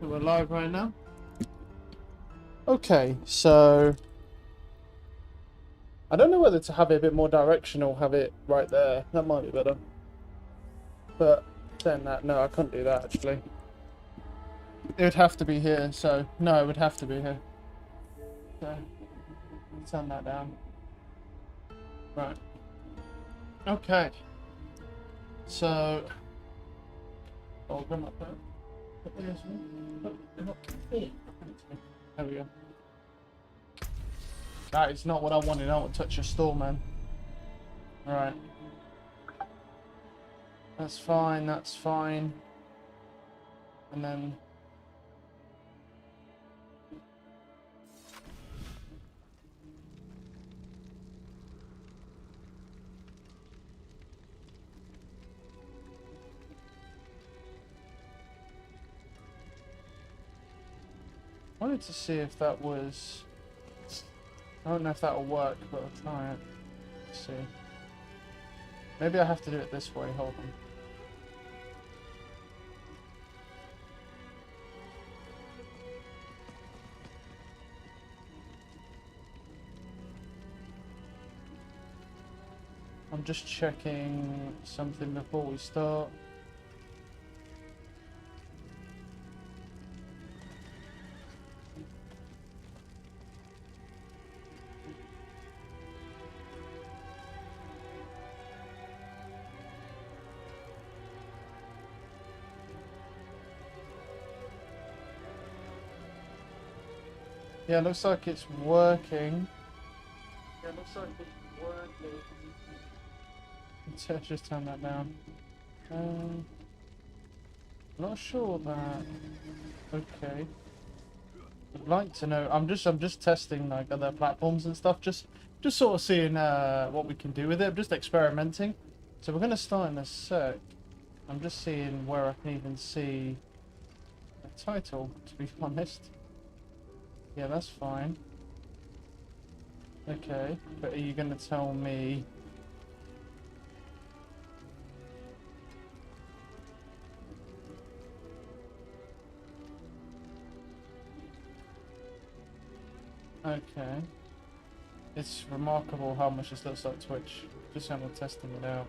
We're live right now. Okay, so I don't know whether to have it a bit more directional, have it right there. That might be better. But saying that, no, I couldn't do that actually. It would have to be here, so no, it would have to be here. So turn that down. Right. Okay. So I'll come up there. There we go. That is not what I wanted. I want to touch your store, man. Alright. That's fine, that's fine. And then... I wanted to see if that was... I don't know if that will work, but I'll try it. Let's see. Maybe I have to do it this way, hold on. I'm just checking something before we start. Yeah, looks like it's working. Yeah, looks like it's working. Let's just turn that down. Not sure that. Okay. I'd like to know. I'm just testing like other platforms and stuff. Just sort of seeing what we can do with it. I'm just experimenting. So we're gonna start in a sec. I'm just seeing where I can even see the title. To be honest. Yeah, that's fine. Okay, but are you gonna tell me? Okay. It's remarkable how much this looks like Twitch. Just kind of testing it out.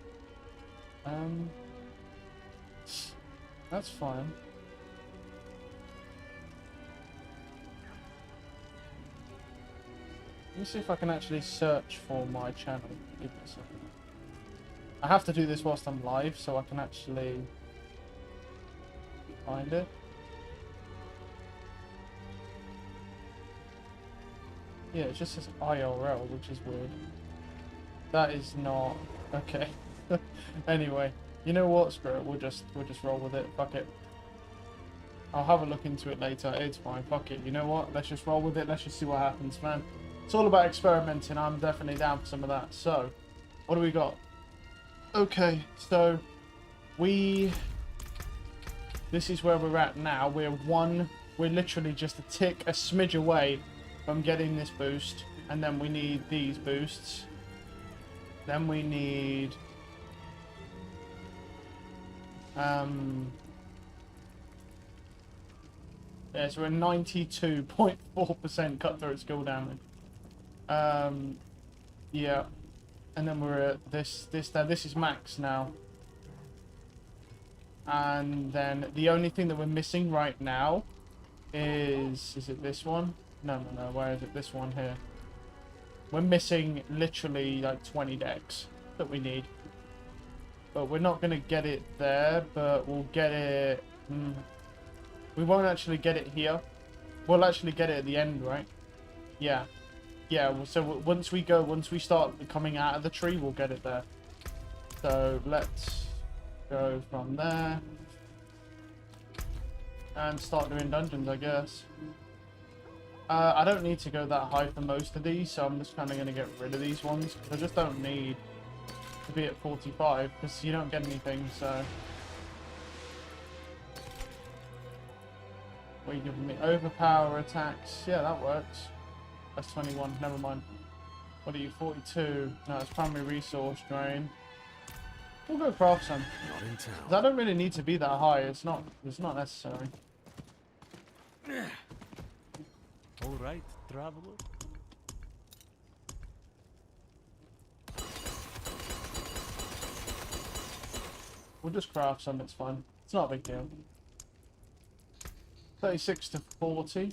That's fine. Let me see if I can actually search for my channel. Give me a second. I have to do this whilst I'm live so I can actually find it. Yeah, it just says IRL, which is weird. That is not okay. Anyway, you know what, screw it. We'll just roll with it. Fuck it. I'll have a look into it later. It's fine. Fuck it. You know what? Let's just roll with it. Let's just see what happens, man. It's all about experimenting. I'm definitely down for some of that. So, what do we got? Okay, so this is where we're at now. We're literally just a smidge away from getting this boost, and then we need these boosts. Then we need yeah, so we're 92.4% cut through skill damage. Yeah, and then we're at this is max now. And then the only thing that we're missing right now is it this one? No, where is it? This one here. We're missing literally like 20 decks that we need. But we're not going to get it there, but we'll get it... We won't actually get it here. We'll actually get it at the end, right? Yeah. Yeah, so once we start coming out of the tree, we'll get it there. So let's go from there. And start doing dungeons, I guess. I don't need to go that high for most of these, so I'm just kind of going to get rid of these ones, because I just don't need to be at 45, because you don't get anything, so... What are you giving me? Overpower attacks. Yeah, that works. That's 21, never mind. What are you, 42? No, it's primary resource drain. We'll go craft some. Not in town. 'Cause I don't really need to be that high, it's not necessary. All right, traveler. We'll just craft some, it's fine. It's not a big deal. 36 to 40.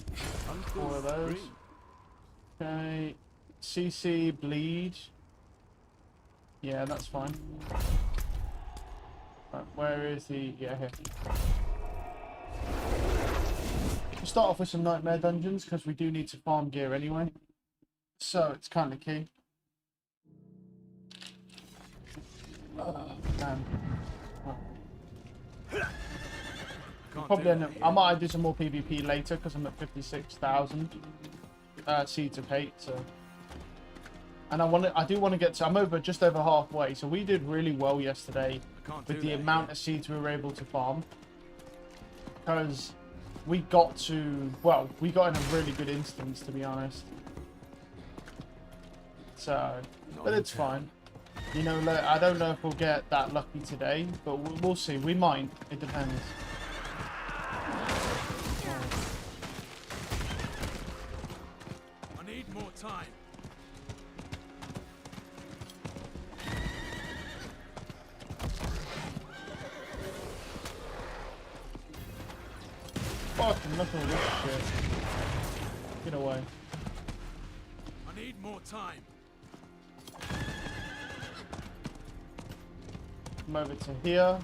Four of those. Okay. CC bleed. Yeah, that's fine. Right, where is the... Yeah, here. We'll start off with some nightmare dungeons because we do need to farm gear anyway. So it's kind of key. Oh, man. Probably I might do some more PvP later because I'm at 56,000 seeds of hate. So, and I do want to get to. I'm just over halfway. So we did really well yesterday with the amount of seeds we were able to farm because we got in a really good instance, to be honest. So, but it's fine. You know, I don't know if we'll get that lucky today, but we'll see. We might. It depends. I need more time. Fucking look at all this shit. Get away. I need more time. Come over to here,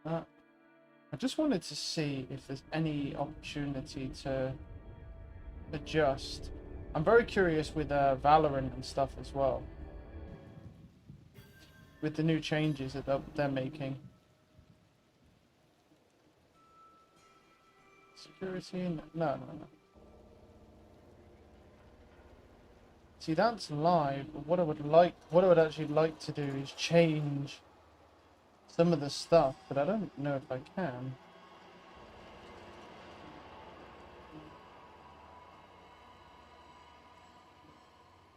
and I just wanted to see if there's any opportunity to adjust. I'm very curious with Valorant and stuff as well, with the new changes that they're making. Security? No. See, that's live, but what I would actually like to do is change some of the stuff, but I don't know if I can.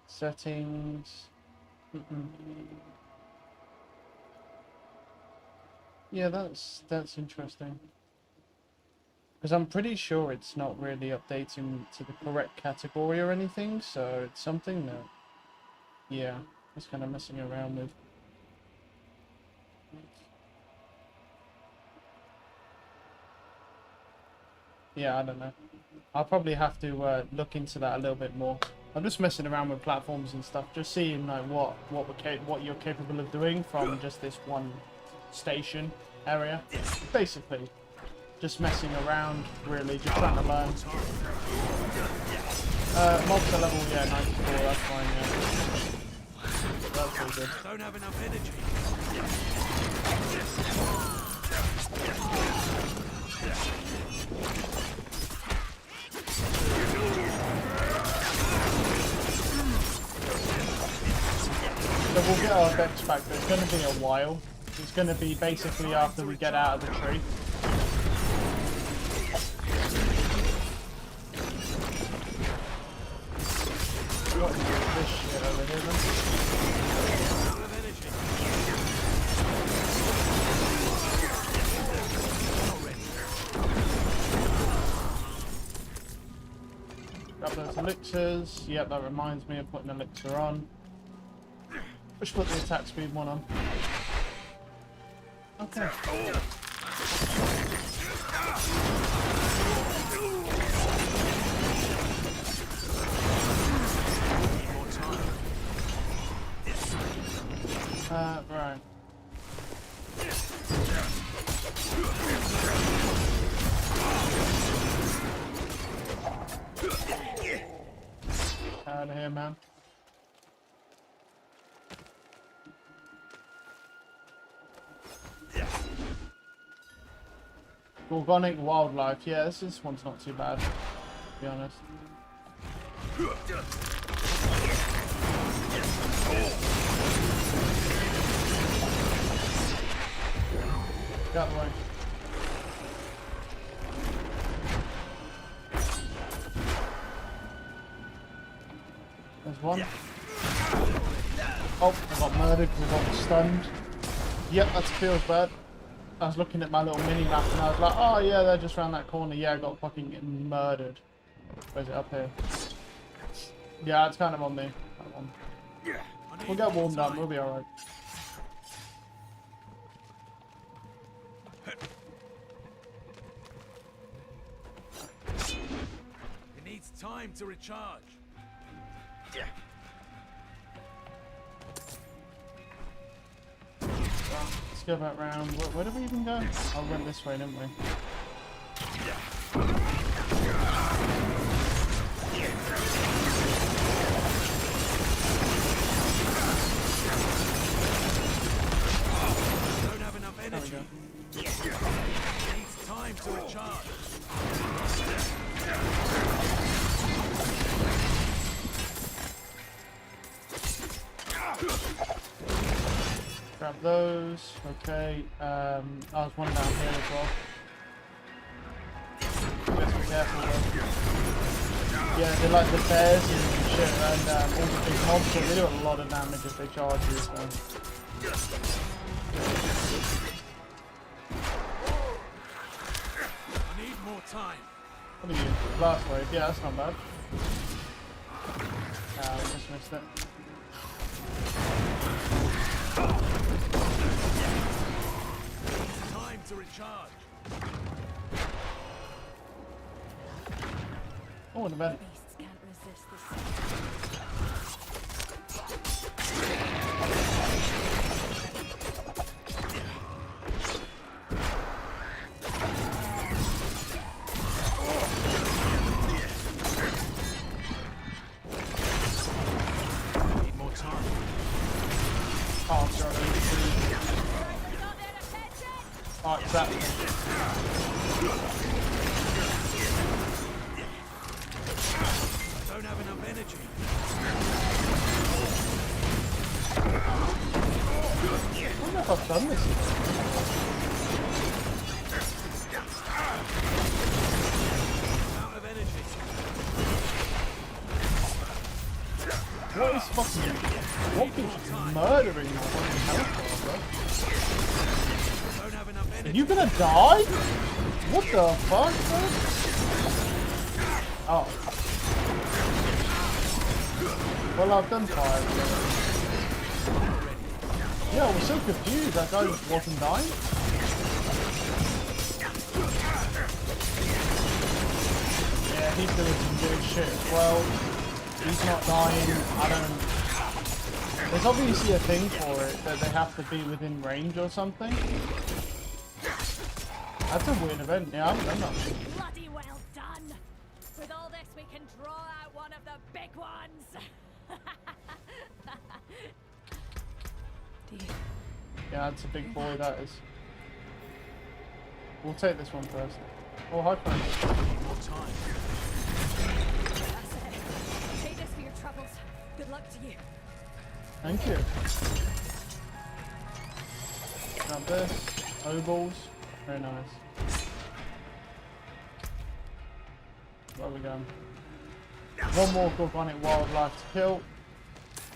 Settings. Yeah, that's interesting. Because I'm pretty sure it's not really updating to the correct category or anything, so it's something that, yeah, it's kind of messing around with. Yeah, I don't know. I'll probably have to look into that a little bit more. I'm just messing around with platforms and stuff, just seeing like what you're capable of doing from just this one station area, basically. Just messing around, really, just trying to learn. Mobster level, yeah, 94, that's fine, yeah. That's all good. Don't have enough energy. So we'll get our decks back, but it's going to be a while. It's going to be basically after we get out of the tree. What is this shit over here then? Grab those elixirs. Yep, that reminds me of putting an elixir on. We should put the attack speed one on. Okay. Right. Out of here, man. Organic wildlife. Yeah, this one's not too bad, to be honest. Get out of the way. There's one. Oh, I got murdered because I got stunned. Yep, that feels bad. I was looking at my little mini map and I was like, oh yeah, they're just around that corner. Yeah, I got fucking murdered. Where's it? Up here. Yeah, it's kind of on me. That one. We'll get warmed up. We'll be alright. It needs time to recharge. Let's go back round. Where did we even go? I went this way, didn't we? Don't have enough energy. It needs time to recharge. Grab those. Okay. There's one down here as well. Just be careful though. Yeah, they're like the bears and shit, and all the big monsters. They do a lot of damage if they charge you. So. I need more time. What are you? Blast wave. Yeah, that's not bad. I just missed it. Time to recharge. Oh, an event. Beasts can't resist the sun. Need more time. Oh, I'm sorry. Oh, exactly. I don't have enough energy. I don't know if I've done this yet. Out of energy. What is fucking... What keeps murdering my fucking health bar, bro? Don't have enough Are energy. you gonna die? What the fuck, bro? Oh. Well, I've done 5. So. Yeah, I was so confused. That guy wasn't dying. Yeah, he's doing some good shit as well. He's not dying. I don't... There's obviously a thing for it, that they have to be within range or something. That's a weird event. Yeah, I haven't done that. Bloody well done! With all this, we can draw out one of the big ones! Yeah, that's a big boy, that is. We'll take this one first. Oh, hi, friend. Need more time. That's it. Take this for your troubles. Good luck to you. Thank you. Grab this. Obols. Very nice. Where are we going? One more organic wildlife to kill.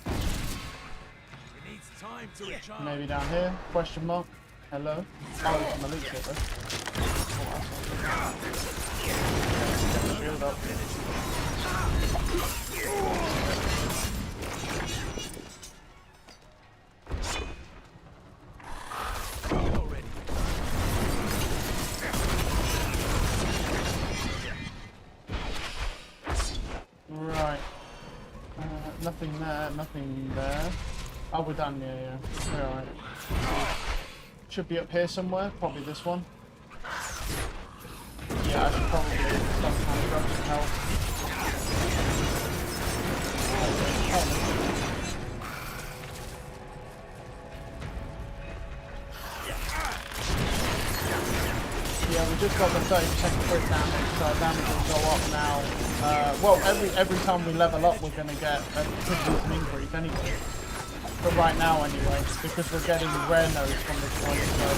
It needs time to recharge. Maybe down here. Question mark. Hello. Oh, it's my loot kit though. Oh, that's shield up. Already. Right. Nothing there, nothing there. Oh, we're done, yeah. We're alright. Should be up here somewhere, probably this one. Yeah, I should probably sometime grab some help. Yeah, we just got the 30% crit damage, so our damage will go up now. Well, every time we level up, we're going to get a an increase anyway. But right now, anyway, because we're getting rare nodes from this one, so...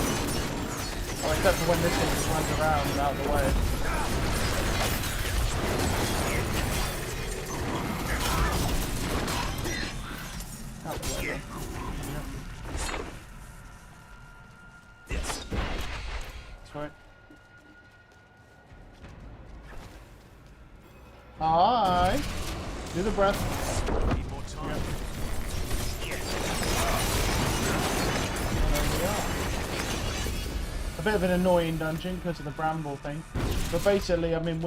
Oh, except for when this thing just runs around and out of the way. Out the way, though. for it. Aye. Do the breath. Need more time. There we are. A bit of an annoying dungeon because of the bramble thing. But basically, I mean,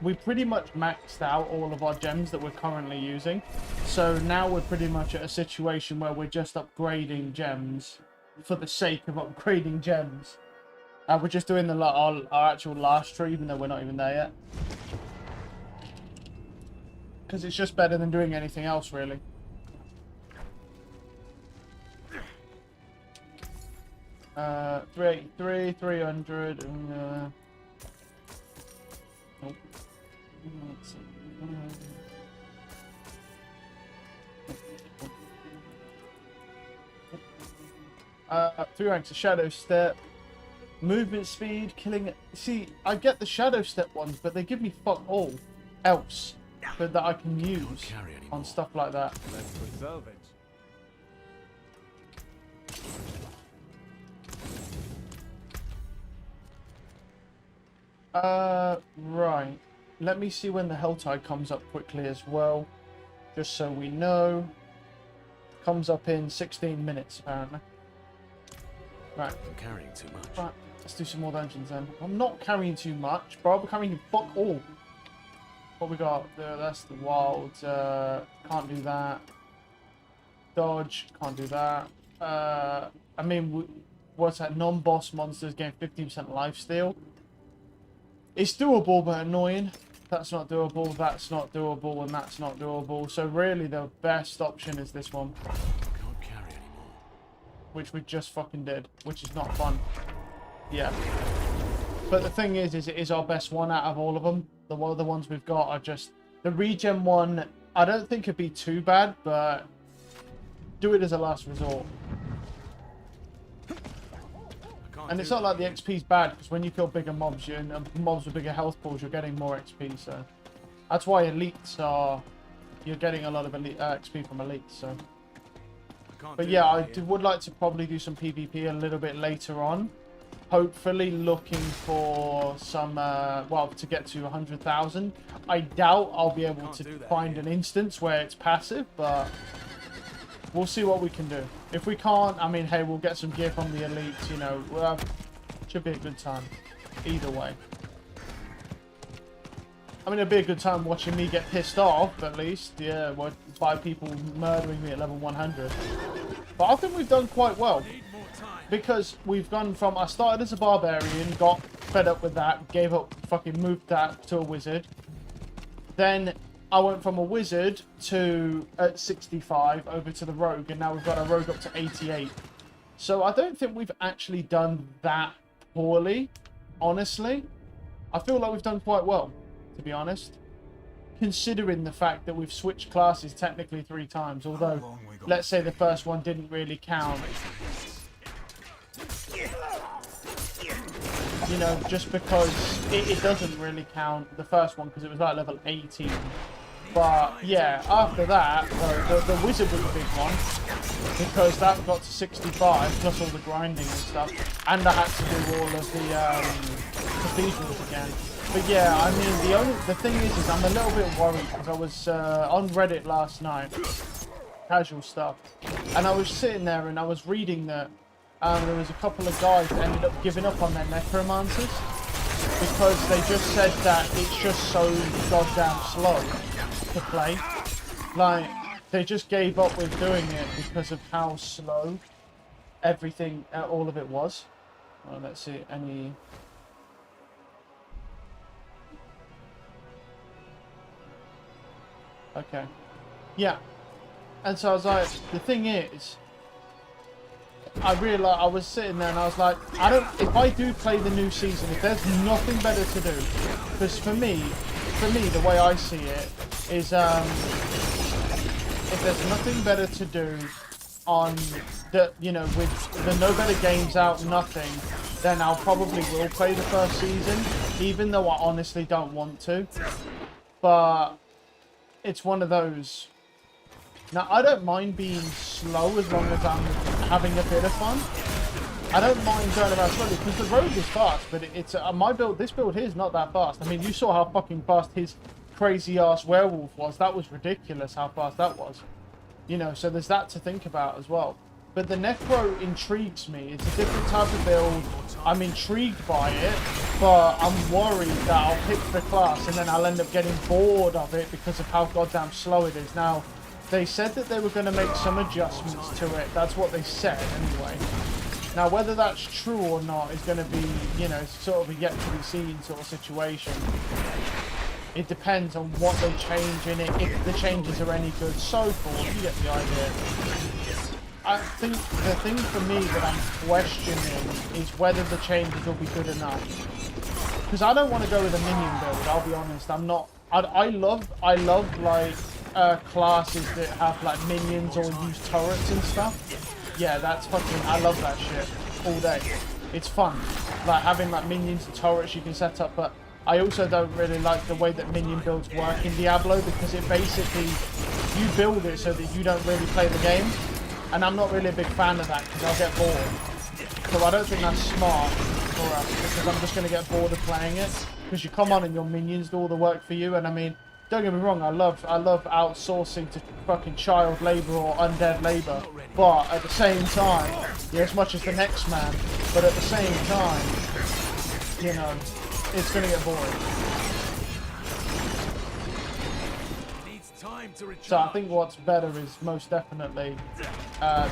we pretty much maxed out all of our gems that we're currently using. So now we're pretty much at a situation where we're just upgrading gems for the sake of upgrading gems. We're just doing our actual last tree, even though we're not even there yet. Because it's just better than doing anything else, really. Uh, 383, 300, and nope. Three ranks of Shadow Step. Movement speed, killing... See, I get the Shadow Step ones, but they give me fuck all else that I can use on stuff like that. Let's preserve it. Right. Let me see when the Helltide comes up quickly as well. Just so we know. Comes up in 16 minutes, apparently. Right. I'm carrying too much. Right. Let's do some more dungeons then. I'm not carrying too much, bro. I'm carrying fuck all. What we got? That's the wild. Can't do that. Dodge. Can't do that. I mean, what's that? Non-boss monsters gain 15% lifesteal. It's doable, but annoying. That's not doable, that's not doable, and that's not doable. So really, the best option is this one. Can't carry anymore. Which we just fucking did, which is not fun. Yeah. But the thing is it is our best one out of all of them. The ones we've got are just... The regen one, I don't think it'd be too bad, but do it as a last resort. And it's not like the XP's bad, because when you kill bigger mobs, and mobs with bigger health pools, you're getting more XP, so... That's why elites are... You're getting a lot of elite, XP from elites, so... But yeah, I would like to probably do some PvP a little bit later on. Hopefully looking for some, well, to get to 100,000. I doubt I'll be able to find an instance where it's passive, but... We'll see what we can do. If we can't, I mean, hey, we'll get some gear from the elites, you know. Should be a good time. Either way. I mean, it'd be a good time watching me get pissed off, at least. Yeah, by people murdering me at level 100. But I think we've done quite well. Because we've gone from... I started as a barbarian, got fed up with that, gave up, fucking moved that to a wizard. Then... I went from a wizard to at 65 over to the rogue, and now we've got our rogue up to 88. So I don't think we've actually done that poorly, honestly. I feel like we've done quite well, to be honest. Considering the fact that we've switched classes technically 3 times, although let's say the first one didn't really count. You know, just because it doesn't really count, the first one, because it was like level 18. But yeah, after that, the wizard was a big one, because that got to 65 plus all the grinding and stuff, and I had to do all of the cathedrals again. But yeah, I mean, the thing is I'm a little bit worried, because I was on Reddit last night, casual stuff, and I was sitting there and I was reading that there was a couple of guys that ended up giving up on their necromancers because they just said that it's just so goddamn slow to play. Like, they just gave up with doing it because of how slow everything, all of it was. Well, let's see, any... Okay. Yeah. And so I was like, the thing is, I realized, I was sitting there and I was like, if I do play the new season, if there's nothing better to do, because for me, the way I see it is, if there's nothing better to do on the, you know, with the no better games out, nothing, then I'll probably will play the first season, even though I honestly don't want to. But it's one of those. Now, I don't mind being slow as long as I'm having a bit of fun. I don't mind going around slowly because the road is fast, but it's my build. This build here is not that fast. I mean, you saw how fucking fast his crazy ass werewolf was. That was ridiculous how fast that was. You know, so there's that to think about as well. But the Necro intrigues me. It's a different type of build. I'm intrigued by it, but I'm worried that I'll pick the class and then I'll end up getting bored of it because of how goddamn slow it is. Now, they said that they were going to make some adjustments to it. That's what they said anyway. Now, whether that's true or not is going to be, you know, sort of a yet-to-be-seen sort of situation. It depends on what they change in it, if the changes are any good, so forth. You get the idea. I think the thing for me that I'm questioning is whether the changes will be good enough. Because I don't want to go with a minion build, I'll be honest. I'm not... I love like, classes that have, like, minions or use turrets and stuff. Yeah, that's fucking... I love that shit all day. It's fun. Like, having, like, minions and turrets you can set up, but I also don't really like the way that minion builds work in Diablo, because it basically... You build it so that you don't really play the game. And I'm not really a big fan of that, because I'll get bored. So I don't think that's smart for us, because I'm just going to get bored of playing it. Because you come on and your minions do all the work for you, and I mean... Don't get me wrong, I love outsourcing to fucking child labour or undead labour, but at the same time, yeah, as much as the next man, but at the same time, you know, it's gonna get boring. So I think what's better is most definitely that.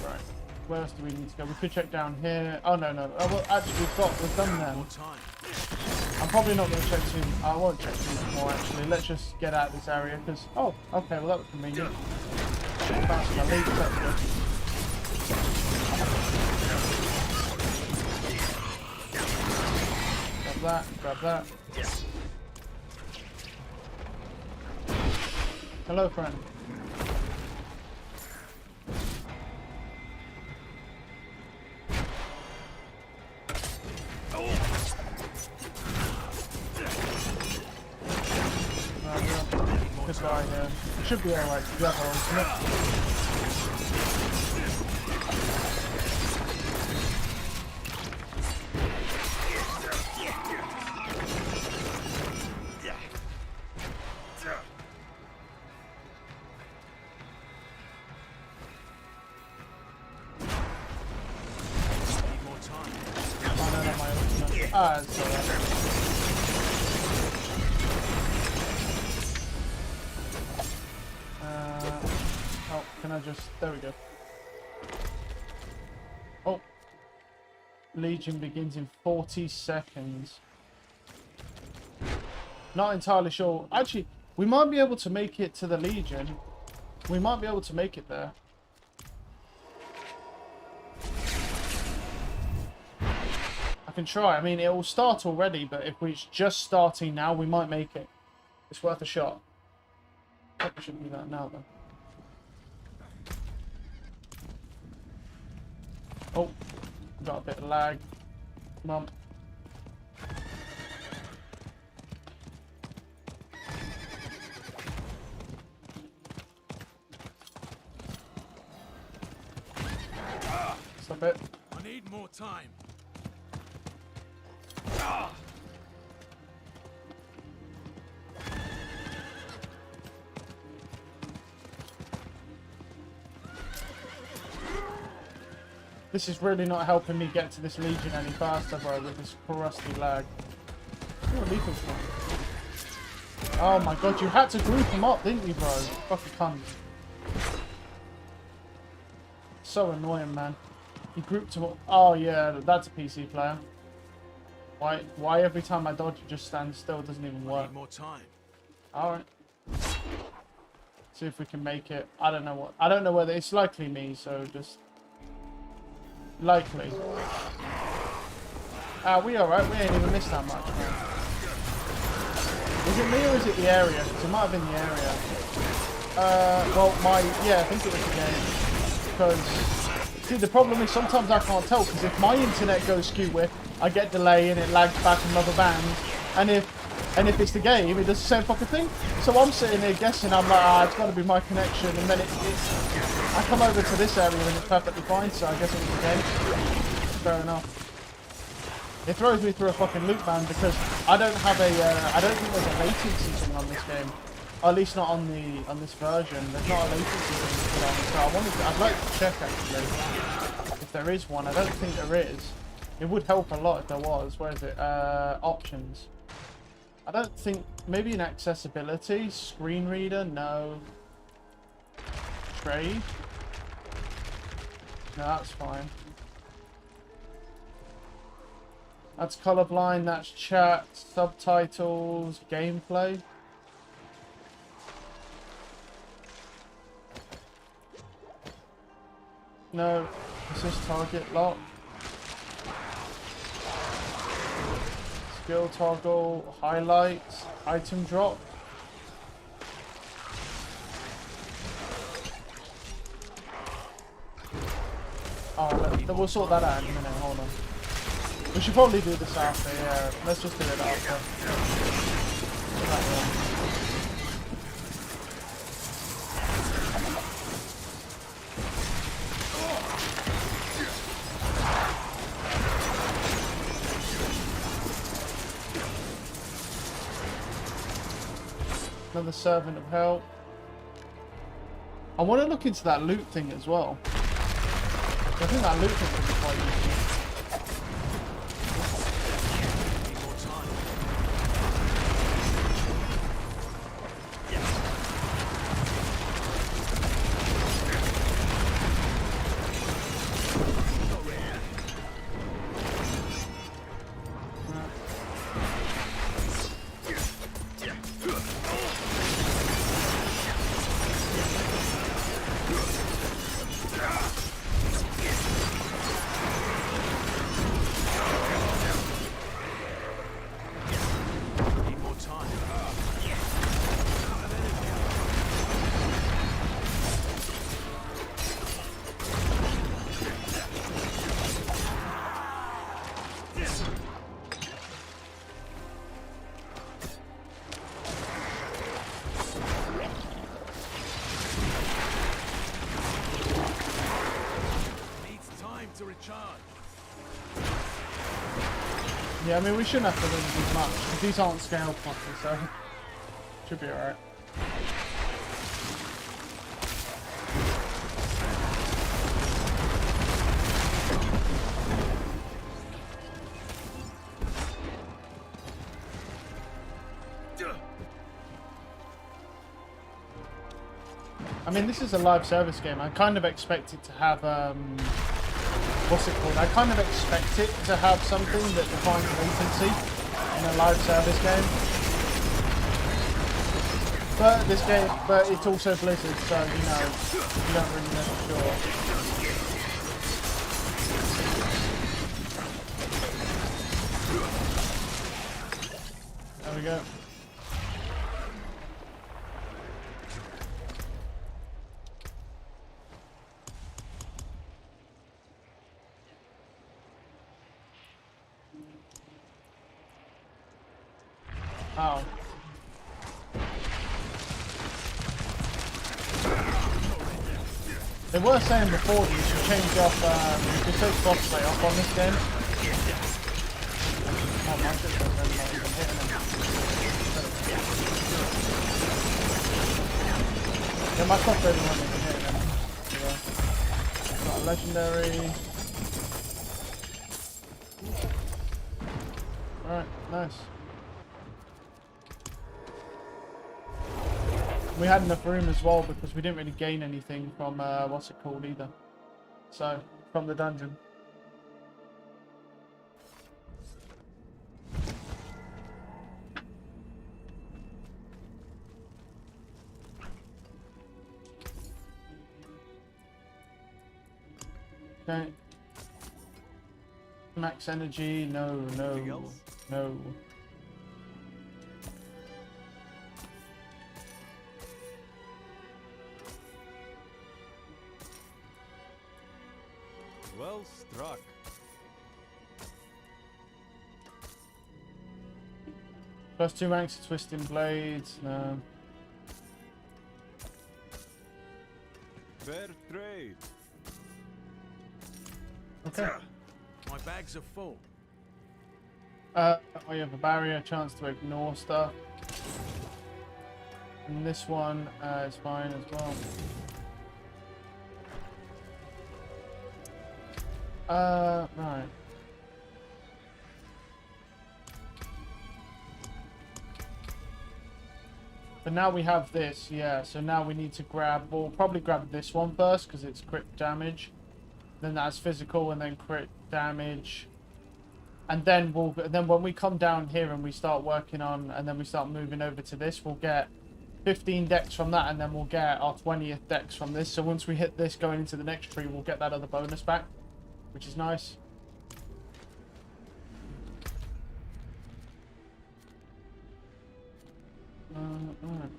Right. Where else do we need to go? We could check down here. Oh, no. Oh, well, actually, we've done them. I'm probably not going to check too... I won't check too much more, actually. Let's just get out of this area, because... Oh, okay, well, that was convenient. Faster my lead, that's good. Grab that. Hello, friend. This guy here. Should be alright. You have our ultimate. Oh, no, not my ultimate. Ah, it's alright. Oh, can I just... There we go. Oh. Legion begins in 40 seconds. Not entirely sure. Actually, we might be able to make it to the Legion. We might be able to make it there. I can try. I mean, it will start already, but if it's just starting now, we might make it. It's worth a shot. Probably shouldn't do that now, though. Oh, got a bit of lag. Come on. Stop it. I need more time. This is really not helping me get to this Legion any faster, bro, with this crusty lag. Oh, lethal strike. Oh my god, you had to group them up, didn't you, bro? Fucking cunt. So annoying, man. You grouped them up. Oh yeah, that's a PC player. Why every time I dodge it just stands still? It doesn't even work. Need more time. Alright. See if we can make it. I don't know what. I don't know whether it's likely me, so just likely. We alright, we ain't even missed that much, man. Is it me or is it the area? Because it might have been the area. Well, yeah, I think it was the game. Because, see, the problem is sometimes I can't tell, because if my internet goes skew with, I get delay and it lags back another band. And if And if it's the game, it does the same fucking thing. So I'm sitting here guessing, I'm like, ah, it's got to be my connection. And then I come over to this area and it's perfectly fine, so I guess it was the game. Fair enough. It throws me through a fucking loop, man, because I don't have I don't think there's a latency thing on this game. Or at least not on this version. There's not a latency thing on it. So I'd like to check actually if there is one. I don't think there is. It would help a lot if there was. Where is it? Options. I don't think, maybe in accessibility, screen reader, no. Trade. No, that's fine. That's colorblind, that's chat, subtitles, gameplay. No, this is target lock. Skill toggle, highlights, item drop. Oh, we'll sort that out in a minute, hold on. We should probably do this after, yeah. Let's just do it after. Another servant of help. I want to look into that loot thing as well. I think that loot thing could be quite useful. Yeah, I mean, we shouldn't have to lose as much, because these aren't scaled properly, so should be alright. I mean, this is a live service game. I kind of expect it to have, what's it called? I kind of expect it to have something that defines latency in a live service game. But it's also Blizzard, so you know, you don't really know for sure. There we go. Oh. They were saying before that you should change off, you could take crossplay off on this game. Oh, my shit's not even hitting him. Yeah, my crossplay wasn't even hitting him. Yeah. Got a legendary. Alright, nice. We had enough room as well because we didn't really gain anything from, what's it called either. So, from the dungeon. Okay. Max energy, no. Well struck. Plus 2 ranks of twisting blades. No. Fair trade. Okay. My bags are full. We have a barrier, chance to ignore stuff. And this one is fine as well. Right. But now we have this, yeah. So now we need to grab, we'll probably grab this one first because it's crit damage. Then that's physical and then crit damage. And then when we come down here and we start working on, and then we start moving over to this, we'll get 15 decks from that, and then we'll get our 20th decks from this. So once we hit this going into the next tree, we'll get that other bonus back, which is nice. Alright.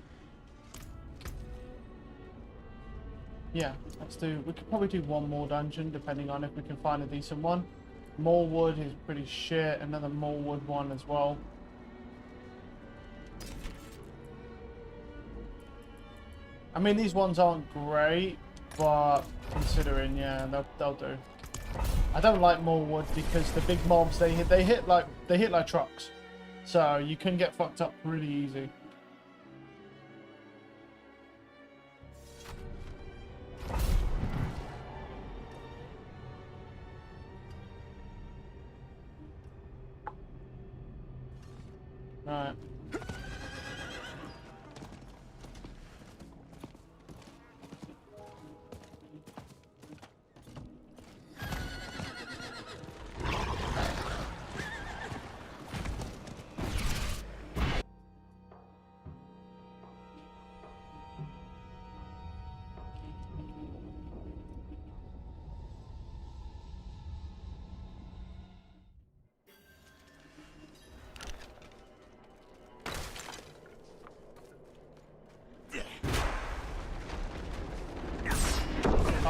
Yeah, let's do, we could probably do one more dungeon depending on if we can find a decent one. More wood is pretty shit, another more wood one as well. I mean, these ones aren't great, but considering, yeah, they'll do. I don't like more wood because the big mobs, they hit like trucks, so you can get fucked up pretty easy. Right.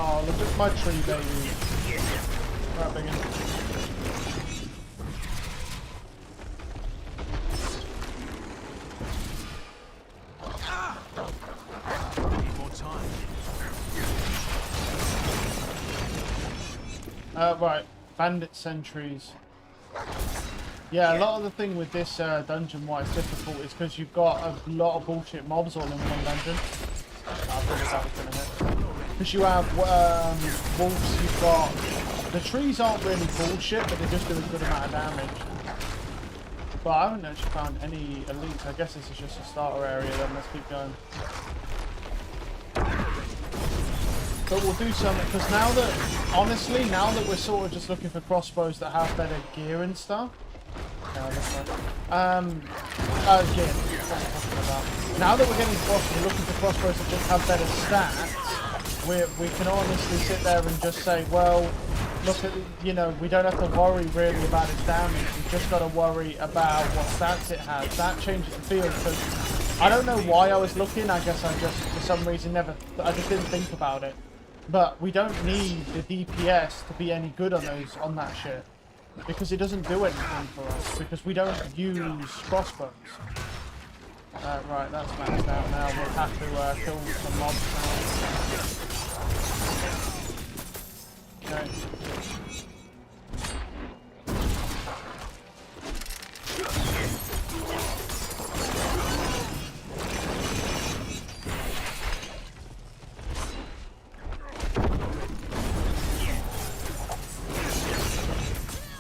Oh, look at my tree, baby. Right, Biggin. Need more time. Right. Bandit sentries. Yeah, a lot of the thing with this dungeon, why it's difficult, is because you've got a lot of bullshit mobs all in one dungeon. I'll figure that out in a minute. Because you have wolves, you've got... The trees aren't really bullshit, but they just do a good amount of damage. But I haven't actually found any elites. I guess this is just a starter area then. Let's keep going. But we'll do something, because now that... Honestly, now that we're sort of just looking for crossbows that have better gear and stuff... gear. What am I talking about? Now that we're getting crossbows, looking for crossbows that just have better stats... We can honestly sit there and just say, well, look at, you know, we don't have to worry really about its damage. We've just got to worry about what stats it has. That changes the field, because I don't know why I was looking. I guess I just, for some reason, I just didn't think about it. But we don't need the DPS to be any good on that shit, because it doesn't do anything for us, because we don't use crossbows. Right, that's maxed out now. We'll have to kill some mobs now. Okay.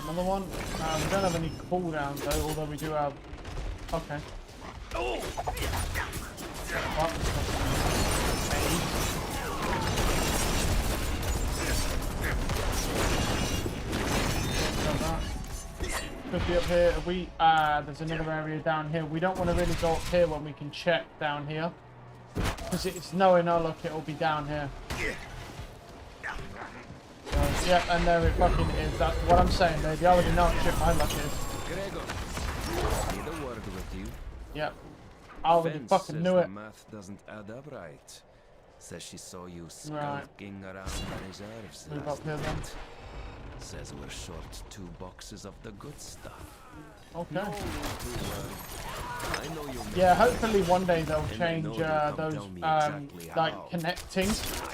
Another one. We don't have any cooldowns though, although we do have... Okay. Could be up here. There's another area down here. We don't want to really go up here when we can check down here, because it's knowing, oh look, it'll be down here. So, yeah, and there it fucking is. That's what I'm saying, baby. I already know what shit my luck is. Need a word with you. Yep. I already Fence fucking says knew the it. math doesn't add up right. Says she saw you Right. skulking around the reserves Move last up here then. night. Says we're short 2 boxes of the good stuff. Okay. I know you'll Yeah, hopefully one day they'll And I change know you'll come those tell me exactly like how.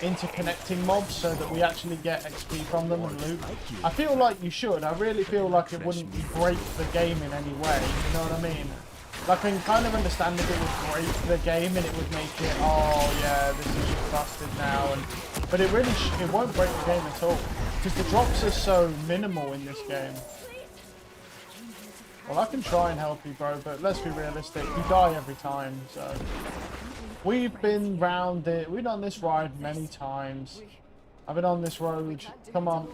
interconnecting mobs so that we actually get XP from them and loot. I feel like you should. I really feel like it wouldn't break the game in any way. You know what I mean? Like, I can kind of understand if it would break the game and it would make it, oh yeah, this is just busted now. But it really it won't break the game at all because the drops are so minimal in this game. Well, I can try and help you, bro, but let's be realistic. You die every time, so... We've been round it. We've done this ride many times. I've been on this road. Come on.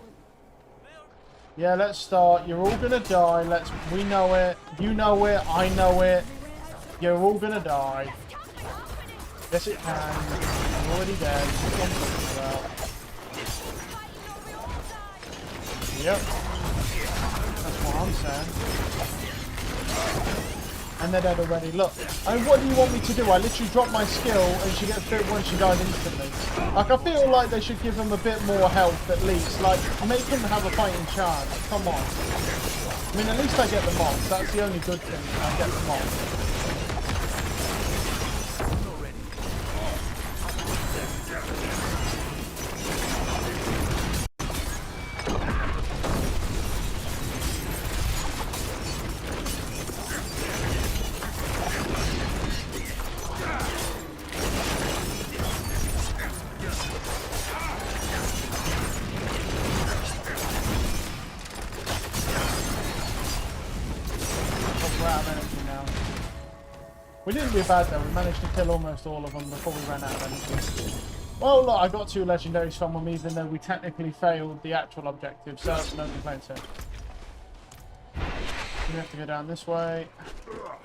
Yeah, let's start. You're all gonna die. We know it. You know it. I know it. You're all gonna die. Yes, it can. I'm already dead. Yep. That's what I'm saying. And they're dead already. Look, I mean, what do you want me to do? I literally drop my skill and she gets bit when she died instantly. Like, I feel like they should give them a bit more health at least. Like, make them have a fighting chance. Come on. I mean, at least I get the mobs. That's the only good thing. I get the mobs. We didn't do bad though, we managed to kill almost all of them before we ran out of energy. Well look, I got 2 legendaries from them even though we technically failed the actual objective, so no complaints here. We have to go down this way.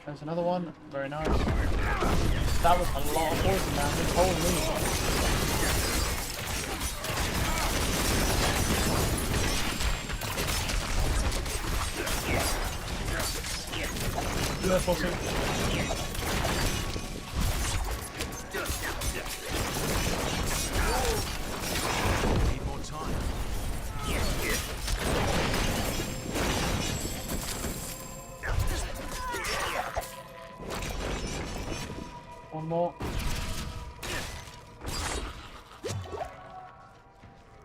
There's another one, very nice. That was a lot of poison damage, holy. Yeah, pussy. Need more time. One more.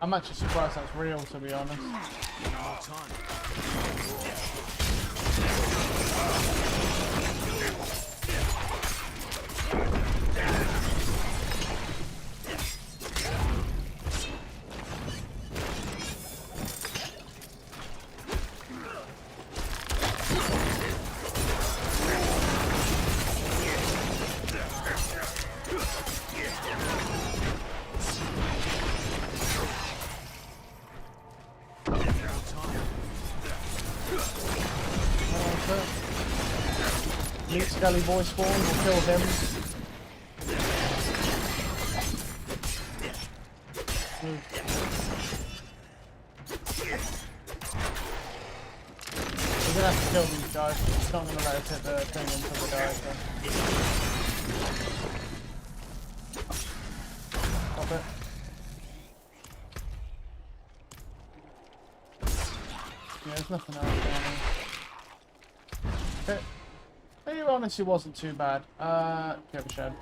I'm actually surprised that's real, to be honest. More time. Meat Skelly boy spawn, we'll kill him. We're gonna have to kill these guys. It's not gonna let us hit the thing until we die. So. Stop it. Yeah, there's nothing else going on. Okay. It honestly wasn't too bad. Give a shed.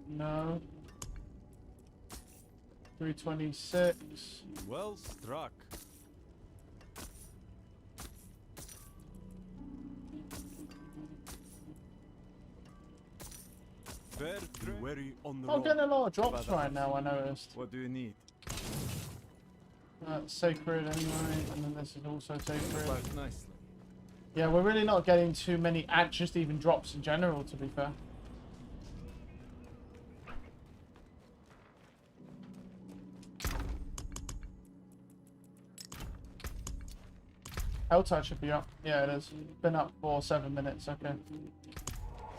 No. 326. Well struck. Fair trade. Wary on the I'm road. getting a lot of drops right now, I noticed. What do you need? Sacred anyway, and then this is also sacred. Quite nicely. Yeah, we're really not getting too many just even drops in general, to be fair. Helltide should be up. Yeah, it is. Been up for 7 minutes, okay.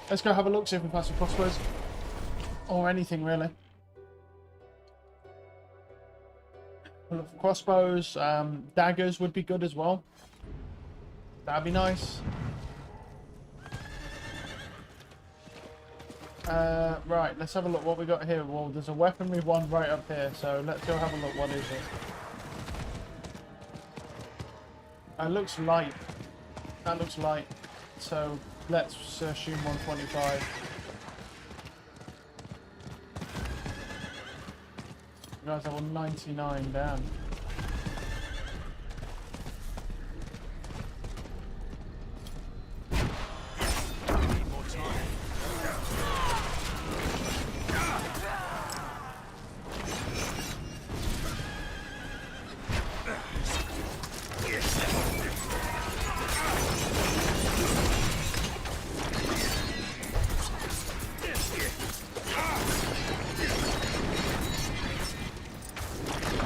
Let's go have a look, see if we find some crossbows. Or anything, really. couple of crossbows. Daggers would be good as well. That'd be nice. Right, let's have a look what we got here. Well, there's a weaponry one right up here, so let's go have a look. What is it? It looks light. That looks light. So let's assume 125. You guys have 199 down. Need more time.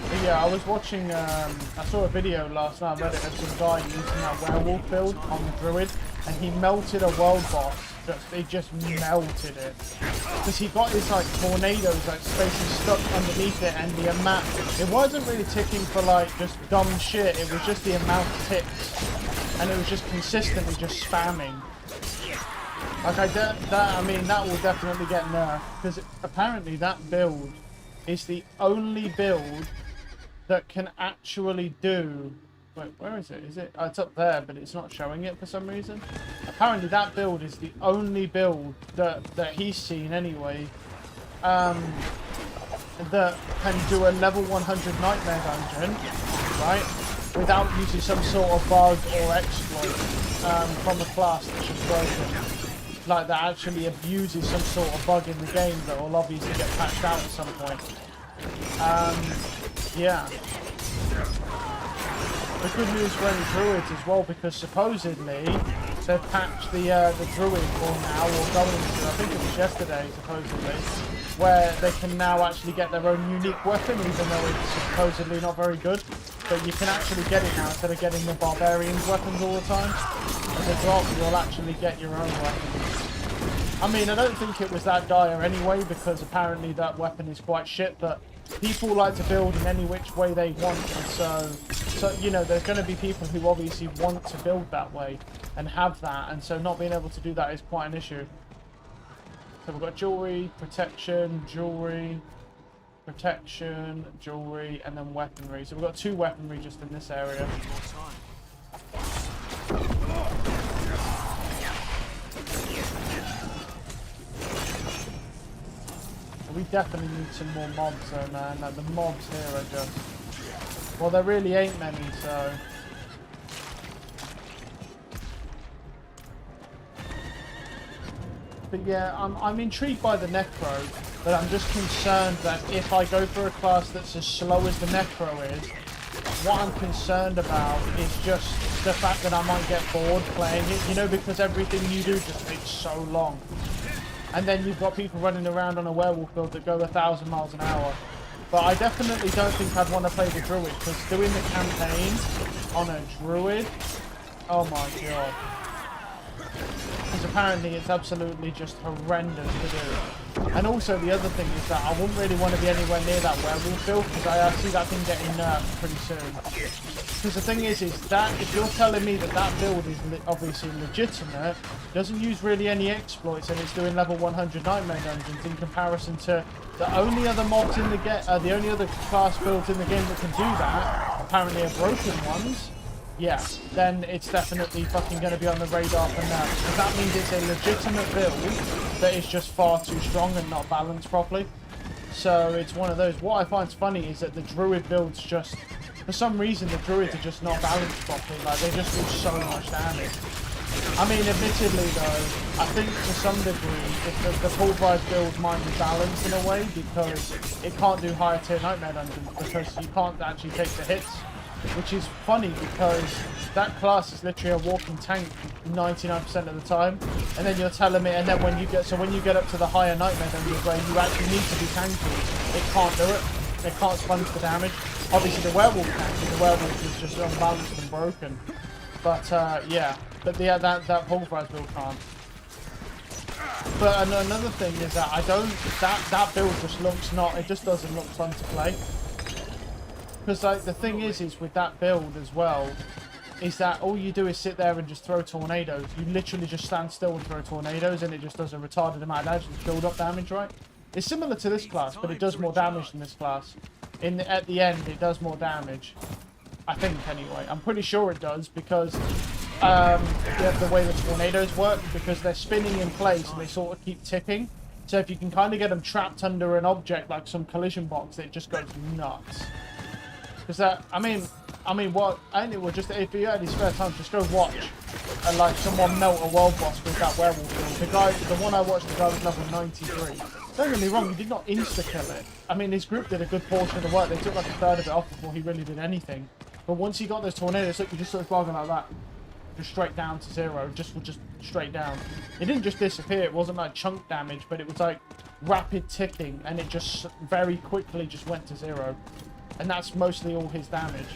But yeah, I was watching, I saw a video last night on Reddit of some guy using that werewolf build on the druid, and he melted a world boss. He just melted it. Because he got his like tornadoes, like spaces stuck underneath it, and the amount, it wasn't really ticking for like just dumb shit, it was just the amount of ticks. And it was just consistently just spamming. Like I mean, that will definitely get nerfed, because apparently that build is the only build that can actually do... Wait, where is it? Is it? Oh, it's up there, but it's not showing it for some reason. Apparently that build is the only build that he's seen anyway, that can do a level 100 Nightmare Dungeon, right? Without using some sort of bug or exploit from a class that's just broken. Like, that actually abuses some sort of bug in the game that will obviously get patched out at some point. Yeah. The good news for any druids as well, because supposedly they've patched the druid for now, or going to, I think it was yesterday supposedly, where they can now actually get their own unique weapon, even though it's supposedly not very good. But you can actually get it now instead of getting the barbarian's weapons all the time. As a drop, you'll actually get your own weapons. I mean, I don't think it was that dire anyway, because apparently that weapon is quite shit, but people like to build in any which way they want, and so you know, there's going to be people who obviously want to build that way and have that, and so not being able to do that is quite an issue. So we've got jewelry, protection, jewelry, protection, jewelry, and then weaponry. So we've got 2 weaponry just in this area. More time. We definitely need some more mobs though, man. Like, the mobs here are just... Well, there really ain't many, so... But yeah, I'm intrigued by the Necro, but I'm just concerned that if I go for a class that's as slow as the Necro is, what I'm concerned about is just the fact that I might get bored playing it, you know, because everything you do just takes so long. And then you've got people running around on a werewolf build that go 1,000 miles an hour. But I definitely don't think I'd want to play the druid, because doing the campaign on a druid, oh my god. Because apparently it's absolutely just horrendous to do. And also the other thing is that I wouldn't really want to be anywhere near that werewolf build, because I see that thing getting nerfed pretty soon. Because the thing is that if you're telling me that that build is obviously legitimate, doesn't use really any exploits, and it's doing level 100 Nightmare Dungeons in comparison to the only other mobs in the game, the only other class builds in the game that can do that, apparently are broken ones, yeah, then it's definitely fucking going to be on the radar for now. Because that means it's a legitimate build that is just far too strong and not balanced properly. So it's one of those. What I find funny is that the druid builds just, for some reason, the druids are just not balanced properly. Like, they just do so much damage. I mean, admittedly though, I think to some degree, if the pulverized build might be balanced in a way, because it can't do higher tier Nightmare Dungeons, because you can't actually take the hits. Which is funny, because that class is literally a walking tank 99% of the time, and then you're telling me, and then when you get up to the higher Nightmare Dungeons where you actually need to be tanky, it can't do it. It can't sponge the damage. Obviously the werewolf can, and the werewolf is just unbalanced and broken. But yeah, but that pulverized build can't. But another thing is that that build just looks it just doesn't look fun to play. Because like the thing is with that build as well, is that all you do is sit there and just throw tornadoes. You literally just stand still and throw tornadoes, and it just does a retarded amount of damage, build-up damage, right? It's similar to this class, but it does more damage than this class. At the end, it does more damage. I think, anyway. I'm pretty sure it does, because the way the tornadoes work, because they're spinning in place and they sort of keep ticking. So if you can kind of get them trapped under an object, like some collision box, it just goes nuts. Because that, I mean, what? I think it would just, if you had his spare time, just go watch and like someone melt a world boss with that werewolf build. The one I watched, the guy was level 93. Don't get me wrong, he did not insta-kill it. I mean, his group did a good portion of the work. They took like a third of it off before he really did anything. But once he got those tornadoes, look, he just started bargaining like that. Just straight down to zero, just straight down. It didn't just disappear, it wasn't like chunk damage, but it was like rapid ticking, and it just very quickly just went to zero. And that's mostly all his damage.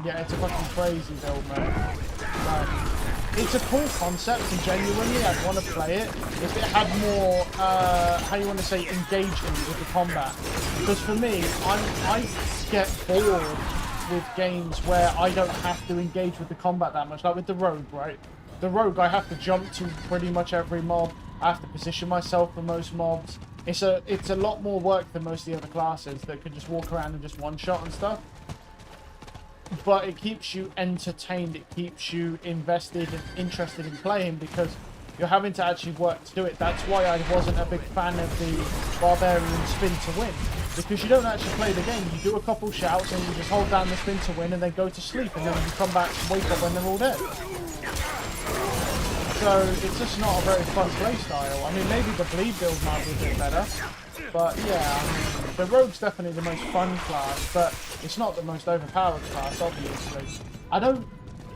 Yeah, it's a fucking crazy build, man. It's a cool concept, and genuinely I'd want to play it if it had more, how you want to say, engagement with the combat. Because for me, I get bored with games where I don't have to engage with the combat that much. Like with the Rogue, right? The Rogue, I have to jump to pretty much every mob. I have to position myself for most mobs. It's a lot more work than most of the other classes that can just walk around and just one-shot and stuff. But it keeps you entertained, it keeps you invested and interested in playing, because you're having to actually work to do it. That's why I wasn't a big fan of the Barbarian spin to win. Because you don't actually play the game, you do a couple shouts and you just hold down the spin to win and then go to sleep, and then you come back and wake up when they're all dead. So it's just not a very fun playstyle. I mean, maybe the bleed build might be a bit better. But yeah, I mean, the Rogue's definitely the most fun class, but it's not the most overpowered class, obviously. I don't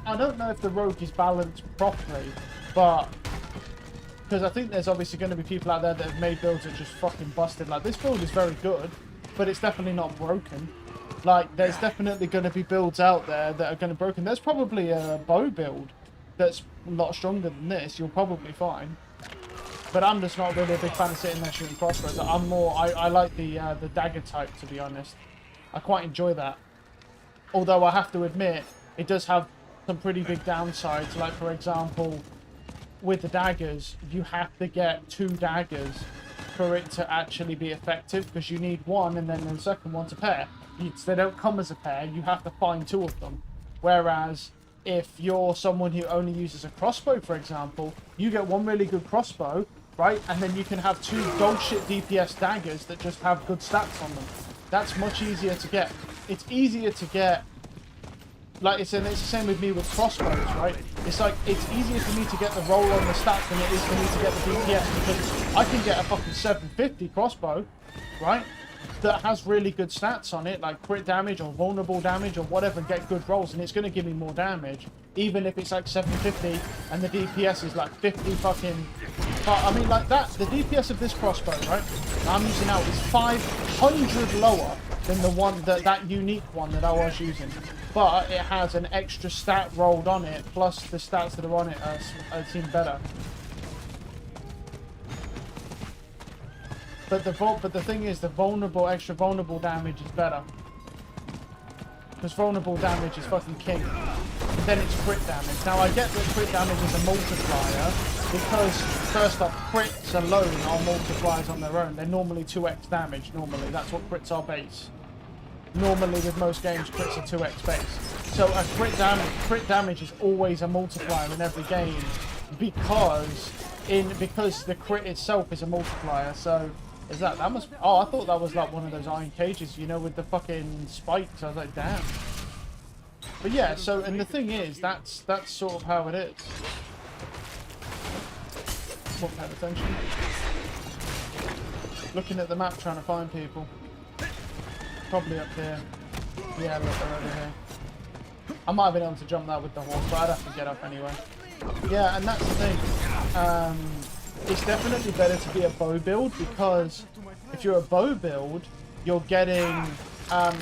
know if the Rogue is balanced properly, but because I think there's obviously going to be people out there that have made builds that just fucking busted. Like, this build is very good, but it's definitely not broken. Like, there's definitely going to be builds out there that are going to be broken. There's probably a bow build that's a lot stronger than this. You'll probably find. But I'm just not really a big fan of sitting there shooting crossbows. I'm more, I like the dagger type, to be honest. I quite enjoy that. Although I have to admit, it does have some pretty big downsides. Like, for example, with the daggers, you have to get 2 daggers for it to actually be effective, because you need one and then the second one's a pair. They don't come as a pair, you have to find 2 of them. Whereas if you're someone who only uses a crossbow, for example, you get one really good crossbow, right? And then you can have 2 dog shit DPS daggers that just have good stats on them. That's much easier to get. It's easier to get. Like, it's the same with me with crossbows, right? It's like, it's easier for me to get the roll on the stats than it is for me to get the DPS, because I can get a fucking 750 crossbow, right? That has really good stats on it, like crit damage or vulnerable damage or whatever, and get good rolls, and it's going to give me more damage, even if it's like 750 and the DPS is like 50 fucking... But I mean, like that, the DPS of this crossbow, right, I'm using now is 500 lower than the one, that unique one that I was using. But it has an extra stat rolled on it, plus the stats that are on it seem better. But the thing is, the extra vulnerable damage is better. Because vulnerable damage is fucking king. Then it's crit damage. Now I get that crit damage is a multiplier, because first off, crits alone are multipliers on their own. They're normally 2x damage, normally. That's what crits are base. Normally with most games, crits are 2x base. So a crit damage is always a multiplier in every game, because the crit itself is a multiplier. So is that must... Oh, I thought that was like one of those iron cages, you know, with the fucking spikes. I was like, damn. But yeah, so, and the thing is, that's sort of how it is. Wasn't paying attention. Looking at the map, trying to find people. Probably up here. Yeah, look, they're over here. I might have been able to jump that with the horse, but I'd have to get up anyway. Yeah, and that's the thing. It's definitely better to be a bow build, because if you're a bow build, you're getting... all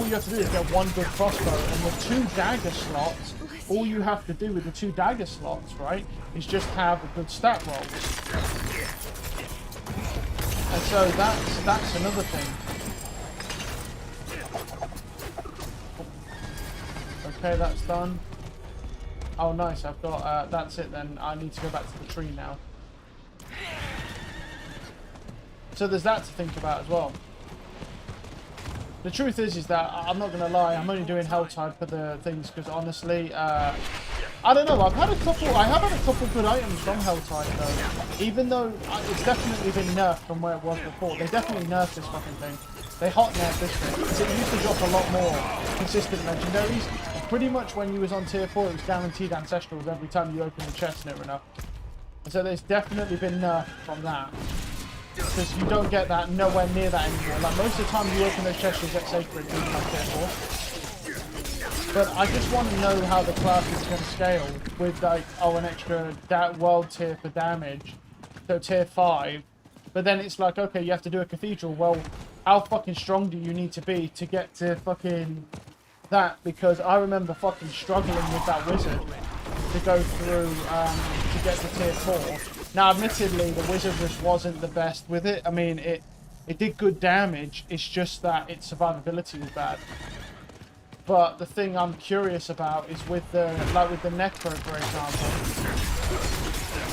you have to do is get 1 good crossbow, and the 2 dagger slots, all you have to do with the 2 dagger slots, right, is just have a good stat roll. And so that's another thing. Okay, that's done. Oh, nice. I've got, that's it then. I need to go back to the tree now. So there's that to think about as well. The truth is that I'm not going to lie, I'm only doing Helltide for the things because honestly, I don't know, I have had a couple good items from Helltide though. Even though it's definitely been nerfed from where it was before. They definitely nerfed this fucking thing. They hot nerfed this thing because it used to drop a lot more consistent legendaries. Pretty much when you was on tier 4 it was guaranteed ancestrals every time you open the chest near enough. And so there's definitely been nerfed from that. Because you don't get that nowhere near that anymore. Like most of the time you open those chests you'll get sacred even on tier 4. But I just want to know how the class is going to scale with like, oh, an extra world tier for damage. So tier 5. But then it's like, okay, you have to do a cathedral. Well, how fucking strong do you need to be to get to fucking that? Because I remember fucking struggling with that wizard to go through to get to tier 4. Now, admittedly, the wizard just wasn't the best with it. I mean, it did good damage. It's just that its survivability was bad. But the thing I'm curious about is with the necro, for example.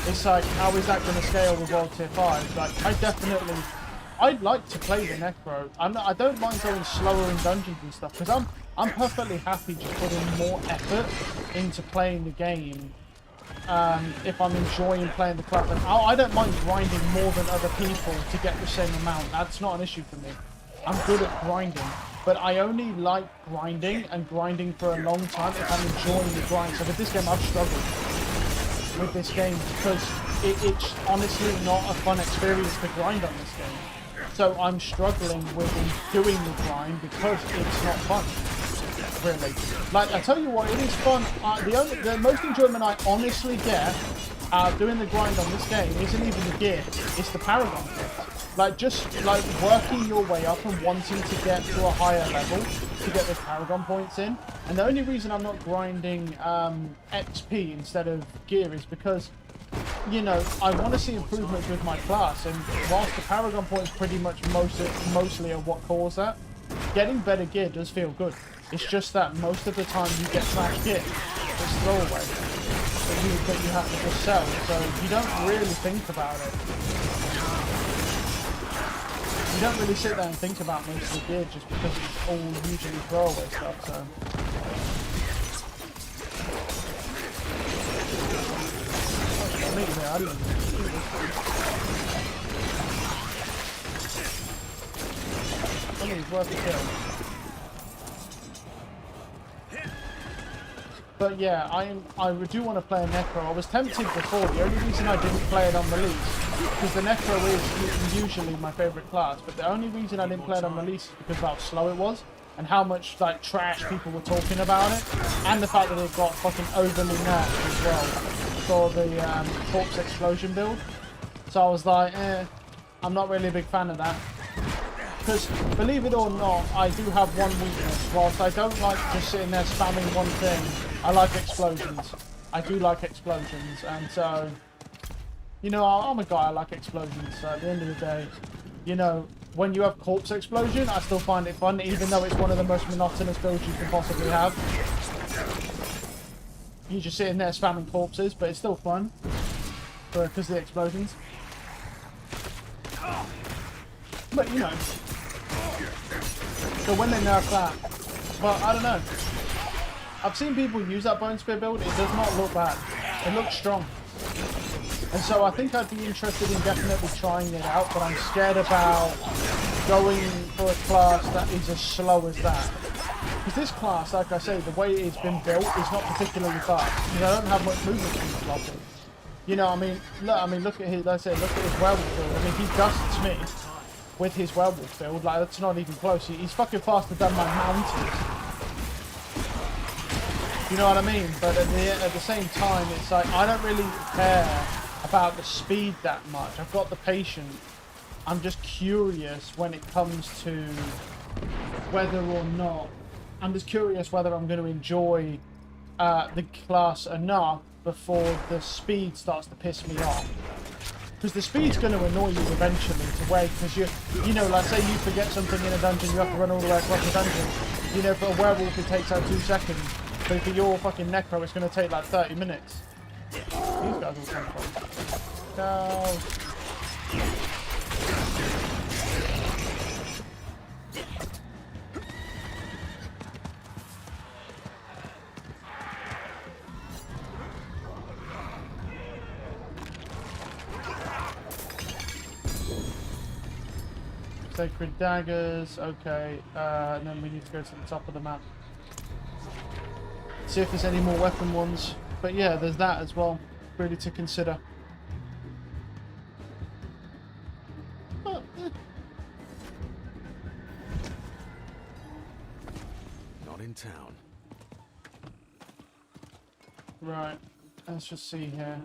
It's like, how is that going to scale with world tier 5? Like, I'd like to play the necro. I don't mind going slower in dungeons and stuff because I'm perfectly happy just putting more effort into playing the game. If I'm enjoying playing the class, and I don't mind grinding more than other people to get the same amount. That's not an issue for me. I'm good at grinding, but I only like grinding and grinding for a long time if I'm enjoying the grind. So with this game, I've struggled with this game because it's honestly not a fun experience to grind on this game. So I'm struggling with doing the grind because it's not fun. Really, like I tell you what, it is fun. The most enjoyment I honestly get doing the grind on this game isn't even the gear; it's the Paragon kit. Like just like working your way up and wanting to get to a higher level to get those Paragon points in. And the only reason I'm not grinding XP instead of gear is because, you know, I want to see improvements with my class. And whilst the Paragon points pretty much mostly are what cause that, getting better gear does feel good. It's just that most of the time you get trash gear. It's throwaway. That you have to just sell. So you don't really think about it. You don't really sit there and think about most of the gear just because it's all usually throwaway stuff. So. I didn't do this. I mean, it's worth a kill. But yeah, I do want to play a Necro. I was tempted before. The only reason I didn't play it on release, because the Necro is usually my favourite class, but the only reason I didn't play it on release is because of how slow it was, and how much like trash people were talking about it, and the fact that it got fucking overly nerfed as well for the Corpse Explosion build. So I was like, I'm not really a big fan of that. Because, believe it or not, I do have one weakness. Whilst I don't like just sitting there spamming one thing, I like explosions. I do like explosions, and so, you know, I'm a guy, I like explosions, so at the end of the day, you know, when you have Corpse Explosion, I still find it fun, even though it's one of the most monotonous builds you can possibly have. You're just sitting there spamming corpses, but it's still fun, because of the explosions. But, you know, so when they nerf that, well, I don't know. I've seen people use that Bone Spear build. It does not look bad. It looks strong. And so I think I'd be interested in definitely trying it out, but I'm scared about going for a class that is as slow as that. Because this class, like I say, the way it's been built is not particularly fast. Because I don't have much movement from blocking. You know, I mean, look at his, like I said, look at his werewolf build. I mean, he dusts me with his werewolf build. Like, that's not even close. He's fucking faster than my mountains. You know what I mean? But at the same time, it's like, I don't really care about the speed that much. I've got the patience. I'm just curious when it comes to whether or not... I'm just curious whether I'm going to enjoy the class enough before the speed starts to piss me off. Because the speed's going to annoy you eventually to wait, because you know, like say you forget something in a dungeon, you have to run all the way across the dungeon. You know, for a werewolf it takes out 2 seconds. So for your fucking necro, it's going to take like 30 minutes. These guys will come from. No. Sacred daggers, okay, and then we need to go to the top of the map. See if there's any more weapon ones. But yeah, there's that as well, really to consider. But, Not in town. right, let's just see here.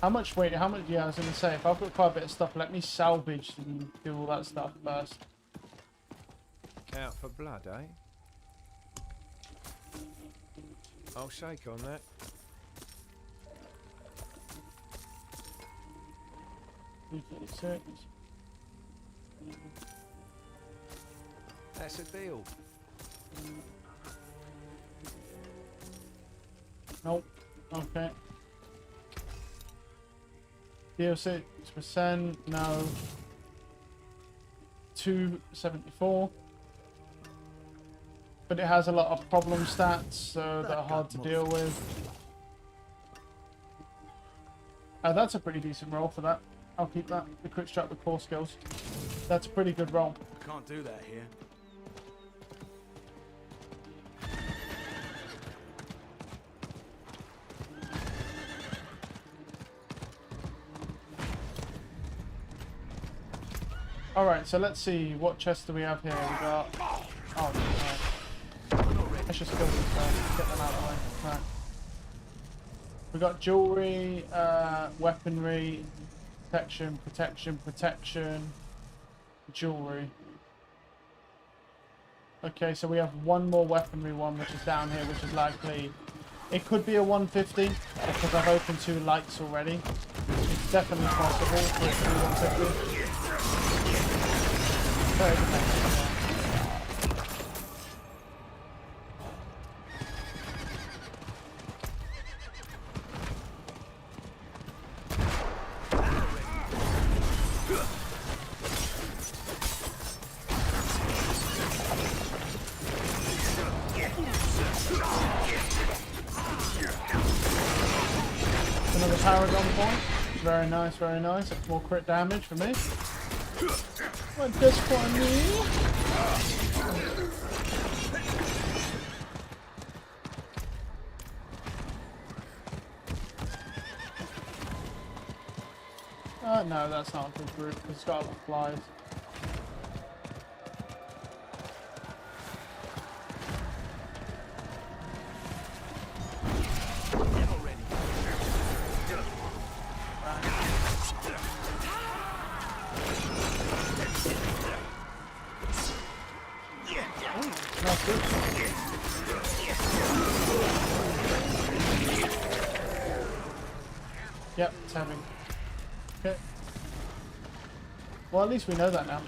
How much, wait, how much, yeah, I was going to say, if I've got quite a bit of stuff, let me salvage and do all that stuff first. Out for blood, eh? I'll shake on that. $336. That's a deal. Nope, okay. Deal 6%, no. 274. But it has a lot of problem stats, so that are hard to deal with. That's a pretty decent roll for that. I'll keep that. The quick strike with core skills. That's a pretty good roll. I can't do that here. Alright, so let's see. What chests do we have here? We got... Oh, right. Let's just kill these guys. Get them out of the way. Right. We got jewelry, weaponry, protection, protection, protection, jewelry. Okay, so we have one more weaponry one, which is down here, which is likely... It could be a 150, because I've opened 2 lights already. It's definitely possible for it to be 150. Very good. Another paragon point. Very nice, very nice. That's more crit damage for me. What this for me? No, that's not a good group because it's got a lot of flies. Not good. Yep, it's heavy. Okay. Well, at least we know that now.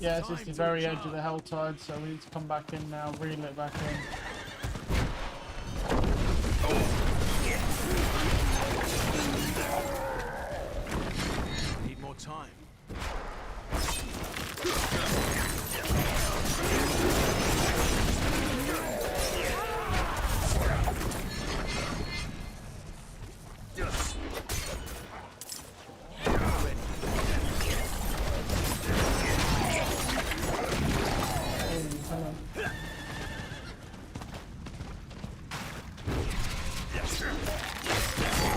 Yeah, this is the very edge of the Helltide, so we need to come back in now, reel it back in. Need more time.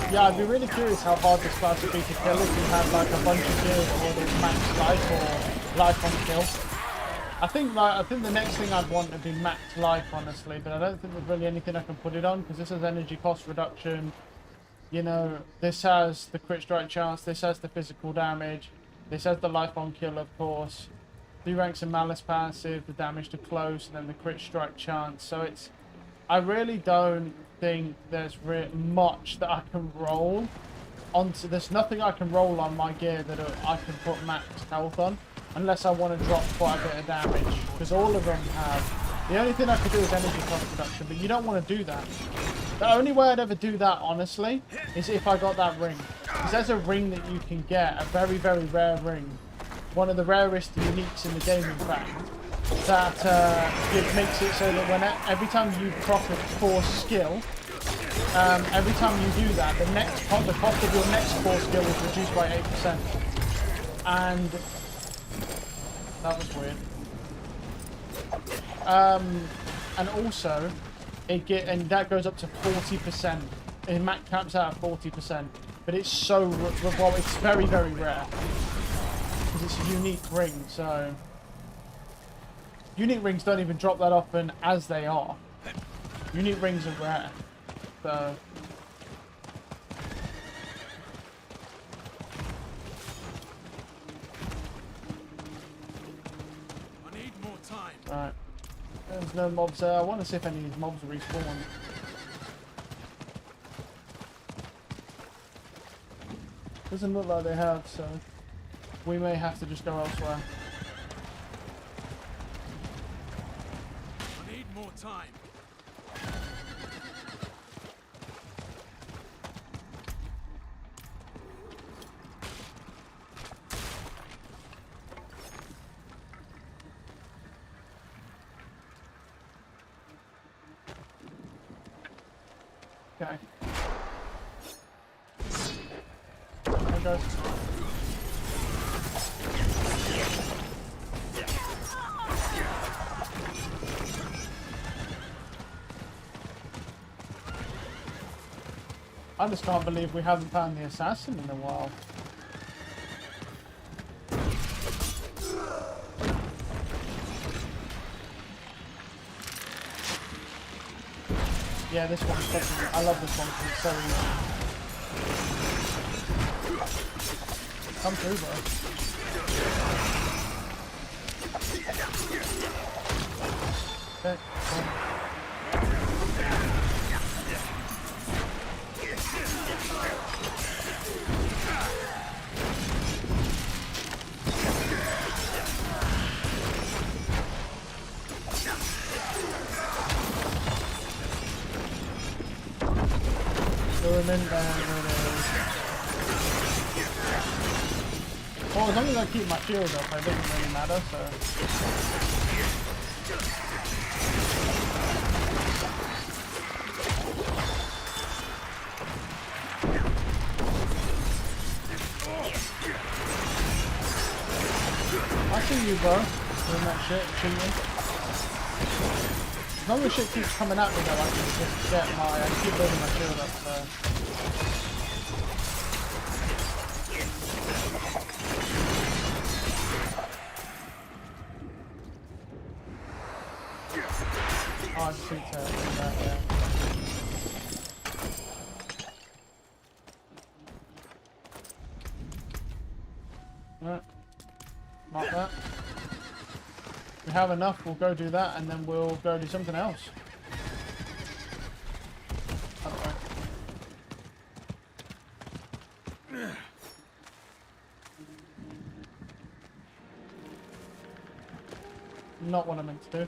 Yeah, I'd be really curious how hard this class would be to kill if you had like a bunch of gears or whether it's max life or life on kill. I think the next thing I'd want would be max life, honestly, but I don't think there's really anything I can put it on because this has energy cost reduction. You know, this has the crit strike chance, this has the physical damage, this has the life on kill, of course. 3 ranks of malice passive, the damage to close, and then the crit strike chance. So it's, I really don't think there's much that I can roll onto. There's nothing I can roll on my gear that I can put max health on, unless I want to drop quite a bit of damage, because all of them have. The only thing I could do is energy cost reduction, but you don't want to do that. The only way I'd ever do that, honestly, is if I got that ring. Because there's a ring that you can get, a very, very rare ring. One of the rarest uniques in the game, in fact. That it makes it so that every time you proc a force skill, every time you do that, the cost of your next force skill is reduced by 8%. And that was weird. And also, and that goes up to 40%. It max caps out at 40%, but it's so well, it's very, very rare because it's a unique ring. So unique rings don't even drop that often as they are. Unique rings are rare, so. I need more time. Right. There's no mobs there. I want to see if any of these mobs respawn. Doesn't look like they have, so we may have to just go elsewhere. I need more time. Okay. There goes. I just can't believe we haven't found the assassin in a while. Yeah, this one's fucking, I love this one because it's so easy. Come through, bro. Okay, cool. Zoom in there, well, as long as I keep my shield up, it doesn't really matter, so. I see you, bro. Doing that shit, cheating. As long as shit keeps coming at me though, I can just get I keep building my shield up, so. Oh, I just need to do that, yeah. Right. Mark that. We have enough, we'll go do that, and then we'll go do something else. Not what I meant to do.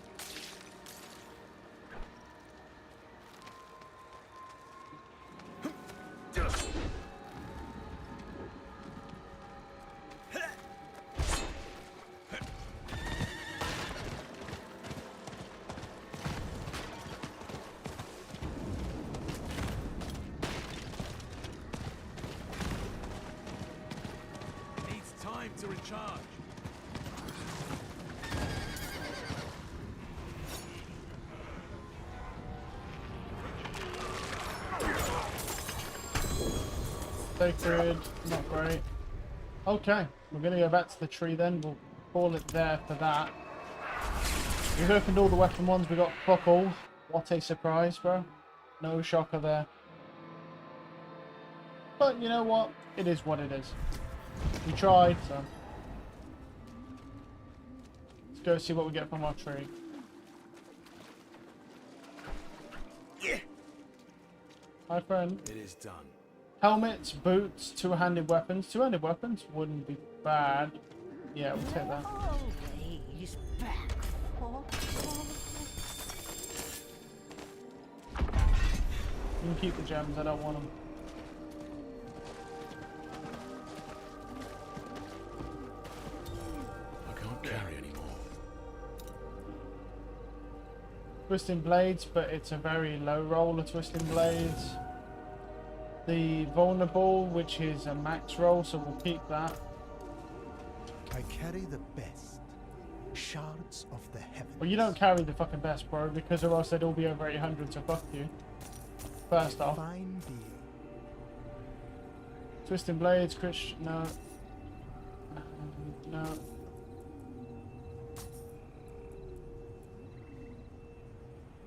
Needs time to recharge. Sacred, not great. Okay, we're gonna go back to the tree then. We'll call it there for that. We've opened all the weapon ones. We got fuck all. What a surprise, bro. No shocker there. But you know what? It is what it is. We tried, so. Let's go see what we get from our tree. Yeah. Hi, friend. It is done. Helmets, boots, two-handed weapons. Two-handed weapons wouldn't be bad. Yeah, we'll take that. Always back for You can keep the gems, I don't want them. I can't carry anymore. Twisting blades, but it's a very low roll of twisting blades. The vulnerable, which is a max roll, so we'll keep that. I carry the best shards of the heavens. Well, you don't carry the fucking best, bro, because or else they'd all be over 800, so fuck you. First off. Fine being. Twisting blades, no. No.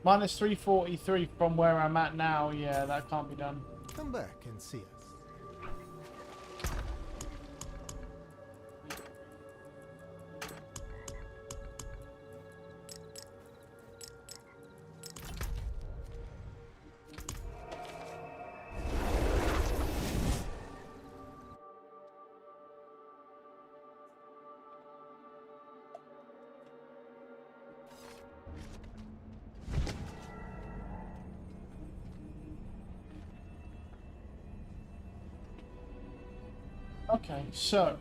Minus 343 from where I'm at now. Yeah, that can't be done. Come back and see us. Okay, so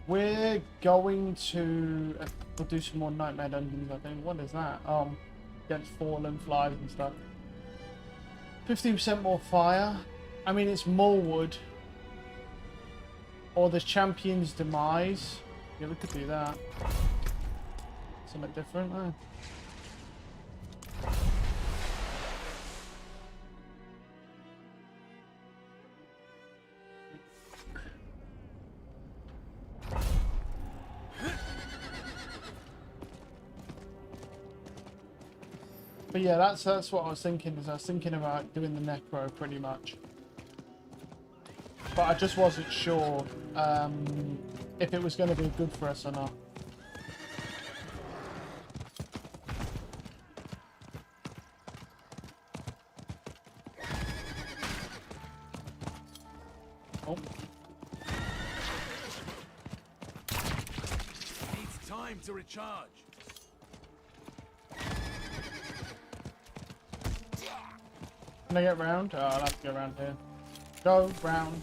we're going to we'll do some more nightmare dungeons. I think. What is that? Against fallen flies and stuff. 15% more fire. I mean, it's more wood. Or the champion's demise. Yeah, we could do that. Something different, huh? But yeah, that's what I was thinking. Is I was thinking about doing the necro pretty much, but I just wasn't sure if it was going to be good for us or not. Oh, Needs time to recharge. can I get round? Oh, I'll have to go around here. Go round.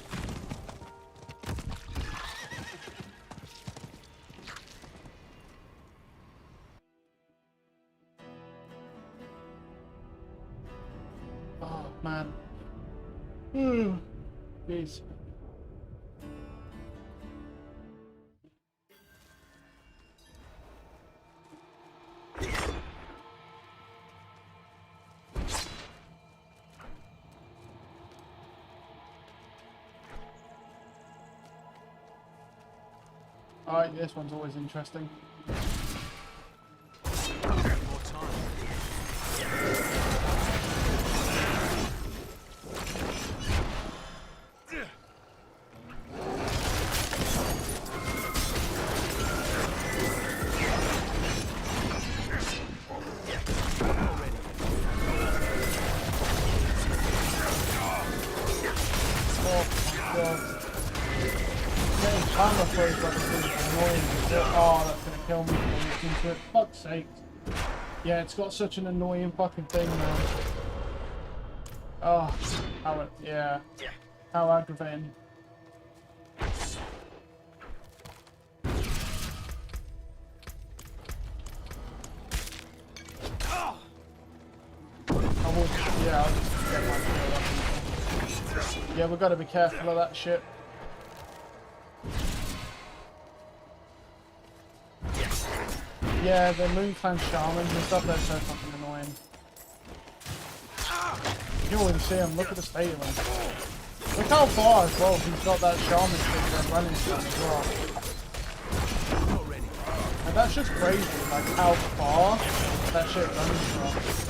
Oh man. Jeez. Alright, this one's always interesting. More time. Armor throws weapons is annoying. Oh, that's gonna kill me when I look into it. Fuck's sake. Yeah, it's got such an annoying fucking thing, man. Oh, yeah. How aggravating. Yeah, I'll just get my shield up. Yeah, we've got to be careful of that shit. Yeah, the Moon Clan Shamans and stuff, they're so fucking annoying. You already see them, look at the state of them. Look how far as well. He's got that shaman thing and running stone as well. Not ready. And that's just crazy, like how far that shit runs from.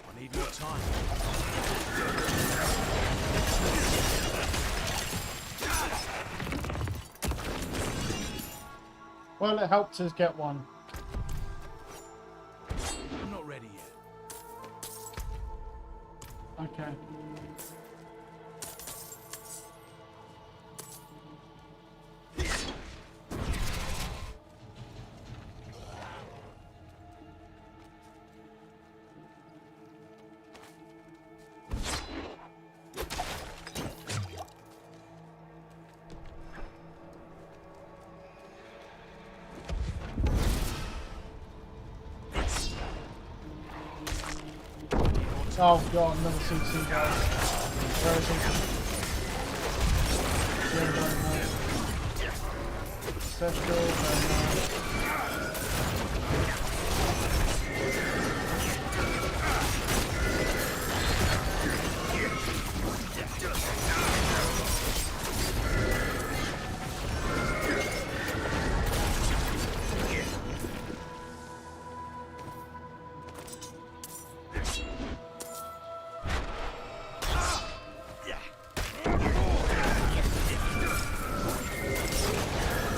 I need more time. Well, it helped us get one. I'm not ready yet. Okay. Oh god, another CC guys. Where is he? Yeah, very nice. Ancestral, very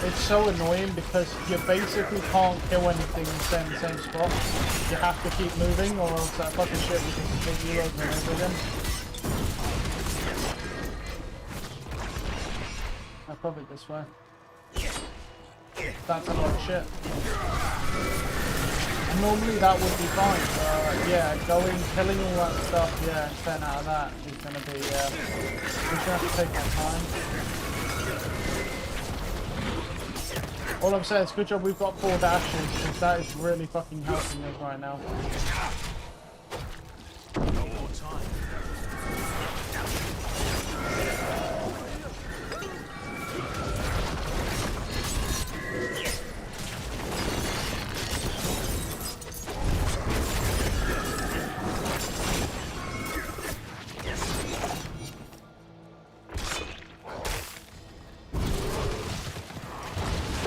It's so annoying because you basically can't kill anything and stay in the same spot. You have to keep moving or else that fucking shit will just hit you over and over again. I'll probably this way. That's a lot of shit. And normally that would be fine, but yeah, killing all that stuff, yeah, and staying out of that is gonna be, we're just gonna have to take our time. All I'm saying is good job we've got 4 dashes, because that is really fucking helping us right now. No more time.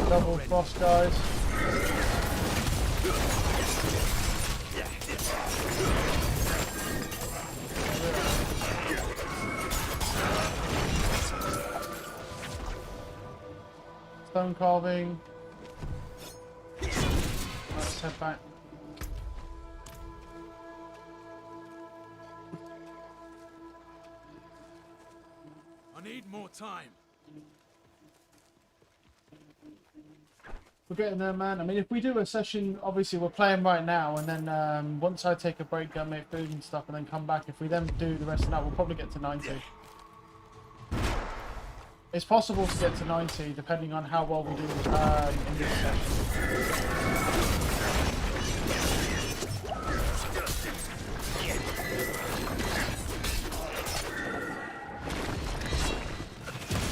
Double frost, guys. Stone carving. Let's head back. I need more time. We're getting there, man. I mean, if we do a session, obviously we're playing right now, and then once I take a break, go make food and stuff, and then come back. If we then do the rest of that, we'll probably get to 90. It's possible to get to 90, depending on how well we do in this session.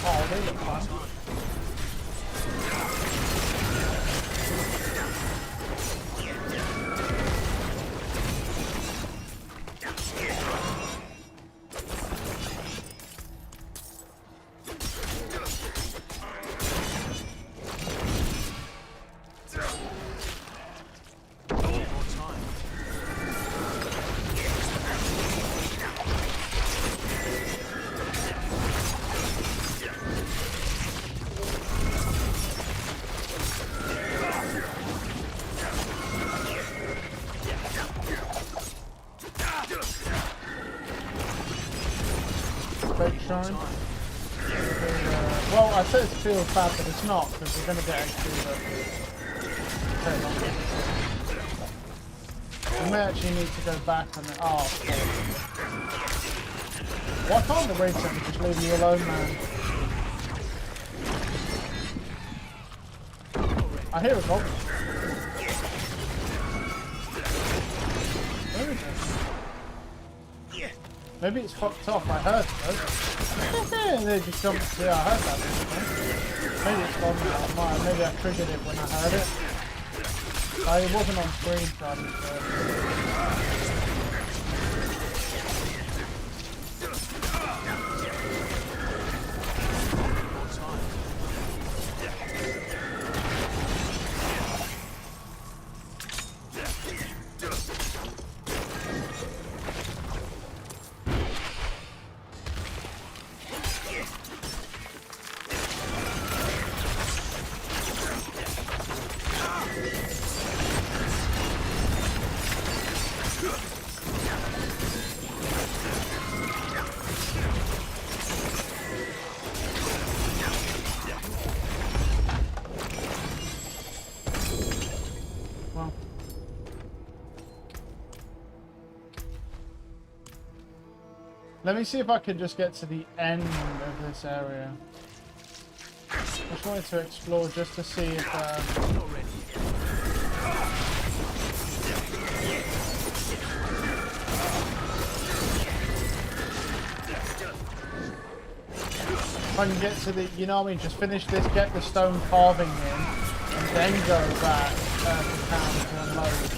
Oh, they look fun. fake shrine. Well, I said it feels bad, but it's not, because we're going to get XP, but we may actually need to go back on it. Oh, why can't the raid center just leave you alone, man? I hear a goblin. Where is it? Maybe it's fucked off. I heard it. They just jumped. Yeah, I heard that. Maybe it's gone now. Maybe I triggered it when I heard it. It wasn't on screen, so I didn't hear it. Let me see if I can just get to the end of this area. I just wanted to explore just to see if... if I can get to the... You know what I mean? Just finish this, get the stone carving in, and then go back to town to unload.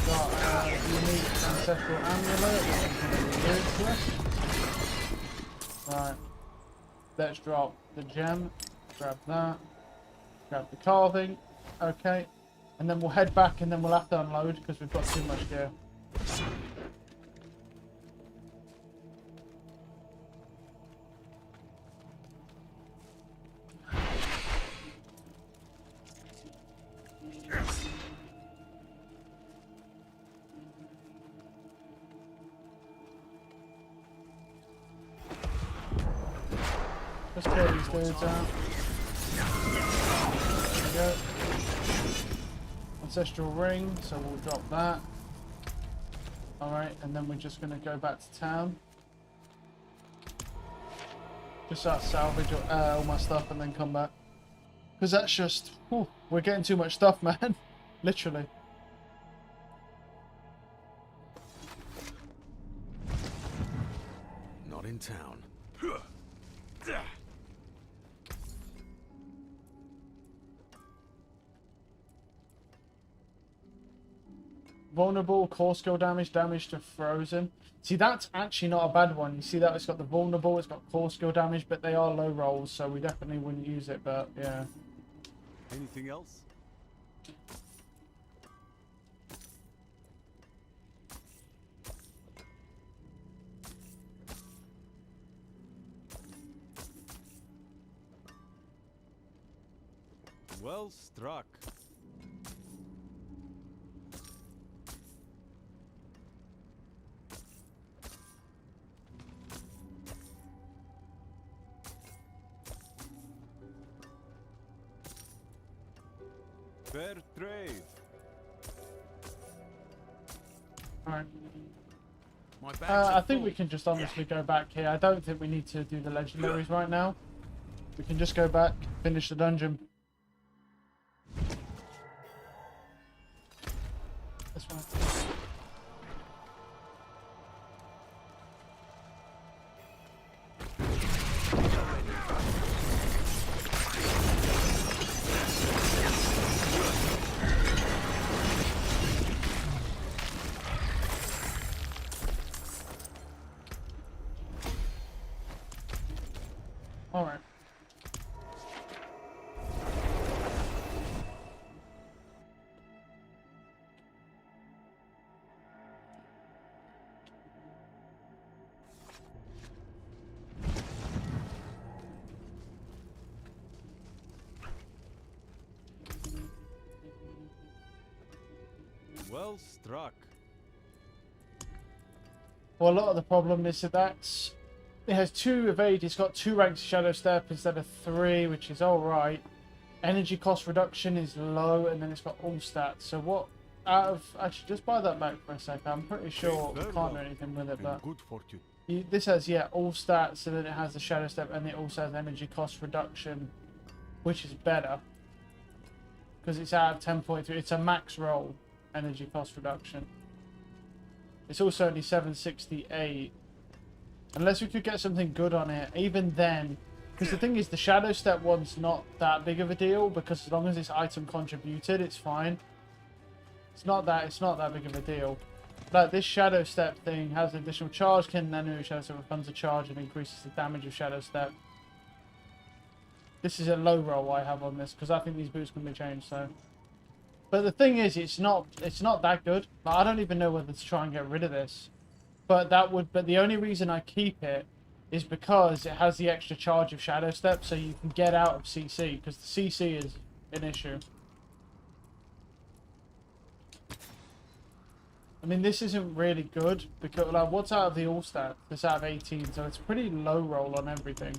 Got unique ancestral amulet, which is going to be good to us. Right, let's drop the gem, grab that, grab the carving, okay, and then we'll head back and then we'll have to unload because we've got too much gear. Let's clear these dudes out. There we go. Ancestral ring, so we'll drop that. Alright, and then we're just going to go back to town. Just start salvage all my stuff and then come back. Because that's just... Whew, we're getting too much stuff, man. Literally. Not in town. Vulnerable, core skill damage, damage to frozen. See, that's actually not a bad one. You see that it's got the vulnerable, it's got core skill damage, but they are low rolls, so we definitely wouldn't use it, but yeah. Anything else? Well struck. Fair trade. Alright. My bags I are think full. we can just honestly go back here. I don't think we need to do the legendaries right now. We can just go back, finish the dungeon. This one. All right. Well struck. Well, a lot of the problem is that that's It has 2 evade. It's got 2 ranks of Shadow Step instead of 3, which is alright. Energy cost reduction is low, and then it's got all stats. So what? Out of actually, just buy that back for a second. I'm pretty sure we can't do anything with it, but good fortune. this has all stats, and then it has the Shadow Step, and it also has energy cost reduction, which is better because it's out of 10.3. It's a max roll energy cost reduction. It's also only 768. Unless we could get something good on it, even then, because the thing is, the Shadow Step one's not that big of a deal because as long as it's item contributed, it's fine. It's not that big of a deal. Like this Shadow Step thing has additional charge, can enemy Shadow Step refunds a charge and increases the damage of Shadow Step. This is a low roll I have on this because I think these boots can be changed. So, but the thing is, it's not that good. Like, I don't even know whether to try and get rid of this. But the only reason I keep it is because it has the extra charge of Shadow Step, so you can get out of CC because the CC is an issue. I mean, this isn't really good because, like, what's out of the all stat? It's out of 18, so it's pretty low roll on everything,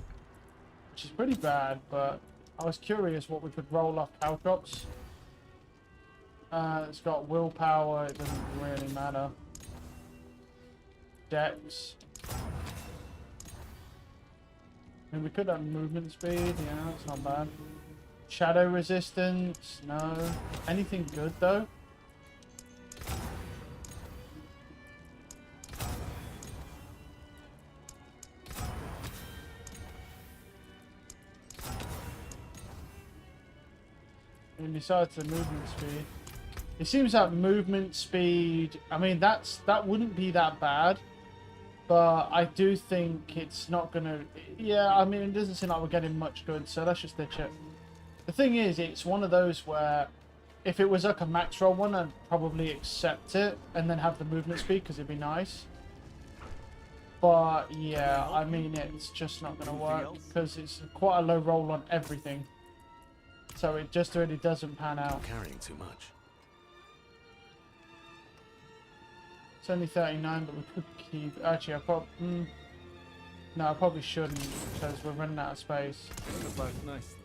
which is pretty bad. But I was curious what we could roll off Caltrops. It's got willpower. It doesn't really matter. Dex. I mean, we could have movement speed. Yeah, it's not bad. Shadow resistance. No. Anything good though? And besides the movement speed, it seems that movement speed, I mean, that wouldn't be that bad, but I do think it's not gonna. Yeah, I mean, it doesn't seem like we're getting much good, so let's just ditch it. The thing is, it's one of those where if it was like a max roll one, I'd probably accept it and then have the movement speed because it'd be nice. But yeah, I mean, it's just not gonna work because it's quite a low roll on everything. So it just really doesn't pan out. Carrying too much. It's only 39, but we could keep. Actually, no, I probably shouldn't because we're running out of space. Nice.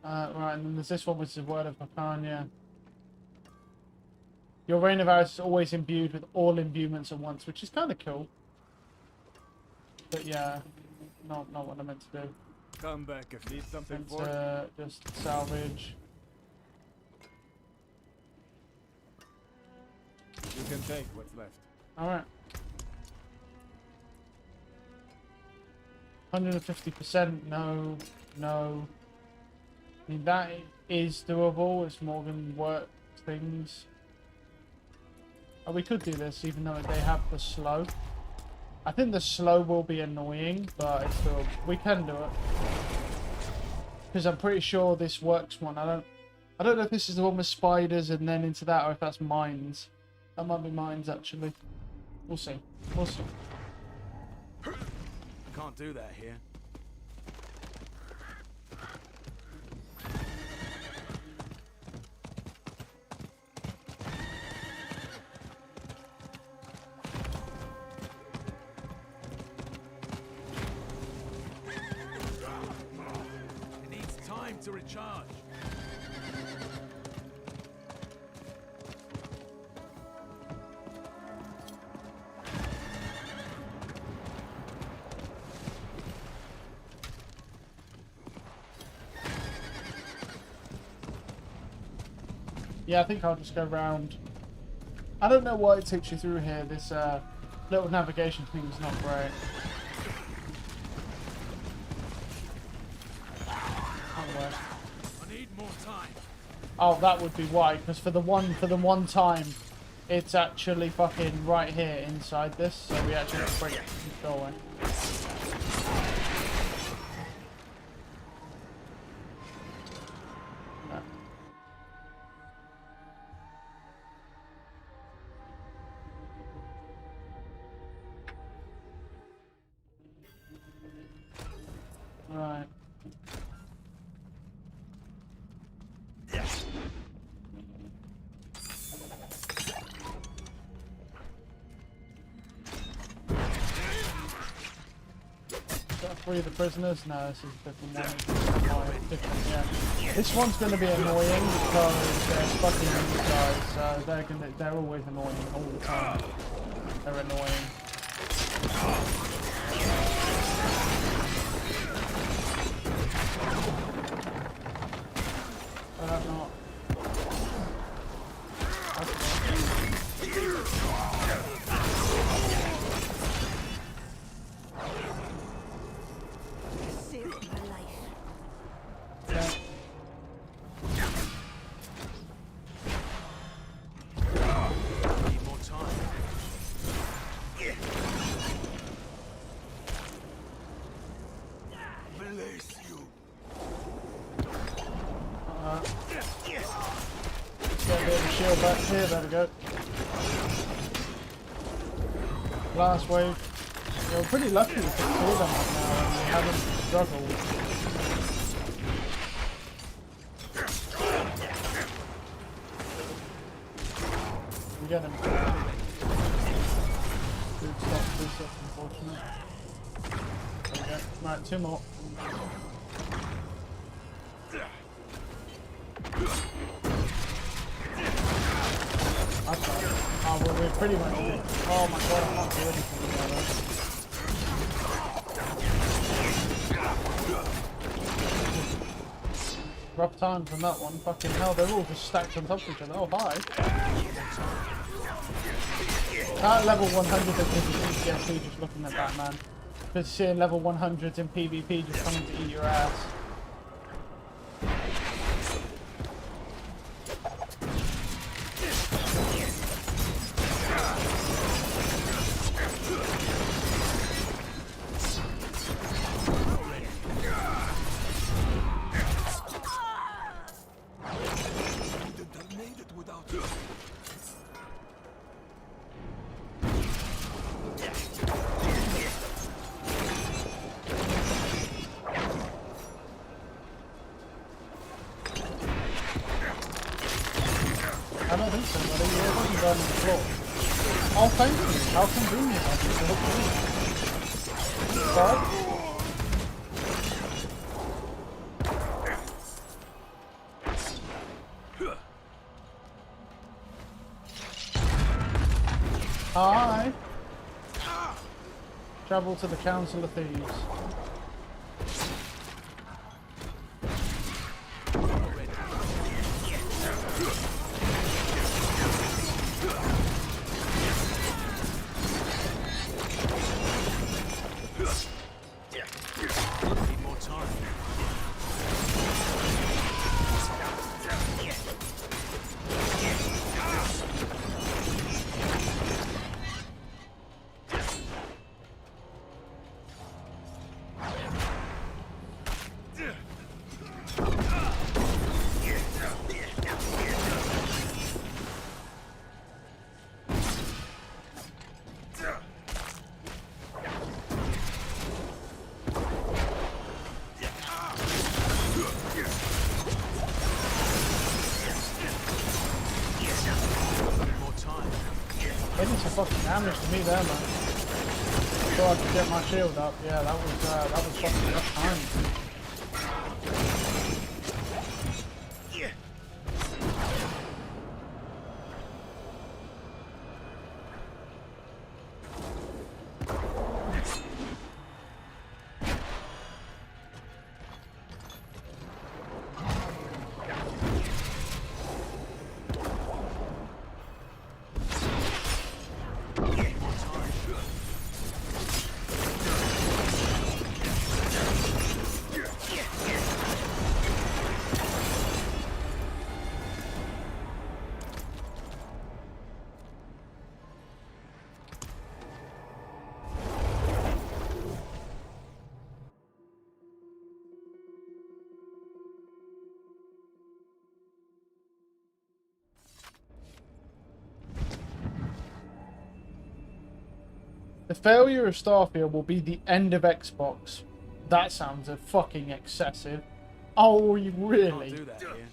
Right, and then there's this one, which is the Word of Pacania. Your Reign of Arrows is always imbued with all imbuements at once, which is kind of cool. But yeah, not what I meant to do. Come back if need something Meant for it. to just salvage. You can take what's left. Alright. 150%, no. I mean, that is doable. It's more than work things. Oh, we could do this, even though they have the slow. I think the slow will be annoying, but it's still, we can do it. Because I'm pretty sure this works one. I don't know if this is the one with spiders and then into that, or if that's mines. That might be mines, actually. We'll see. We'll see. Can't do that here. It needs time to recharge. Yeah, I think I'll just go round. I don't know why it takes you through here. This little navigation thing is not great. I need more time. Oh, that would be why. Because for the one time, it's actually fucking right here inside this, so we actually have to break it and go away. Right. Free the prisoners? No, this is a different one. It's different, yeah. This one's going to be annoying because they're fucking these guys, so they're always annoying all the time. They're annoying. Not. Saved my life. Yeah. Need more time. Bless you. Get a bit of a shield back here, there we go. Last wave. We're pretty lucky we can kill them right now and we haven't struggled. We get him. Good stuff, unfortunate. There we go. Right, 2 more. Oh, well, we're pretty much. Oh my god, I can't do anything about that. Rough times on that one. Fucking hell, they're all just stacked on top of each other. Oh, hi. At level 100 of PvP, just looking at that, man. Just seeing level 100s in PvP just coming to eat your ass. I don't think so, buddy. It wasn't done on the floor. Oh, thank you. How convenient. I just looked at Hi. Travel to the Council of Thieves. Need more time. They did some fucking damage to me there, man. So I could get my shield up. Yeah, that was fucking rough time. The failure of Starfield will be the end of Xbox. That sounds fucking excessive. Oh, you Can't really? do that here.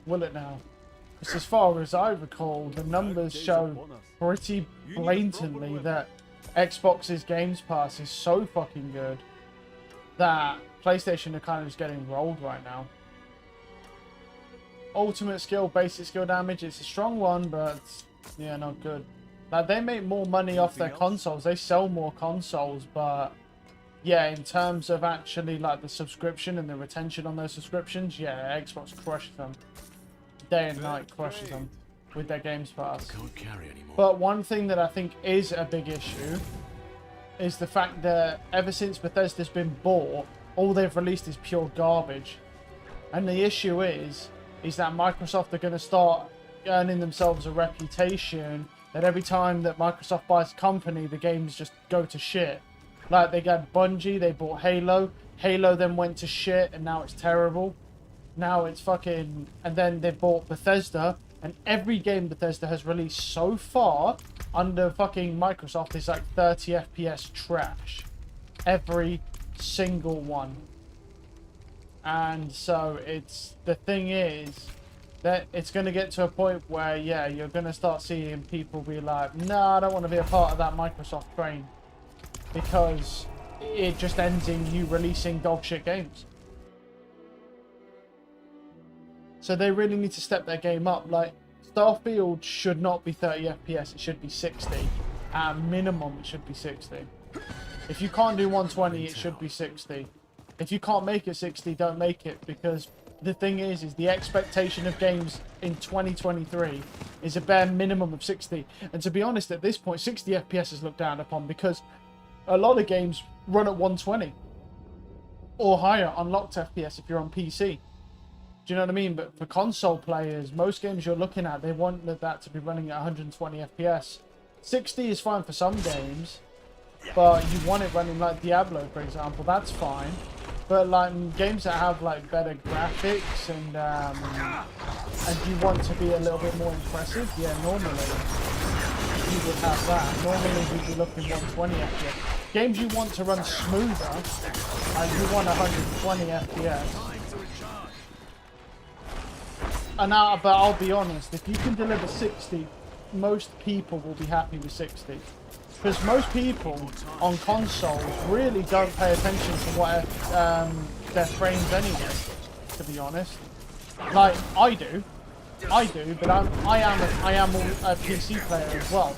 Will it now? Because as far as I recall, the numbers show pretty blatantly that Xbox's Games Pass is so fucking good. that PlayStation are kind of just getting rolled right now. Ultimate skill, basic skill damage, it's a strong one, but yeah, not good. Like, they make more money off their consoles, they sell more consoles, but yeah, in terms of actually like the subscription and the retention on those subscriptions, yeah, Xbox crushes them. Day and night crushes them with their Games Pass. Can't carry anymore. But one thing that I think is a big issue is the fact that ever since Bethesda's been bought, all they've released is pure garbage. And the issue is that Microsoft are going to start earning themselves a reputation that every time that Microsoft buys a company, the games just go to shit. Like, they got Bungie, they bought Halo. Halo then went to shit, and now it's terrible. Now it's fucking... And then they bought Bethesda, and every game Bethesda has released so far under fucking Microsoft is like 30 FPS trash. Every single one. And so it's... The thing is that it's going to get to a point where, yeah, you're going to start seeing people be like, nah, I don't want to be a part of that Microsoft train. Because it just ends in you releasing dogshit games. So they really need to step their game up. Like, Starfield should not be 30 FPS, it should be 60. At minimum, it should be 60. If you can't do 120, it should be 60. If you can't make it 60, don't make it, because the thing is the expectation of games in 2023 is a bare minimum of 60. And to be honest, at this point, 60 FPS is looked down upon because a lot of games run at 120 or higher on locked FPS if you're on PC. Do you know what I mean? But for console players, most games you're looking at, they want that to be running at 120 FPS. 60 is fine for some games, but you want it running like Diablo, for example. That's fine. But like games that have like better graphics and you want to be a little bit more impressive, yeah, normally you would have that. Normally you'd be looking 120 FPS. Games you want to run smoother, you want 120 FPS. And but I'll be honest, if you can deliver 60, most people will be happy with 60. Because most people on consoles really don't pay attention to what their frames anyway, to be honest. Like, I do, but I am a PC player as well.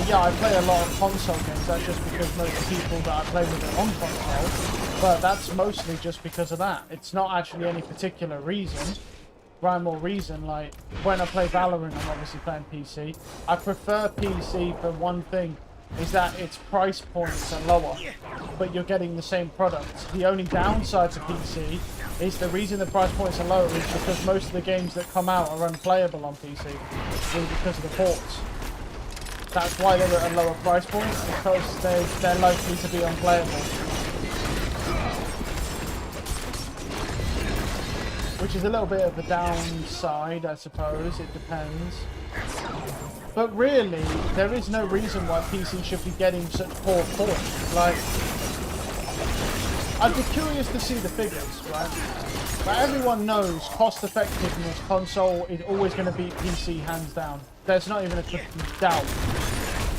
Yeah, I play a lot of console games, that's just because most of the people that I play with are on console, but that's mostly just because of that. It's not actually any particular reason. Rhyme or reason. Like, when I play Valorant, I'm obviously playing PC. I prefer PC for one thing, is that its price points are lower, but you're getting the same product. The only downside to PC is the reason the price points are lower is because most of the games that come out are unplayable on PC, really because of the ports. That's why they're at a lower price point, because they're likely to be unplayable. Which is a little bit of a downside, I suppose, it depends. But really, there is no reason why PC should be getting such poor ports. Like, I'd be curious to see the figures, right? But everyone knows cost effectiveness, console is always going to beat PC hands down. There's not even a doubt.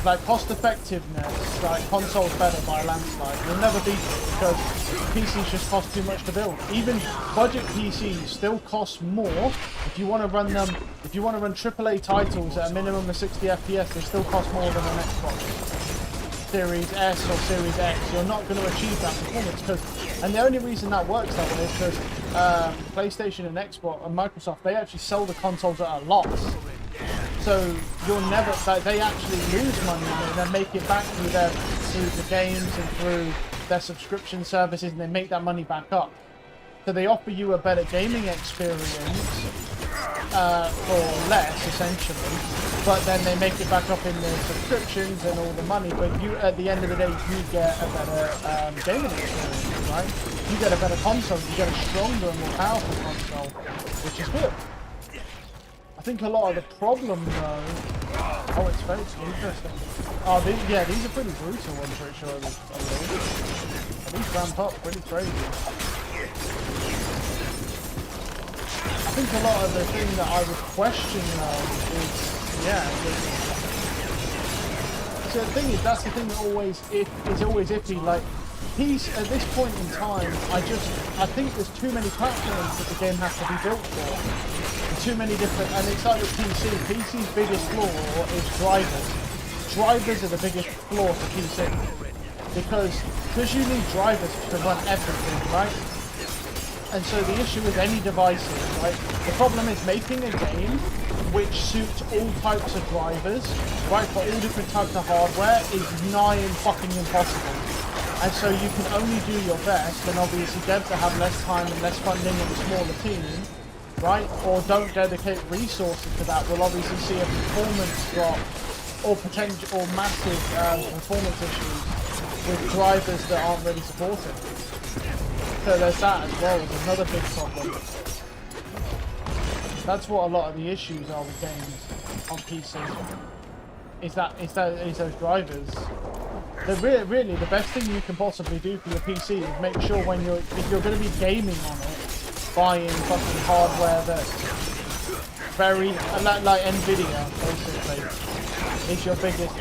Like, cost effectiveness, like, console's better by a landslide. You'll never beat it because PCs just cost too much to build. Even budget PCs still cost more. If you want to run them, if you want to run AAA titles at a minimum of 60 FPS, they still cost more than an Xbox Series S or Series X. You're not going to achieve that performance and the only reason that works that way is because PlayStation and Xbox and Microsoft, they actually sell the consoles at a loss. So you'll never, like, they actually lose money and then make it back through the games and through their subscription services, and they make that money back up. So they offer you a better gaming experience for less, essentially, but then they make it back up in the subscriptions and all the money. But you, at the end of the day, you get a better gaming experience, right? You get a better console, you get a stronger and more powerful console, which is good. I think a lot of the problem, though... Oh, it's very interesting. Oh, these are pretty brutal, I'm pretty sure. These ramp up pretty crazy. I think a lot of the thing that I would question, though, is... Yeah, so the thing is, that's the thing that is always iffy, like... at this point in time, I think there's too many platforms that the game has to be built for. And too many different, and it's like with PC. PC's biggest flaw is drivers. Drivers are the biggest flaw for PC. Because you need drivers to run everything, right? And so the issue with any devices, right? The problem is making a game which suits all types of drivers, right, for all different types of hardware is nigh and fucking impossible. And so you can only do your best, and obviously devs that have less time and less funding and a smaller team, right, or don't dedicate resources to that will obviously see a performance drop or potential or massive performance issues with drivers that aren't really supported. So there's that as well, as another big problem. That's what a lot of the issues are with games on PC. Is those drivers. Really, the best thing you can possibly do for your PC is make sure if you're going to be gaming on it, buying fucking hardware that's very like Nvidia basically is your biggest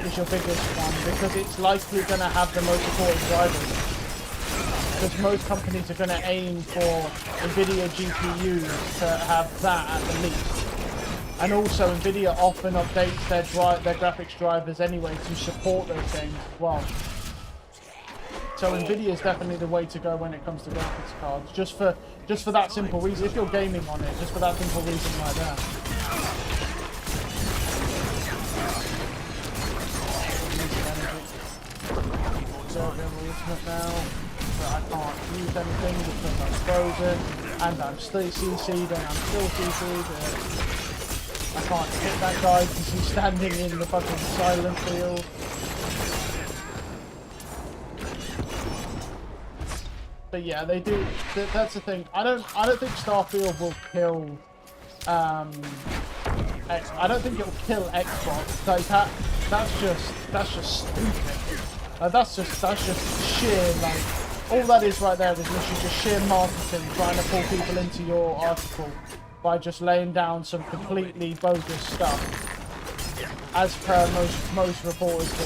one, because it's likely going to have the most supported drivers. Because most companies are going to aim for Nvidia GPUs to have that at the least. And also Nvidia often updates their graphics drivers anyway to support those things as well. So Nvidia is definitely the way to go when it comes to graphics cards. Just for that simple reason. If you're gaming on it, just for that simple reason right there. Now. But I can't use anything because I'm frozen, and I'm still CC'd, and I'm still CC'd. I can't hit that guy because he's standing in the fucking silent field. But yeah, they do. That's the thing. I don't think Starfield will kill. I don't think it will kill Xbox. Like that. That's just stupid. That's just sheer like. All that is right there is literally just sheer marketing, trying to pull people into your article by just laying down some completely bogus stuff, as per most reporters do.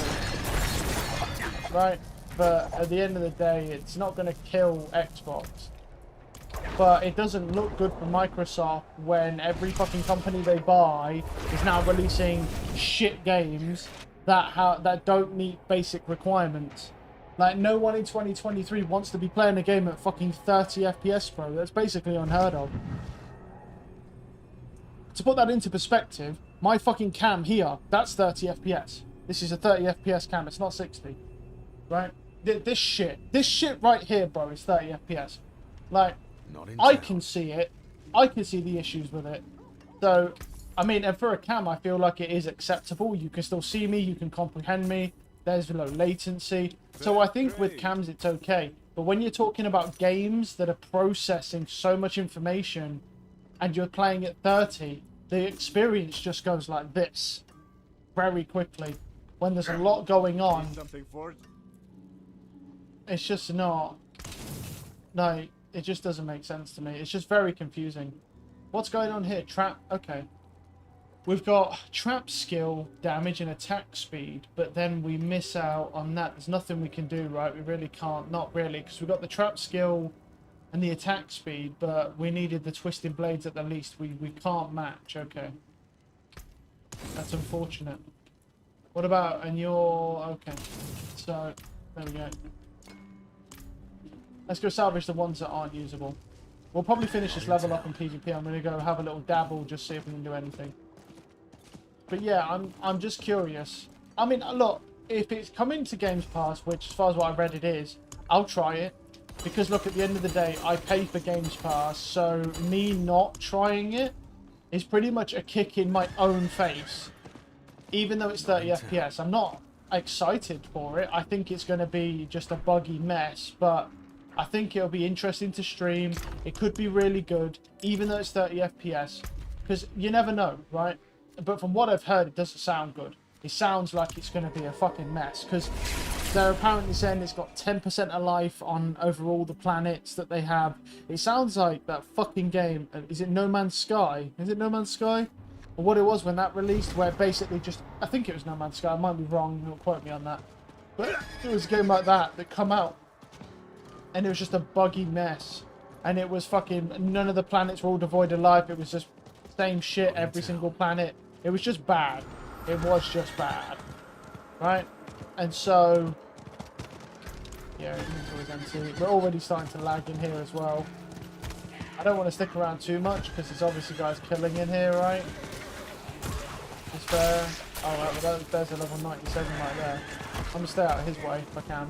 Right? But at the end of the day, it's not going to kill Xbox. But it doesn't look good for Microsoft when every fucking company they buy is now releasing shit games that don't meet basic requirements. Like, no one in 2023 wants to be playing a game at fucking 30 FPS, bro. That's basically unheard of. To put that into perspective, my fucking cam here, that's 30 FPS. This is a 30 FPS cam, it's not 60. Right? This shit right here, bro, is 30 FPS. Like, I can see it. I can see the issues with it. So, I mean, and for a cam, I feel like it is acceptable. You can still see me, you can comprehend me. There's low latency. So I think with cams it's okay. But when you're talking about games that are processing so much information and you're playing at 30, the experience just goes like this very quickly. When there's a lot going on, it's just not. No, it just doesn't make sense to me. It's just very confusing. What's going on here? Trap. Okay. We've got trap skill, damage, and attack speed, but then we miss out on that. There's nothing we can do, right? We really can't. Not really, because we've got the trap skill and the attack speed, but we needed the twisting blades at the least. We can't match. Okay. That's unfortunate. What about, and you're... Okay. So, there we go. Let's go salvage the ones that aren't usable. We'll probably finish this level up in PvP. I'm going to go have a little dabble, just see if we can do anything. But yeah, I'm just curious. I mean, look, if it's coming to Games Pass, which as far as what I read it is, I'll try it. Because look, at the end of the day, I pay for Games Pass, so me not trying it is pretty much a kick in my own face. Even though it's 30 FPS, I'm not excited for it. I think it's going to be just a buggy mess, but I think it'll be interesting to stream. It could be really good, even though it's 30 FPS. Because you never know, right? But from what I've heard, it doesn't sound good. It sounds like it's going to be a fucking mess. Because they're apparently saying it's got 10% of life on over all the planets that they have. It sounds like that fucking game. Is it No Man's Sky? Is it No Man's Sky? Or what it was when that released, where basically just... I think it was No Man's Sky. I might be wrong. Don't quote me on that. But it was a game like that come out. and it was just a buggy mess. And it was fucking, none of the planets were all devoid of life. It was just same shit every single planet. It was just bad. It was just bad. Right? And so, yeah, inventory's empty. We're already starting to lag in here as well. I don't want to stick around too much because there's obviously guys killing in here, right? It's fair. Oh, right, well, there's a level 97 right there. I'm going to stay out of his way if I can.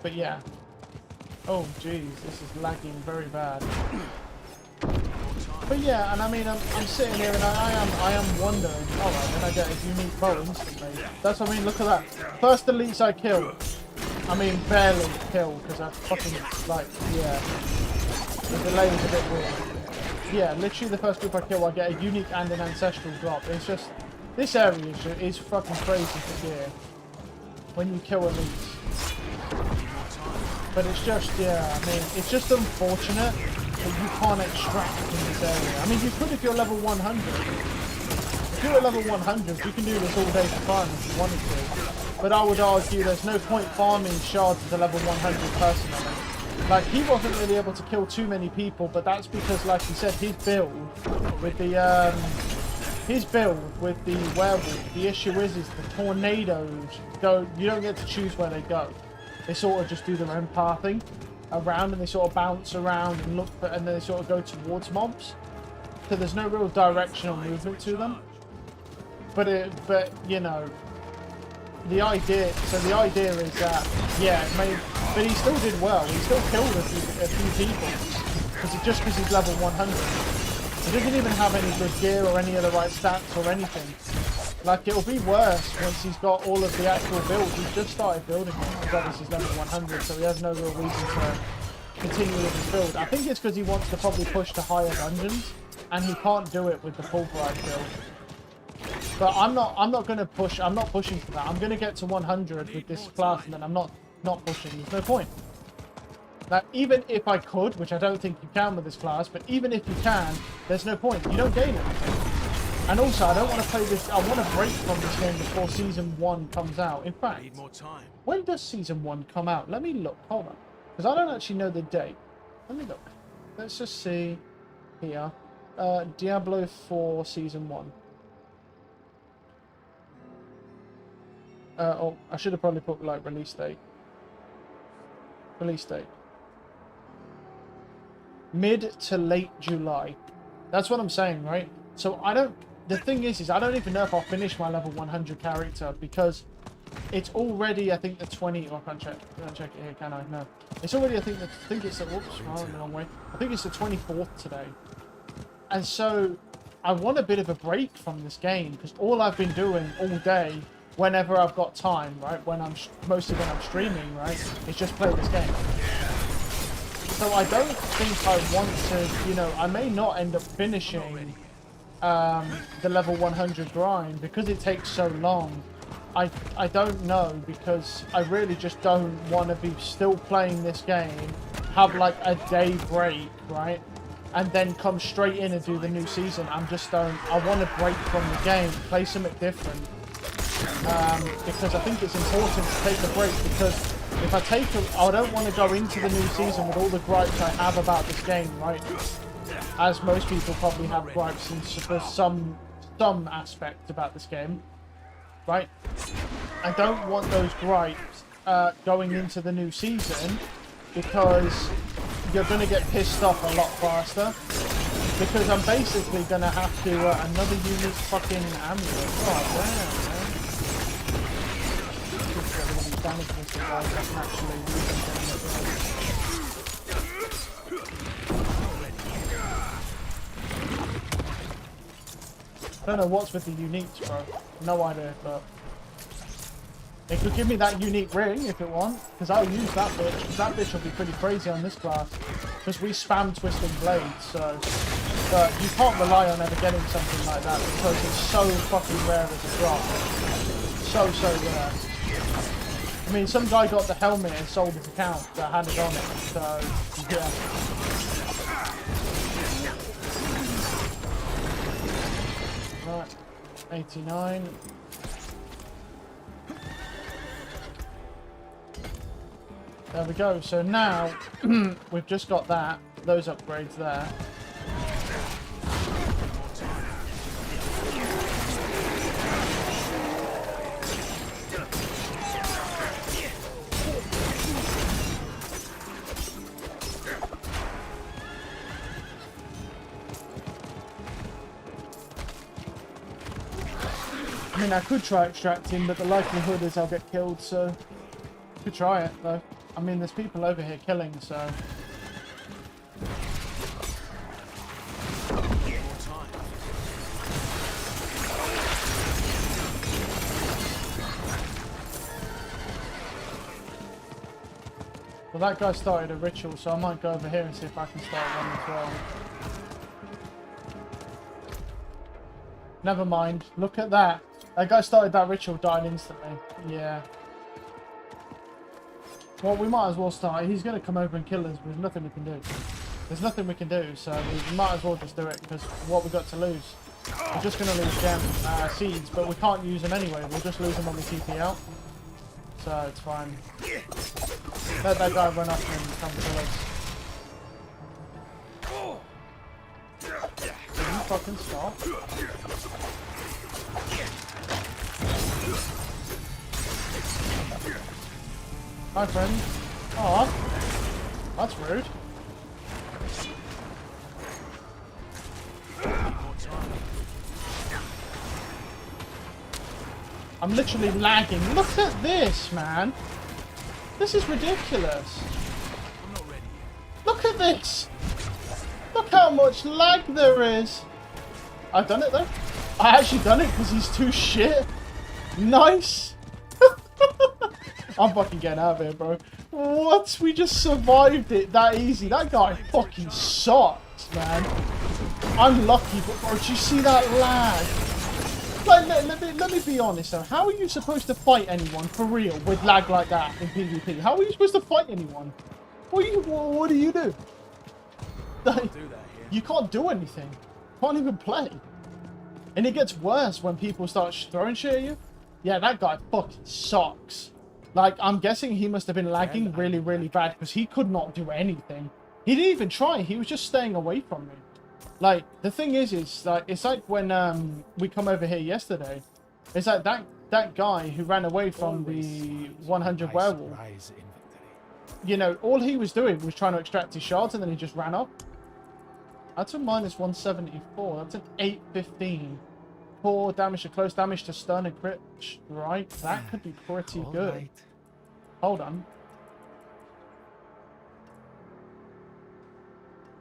But yeah. Oh, jeez, this is lagging very bad. But yeah, and I mean, I'm sitting here and I am wondering. Oh, right, then I get a unique bow instantly. That's what I mean. Look at that. First elites I kill. I mean, barely kill because I fucking like, yeah. The delay was a bit weird. Yeah, literally the first group I kill, I get a unique and an ancestral drop. It's just, this area is fucking crazy for gear when you kill elites. But it's just, yeah, I mean, it's just unfortunate that you can't extract in this area. I mean, you could if you're level 100. If you're at level 100, you can do this all day for fun if you wanted to. But I would argue there's no point farming shards to level 100 personally. Like, he wasn't really able to kill too many people, but that's because, like he said, his build with the werewolf, the issue is the tornadoes go, you don't get to choose where they go. They sort of just do their own pathing around, and they sort of bounce around and look for, and then they sort of go towards mobs. So there's no real directional movement to them. But you know, the idea is that, yeah, but he still did well. He still killed a few people because he's level 100. He doesn't even have any good gear or any of the right stats or anything. Like, it'll be worse once he's got all of the actual builds. He's just started building it because obviously he's level 100, so he has no real reason to continue with his build. I think it's because he wants to probably push to higher dungeons, and he can't do it with the pulverized build. But I'm not going to push. I'm not pushing for that. I'm going to get to 100 with this class, and then I'm not pushing. There's no point. Like, even if I could, which I don't think you can with this class, but even if you can, there's no point. You don't gain anything. And also, I don't want to play this. I want to break from this game before Season 1 comes out. In fact, when does Season 1 come out? Let me look. Hold on. Because I don't actually know the date. Let me look. Let's just see here. Diablo 4 Season 1. Oh, I should have probably put, like, release date. Release date. Mid to late July. That's what I'm saying, right? So the thing is I don't even know if I'll finish my level 100 character because it's already, I think, the 20. Oh, I can't check it here, can I? No. It's already, I think it's the, whoops, wrong, the wrong way. I think it's the 24th today. And so I want a bit of a break from this game because all I've been doing all day, whenever I've got time, right, mostly when I'm streaming, right, is just play this game. So I don't think I want to, you know, I may not end up finishing the level 100 grind because it takes so long. I don't know, because I really just don't want to be still playing this game, have like a day break, right, and then come straight in and do the new season. I want to break from the game, play something different, because I think it's important to take a break, because if I don't want to go into the new season with all the gripes I have about this game, right, as most people probably have gripes for some aspect about this game, right? I don't want those gripes going into the new season, because you're going to get pissed off a lot faster, because I'm basically going to have to another unique fucking amulet. Oh damn, man. Damage this guys I can actually use them. I don't know what's with the uniques, bro. No idea, but it could give me that unique ring if it wants, because I'll use that bitch, because that bitch will be pretty crazy on this class, because we spam twisting blades, so. But you can't rely on ever getting something like that, because it's so fucking rare as a drop. So rare. I mean, some guy got the helmet and sold his account that had it on it, so yeah. Right, 89. There we go. So now we've just got that, those upgrades there. I mean, I could try extracting, but the likelihood is I'll get killed, so... Could try it, though. I mean, there's people over here killing, so... Well, that guy started a ritual, so I might go over here and see if I can start one as well. Never mind. Look at that. That guy started that ritual, died instantly. Yeah. Well, we might as well start. He's going to come over and kill us, but there's nothing we can do. There's nothing we can do, so we might as well just do it, because what we've got to lose. We're just going to lose gem seeds, but we can't use them anyway. We'll just lose them when we TP out. So it's fine. Let that guy run up and come kill us. Can you fucking stop? Hi, friend. Aw. That's rude. I'm literally lagging. Look at this, man. This is ridiculous. Look at this. Look how much lag there is. I've done it, though. I actually done it because he's too shit. Nice. I'm fucking getting out of here, bro. What? We just survived it that easy. That guy fucking sucks, man. I'm lucky, but bro, did you see that lag? Like, let me be honest though. How are you supposed to fight anyone for real with lag like that in PvP? How are you supposed to fight anyone? What do you do? Like, you can't do anything. Can't even play. And it gets worse when people start throwing shit at you. Yeah, that guy fucking sucks. Like, I'm guessing he must have been lagging really, really bad because he could not do anything. He didn't even try. He was just staying away from me. Like, the thing is like, it's like when we come over here yesterday. It's like that guy who ran away from the 100 werewolf. You know, all he was doing was trying to extract his shards and then he just ran up. That's a minus 174. That's an 815. 4 damage to close, damage to stun and crit strike. That could be pretty good. Right. Hold on.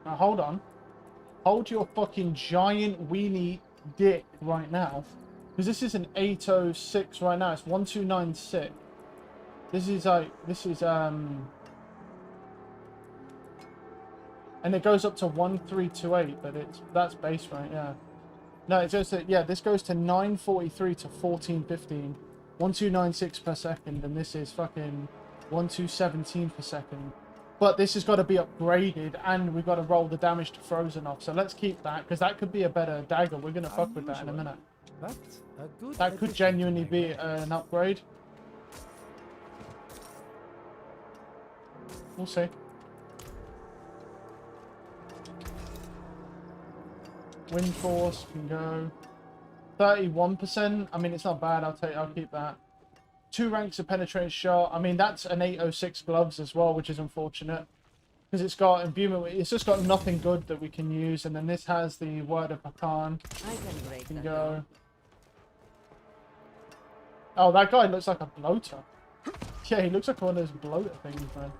Now hold on. Hold your fucking giant weenie dick right now. Because this is an 806 right now. It's 1296. This is and it goes up to 1328, but that's base rate, yeah. No, it goes to, yeah, this goes to 943 to 1415. 1296 per second, and this is fucking 1217 per second. But this has got to be upgraded, and we've got to roll the damage to frozen off. So let's keep that, because that could be a better dagger. We're going to fuck with that in a minute. That could genuinely be an upgrade. We'll see. Wind force can go 31%. I mean, it's not bad. I'll keep that. 2 ranks of penetrating shot. I mean, that's an 806 gloves as well, which is unfortunate because it's got imbuement. It's just got nothing good that we can use, and then this has the word of Hakan. Can go. Oh, that guy looks like a bloater. Yeah, he looks like one of those bloater things, man.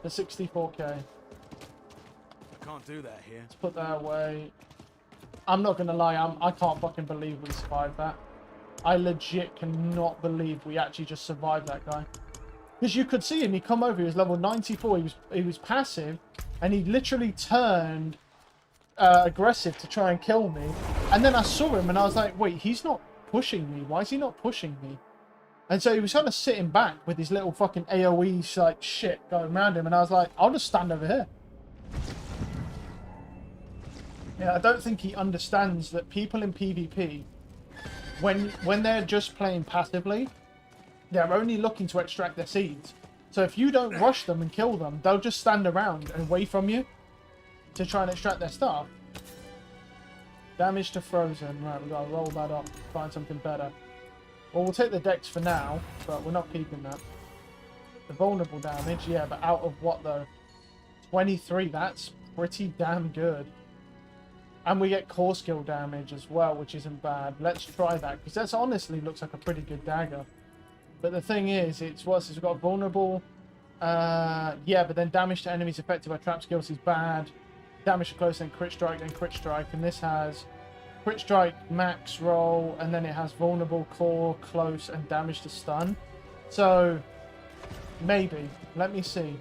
The 64k. I can't do that here. Let's put that away. I'm not gonna lie, I can't fucking believe we survived that. I legit cannot believe we actually just survived that guy. Because you could see him, he come over, he was level 94, he was passive, and he literally turned aggressive to try and kill me. And then I saw him and I was like, wait, he's not pushing me. Why is he not pushing me? And so he was kind of sitting back with his little fucking AoE like shit going around him, and I was like, I'll just stand over here. Yeah, I don't think he understands that people in PvP, when they're just playing passively, they're only looking to extract their seeds. So if you don't rush them and kill them, they'll just stand around and wait from you to try and extract their stuff. Damage to frozen. Right, we've got to roll that up, find something better. Well, we'll take the dex for now, but we're not keeping that. The vulnerable damage, yeah, but out of what though? 23, that's pretty damn good. And we get core skill damage as well, which isn't bad. Let's try that, because that honestly looks like a pretty good dagger. But the thing is, it's what's it's got vulnerable. Yeah, but then damage to enemies affected by trap skills is bad. Damage to close, then crit strike, and this has crit strike, max roll, and then it has vulnerable, core, close, and damage to stun. So maybe. Let me see.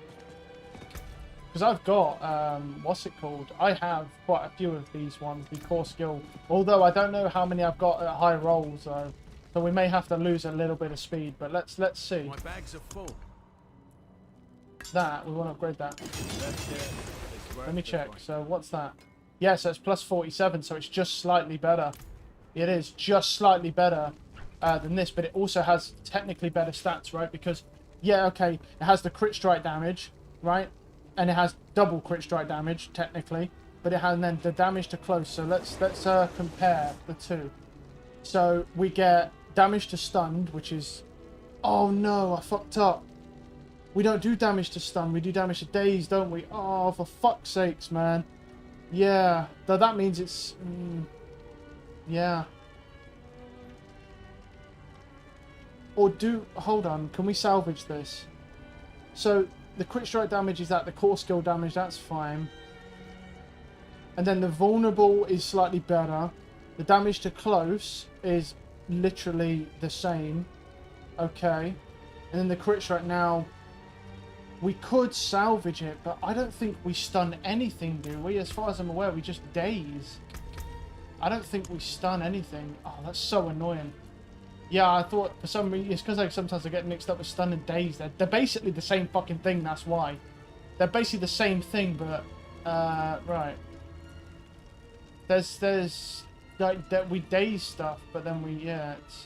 Because I've got, what's it called? I have quite a few of these ones, the core skill. Although I don't know how many I've got at high rolls, though. So we may have to lose a little bit of speed, but let's see. My bags are full. That, we want to upgrade that. That's it. It's worth Let me it, check. boy. So what's that? Yeah, so it's plus 47, so it's just slightly better. It is just slightly better than this, but it also has technically better stats, right? Because, yeah, okay, it has the crit strike damage, right? And it has double crit strike damage, technically. But it has then the damage to close. So let's compare the two. So we get damage to stunned, which is... Oh no, I fucked up. We don't do damage to stun, we do damage to daze, don't we? Oh, for fuck's sakes, man. Yeah, though that means it's... yeah. Or do... Hold on, can we salvage this? So, the crit strike damage is that, the core skill damage, that's fine. And then the vulnerable is slightly better. The damage to close is literally the same. Okay. And then the crit strike now... We could salvage it, but I don't think we stun anything, do we? As far as I'm aware, we just daze. I don't think we stun anything. Oh, that's so annoying. Yeah, I thought for some reason... It's because sometimes I get mixed up with stun and daze. They're basically the same fucking thing, that's why. They're basically the same thing, but... right. There's... Like, that we daze stuff, but then we... Yeah, it's...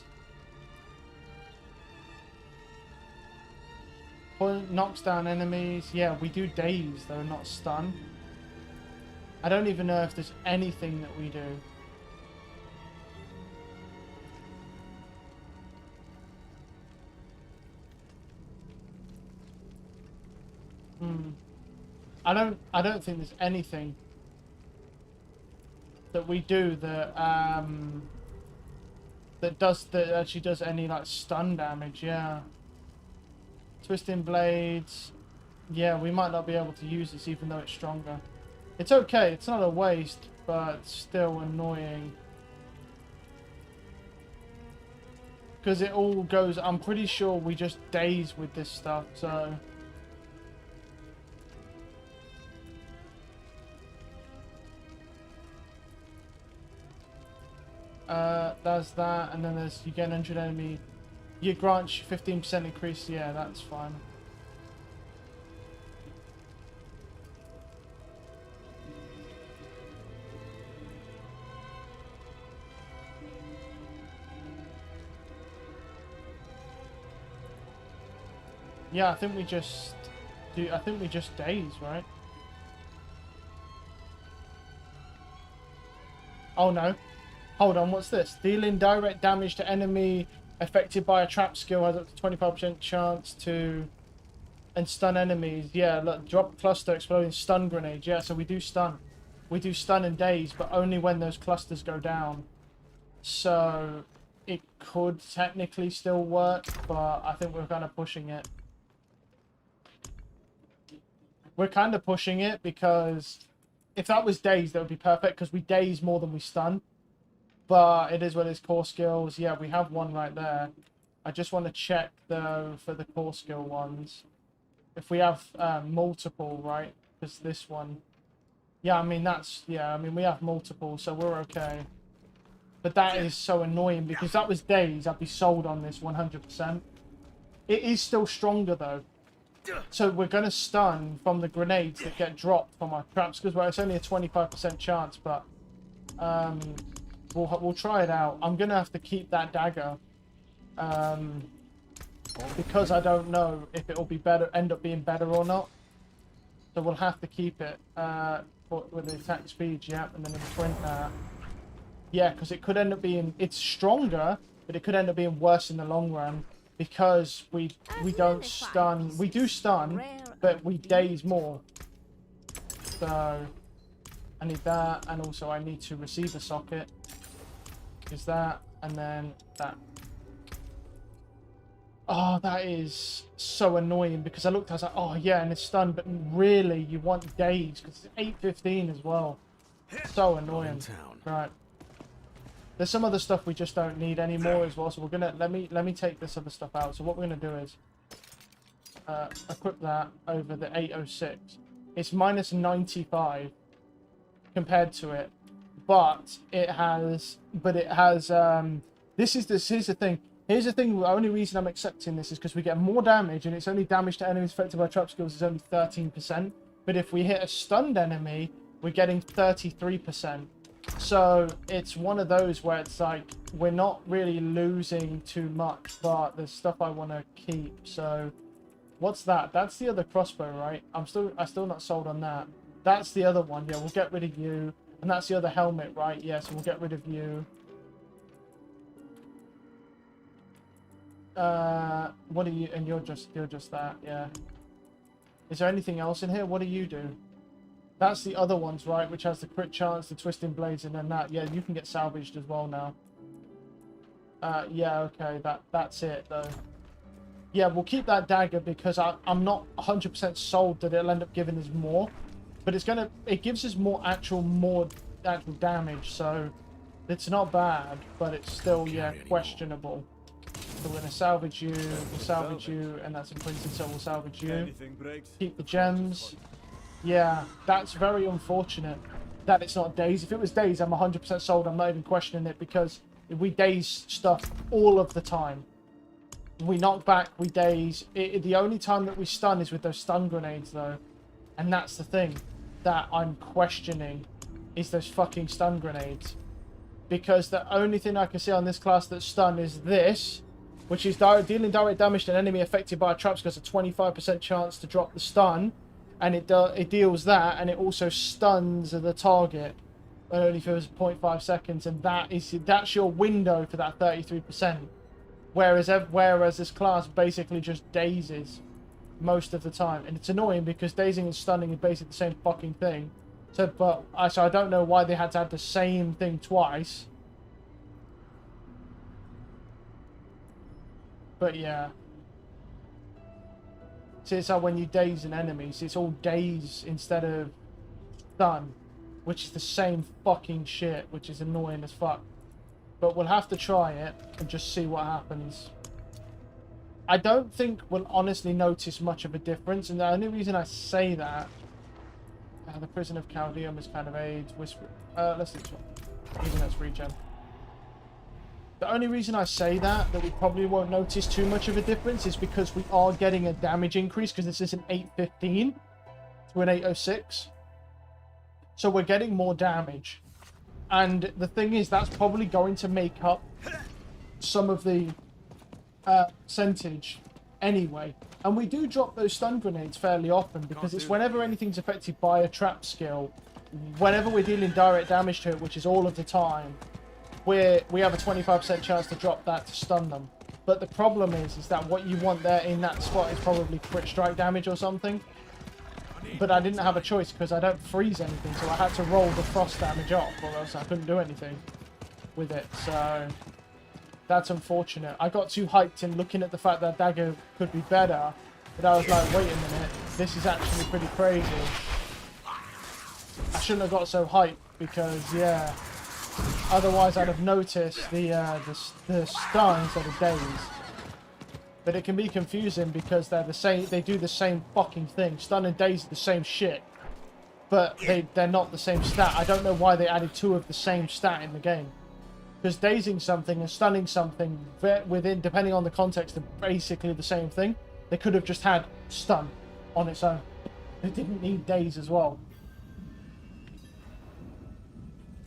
Knocks down enemies. Yeah, we do daze, though, not stun. I don't even know if there's anything that we do. I don't think there's anything that we do that that actually does any like stun damage. Yeah. Twisting blades. Yeah, we might not be able to use this even though it's stronger. It's okay, it's not a waste, but still annoying. Because it all goes... I'm pretty sure we just daze with this stuff, so... There's that, and then there's... You get an 100 enemy... You grant 15% increase, yeah, that's fine. Yeah, I think we just do. I think we just daze, right? Oh no! Hold on, what's this? Dealing direct damage to enemy affected by a trap skill has up to 25% chance to and stun enemies. Yeah, look, drop cluster exploding stun grenade. Yeah, so we do stun. We do stun and daze, but only when those clusters go down. So it could technically still work, but I think we're kind of pushing it. We're kind of pushing it because if that was daze, that would be perfect because we daze more than we stun. But it is what it is. Core skills. Yeah, we have one right there. I just want to check though for the core skill ones. If we have multiple, right? Because this one. Yeah, I mean that's... Yeah, I mean we have multiple, so we're okay. But that is so annoying because that was days. I'd be sold on this 100%. It is still stronger though. So we're going to stun from the grenades that get dropped from our traps because well, it's only a 25% chance, but we'll try it out. I'm going to have to keep that dagger because I don't know if it will be better, end up being better or not. So we'll have to keep it with the attack speed, yeah, and then in between yeah, because it could end up being, it's stronger, but it could end up being worse in the long run because we don't stun. We do stun, but we daze more. So I need that, and also I need to receive the socket. Is that, and then that. Oh, that is so annoying because I looked, I was like, oh yeah, and it's stunned, but really you want daze because it's 8:15 as well. So annoying. Right. There's some other stuff we just don't need anymore as well, so we're gonna let me take this other stuff out. So what we're gonna do is equip that over the 806. It's minus 95 compared to it, but it has here's the thing. Here's the thing, the only reason I'm accepting this is because we get more damage, and it's only damage to enemies affected by trap skills is only 13%. But if we hit a stunned enemy, we're getting 33%. So it's one of those where it's like, we're not really losing too much, but there's stuff I want to keep. So what's that? That's the other crossbow, right? I'm still not sold on that. That's the other one. Yeah, we'll get rid of you. And that's the other helmet, right? Yeah, so we'll get rid of you. What are you? And you're just that, yeah. Is there anything else in here? What do you do? That's the other ones, right? Which has the crit chance, the twisting blades, and then that. Yeah, you can get salvaged as well now. Yeah, okay, that's it though. Yeah, we'll keep that dagger because I'm not 100% sold that it'll end up giving us more, but it gives us more actual damage, so it's not bad, but it's still, yeah, questionable. So we're gonna salvage you, we'll salvage you, and that's imprinted, so we'll salvage you. Keep the gems. Yeah, that's very unfortunate that it's not daze. If it was daze, I'm 100% sold. I'm not even questioning it because we daze stuff all of the time. We knock back, we daze. The only time that we stun is with those stun grenades, though. And that's the thing that I'm questioning, is those fucking stun grenades. Because the only thing I can see on this class that's stun is this, which is dealing direct damage to an enemy affected by a trap skill, has a 25% chance to drop the stun. And it deals that, and it also stuns the target, but only for 0.5 seconds, and that's your window for that 33%. Whereas this class basically just dazes most of the time, and it's annoying because dazing and stunning is basically the same fucking thing. So I don't know why they had to add the same thing twice. But yeah. See, it's like when you daze an enemy, see, it's all daze instead of stun, which is the same fucking shit, which is annoying as fuck. But we'll have to try it and just see what happens. I don't think we'll honestly notice much of a difference, and the only reason I say that, the Prison of Chaldeum is kind of AIDS, Whisper, let's do this one, even that's regen. The only reason I say that we probably won't notice too much of a difference is because we are getting a damage increase, because this is an 815 to an 806. So we're getting more damage. And the thing is, that's probably going to make up some of the percentage anyway. And we do drop those stun grenades fairly often, because it's whenever anything's affected by a trap skill, whenever we're dealing direct damage to it, which is all of the time, we have a 25% chance to drop that to stun them. But the problem is that what you want there in that spot is probably crit strike damage or something. But I didn't have a choice because I don't freeze anything, so I had to roll the frost damage off, or else I couldn't do anything with it. So that's unfortunate. I got too hyped in looking at the fact that dagger could be better, but I was like, wait a minute, this is actually pretty crazy. I shouldn't have got so hyped because, yeah. Otherwise, I'd have noticed the stun instead of daze. But it can be confusing because they're the same. They do the same fucking thing. Stun and daze are the same shit, but they're not the same stat. I don't know why they added two of the same stat in the game. Because dazing something and stunning something within, depending on the context, are basically the same thing. They could have just had stun on its own. They didn't need daze as well.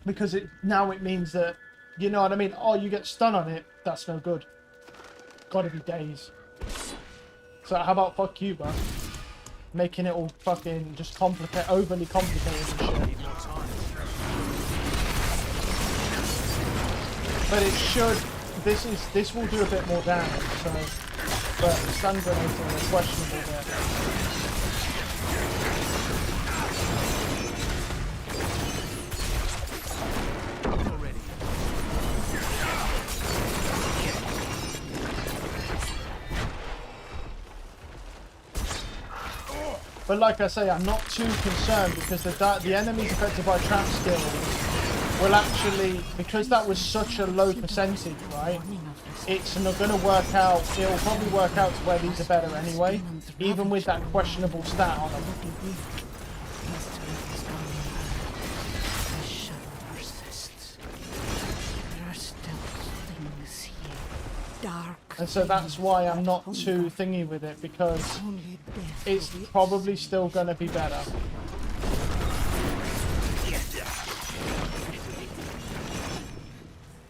Because now it means that, you know what I mean? Oh, you get stun on it, that's no good. Gotta be daze. So how about fuck you, bro? Making it all fucking just overly complicated and shit. Need more time. But it should. This will do a bit more damage. So, but stun grenades are a questionable bit. But like I say, I'm not too concerned because the enemies affected by trap skills will actually, because that was such a low percentage, right? It's not going to work out. It'll probably work out to where these are better anyway, even with that questionable stat on them. And so that's why I'm not too thingy with it, because it's probably still going to be better.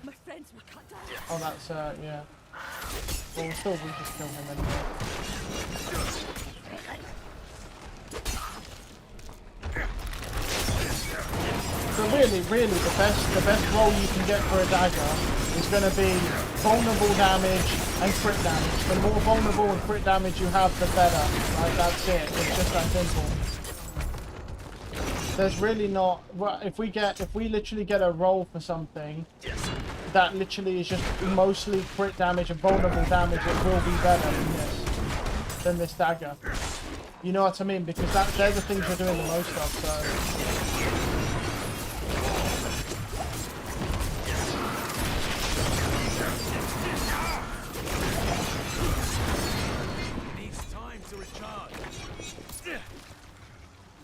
My friends were cut down. Oh, that's, yeah. Well, we'll just kill him anyway. So really, the best roll you can get for a dagger is going to be vulnerable damage and crit damage. The more vulnerable and crit damage you have, the better. Right, that's it. It's just that simple. There's really not. Well, if we literally get a roll for something that literally is just mostly crit damage and vulnerable damage, it will be better than this dagger. You know what I mean? Because they're the things we're doing the most of. So.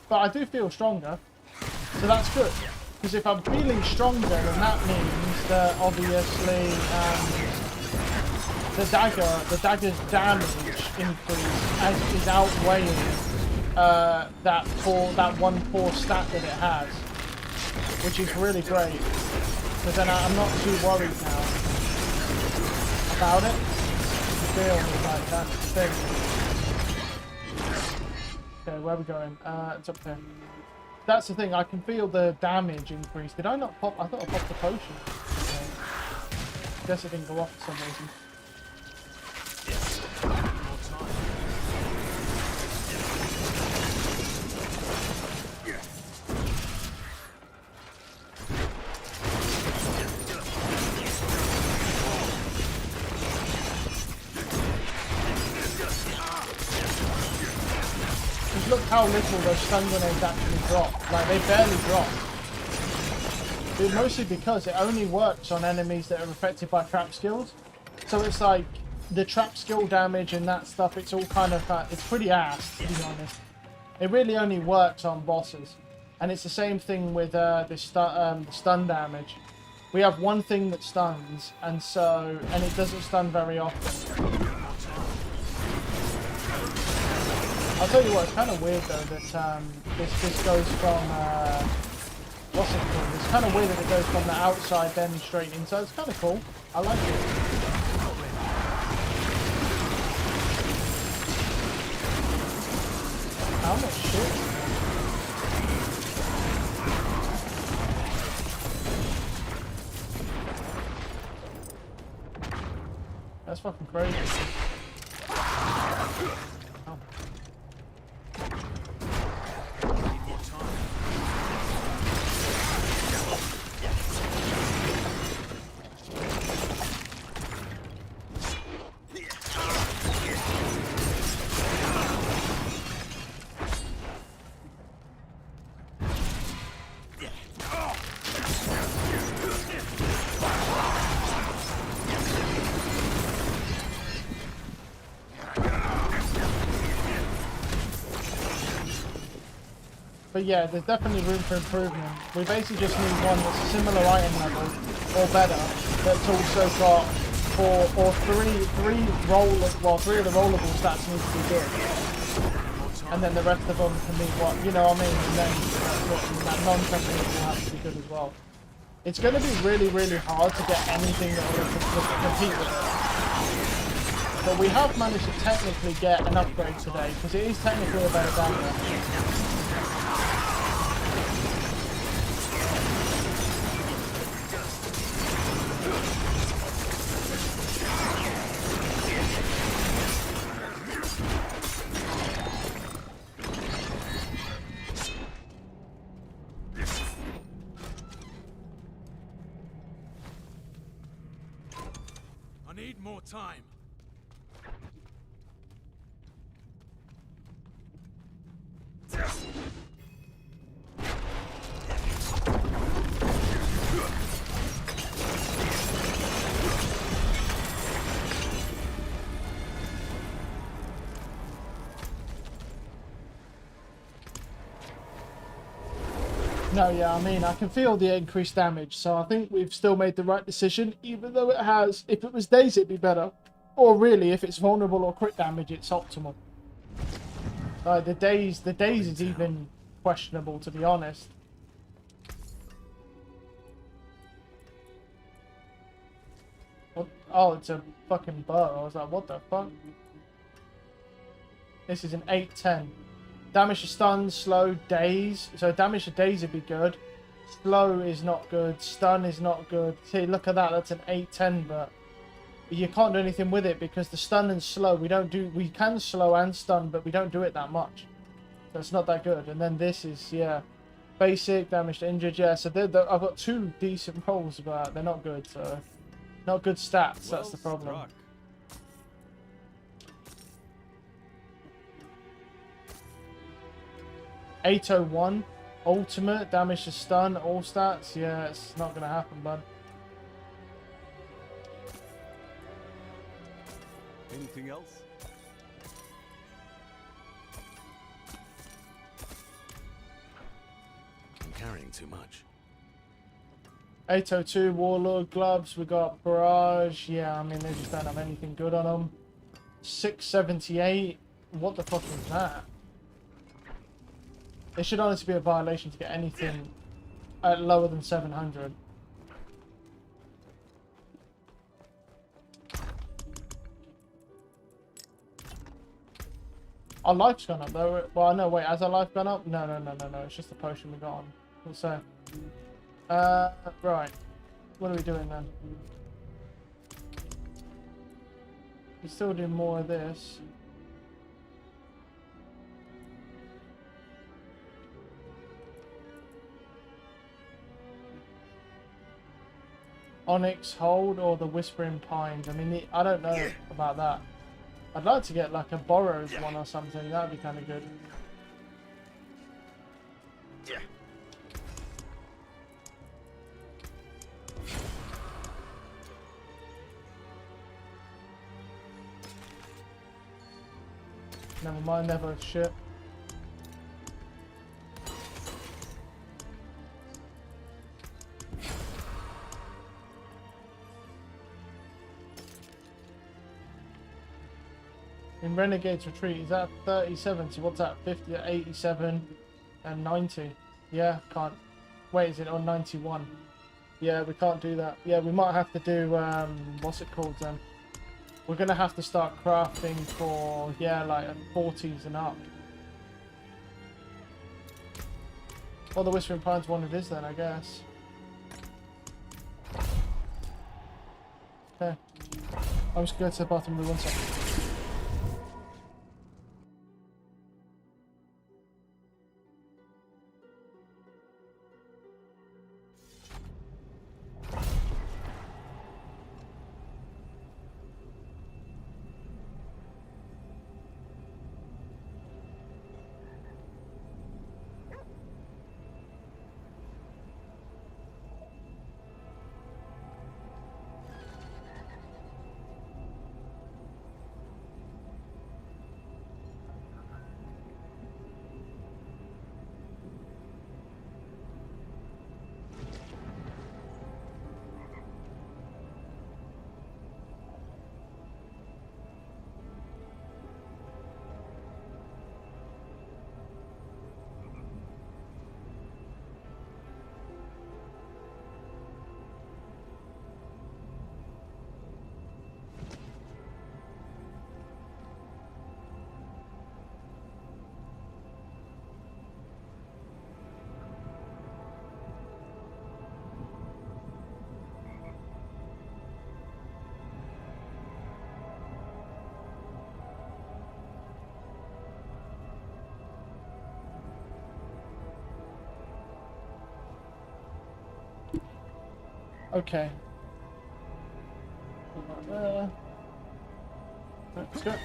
But I do feel stronger, so that's good. Because if I'm feeling stronger, then that means that obviously the dagger's damage increase is outweighing that 1-4 stat that it has, which is really great. Because then I'm not too worried now about it. I feel like that's the thing. Okay, where are we going? It's up there. That's the thing, I can feel the damage increase. Did I not pop? I thought I popped the potion. Okay. Guess it didn't go off for some reason. Look how little those stun grenades actually drop. Like, they barely drop. But mostly because it only works on enemies that are affected by trap skills. So it's like, the trap skill damage and that stuff, it's all kind of, it's pretty ass, to be honest. It really only works on bosses. And it's the same thing with the stun damage. We have one thing that stuns, and it doesn't stun very often. I'll tell you what, it's kind of weird though that this goes from, what's it called? It's kind of weird that it goes from the outside then straight inside. It's kind of cool. I like it. How much shit? That's fucking crazy. Oh. But yeah, there's definitely room for improvement. We basically just need one that's a similar item level, or better, that's also got three of the rollable stats need to be good. And then the rest of them can be what, you know what I mean? And then that non-technical will have to be good as well. It's going to be really, really hard to get anything that will compete with it. but we have managed to technically get an upgrade today, because it is technically a better dagger. I need more time. No, yeah, I mean, I can feel the increased damage, so I think we've still made the right decision, even though it has, if it was days, it'd be better. Or really, if it's vulnerable or crit damage, it's optimal. The days is even questionable, to be honest. What? Oh, it's a fucking bow. I was like, what the fuck? This is an 8-10. Damage to stun, slow, daze. So damage to daze would be good. Slow is not good. Stun is not good. See, look at that. That's an 8-10, but you can't do anything with it because the stun and slow, we can slow and stun, but we don't do it that much. So it's not that good. And then this is, yeah, basic, damage to injured, yeah. So I've got 2 decent rolls, but they're not good. So not good stats, that's the problem. 801, ultimate, damage to stun, all stats. Yeah, it's not going to happen, bud. Anything else? I'm carrying too much. 802, Warlord gloves. We got Barrage. Yeah, I mean, they just don't have anything good on them. 678. What the fuck is that? It should honestly be a violation to get anything lower than 700. Our life's gone up though. Well, no, wait, has our life gone up? No. It's just the potion we got on. What's that? Right. What are we doing then? We still do more of this. Onyx Hold or the Whispering Pines. I mean, I don't know about that. I'd like to get like a borrowed one or something. That'd be kind of good. Never mind, never shit. In Renegade's Retreat, is that 37? So what's that? 50, 87, and 90. Yeah, can't. Wait, is it on 91? Yeah, we can't do that. Yeah, we might have to do, what's it called then? We're going to have to start crafting for, yeah, like 40s and up. Well, the Whispering Pines one it is then, I guess. Okay. I'm just going to the bottom of 1 second. Okay. Right there. Let's go. I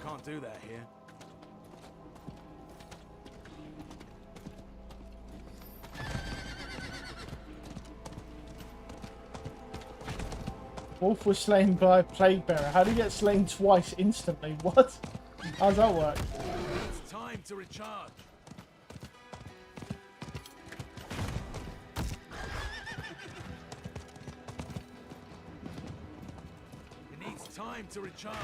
can't do that here. Wolf was slain by a plague bearer. How do you get slain twice instantly? What? How does that work? It's time to recharge. It needs time to recharge.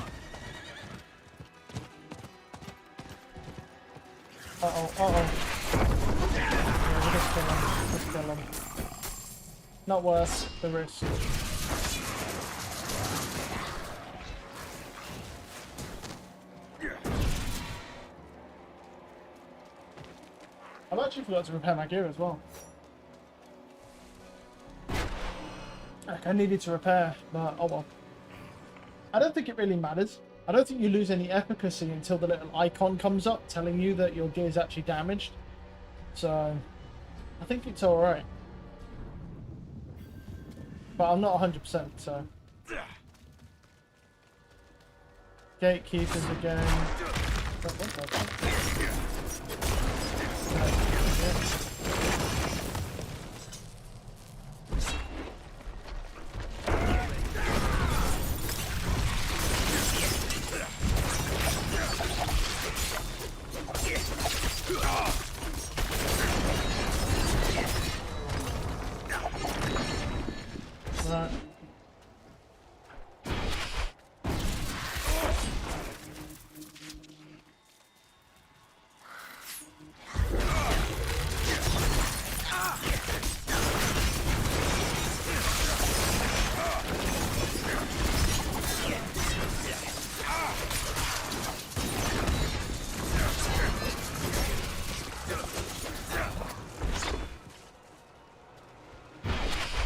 Uh-oh, uh-oh. Yeah, we'll just kill him. Just kill him. Not worth the risk. I've actually forgot to repair my gear as well. Like, I needed to repair, but oh well. I don't think it really matters. I don't think you lose any efficacy until the little icon comes up telling you that your gear is actually damaged. So, I think it's alright. But I'm not 100%, so. Gatekeepers again. Right.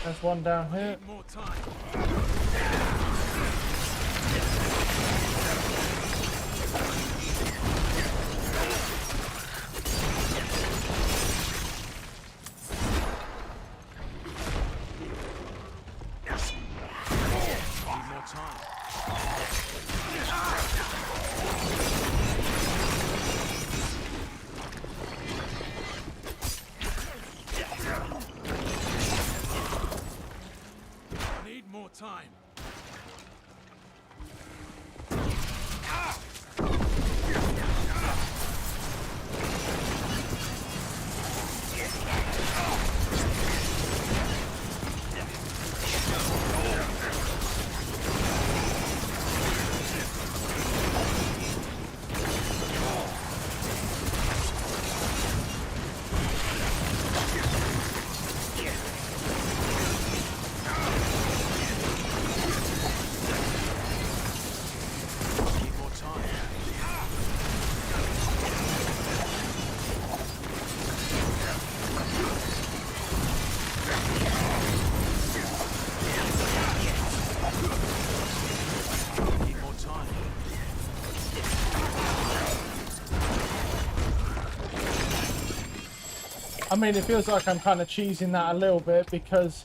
There's one down here. More time. Need more time. Need more time. Need more time. Need more time. I mean, it feels like I'm kind of cheesing that a little bit because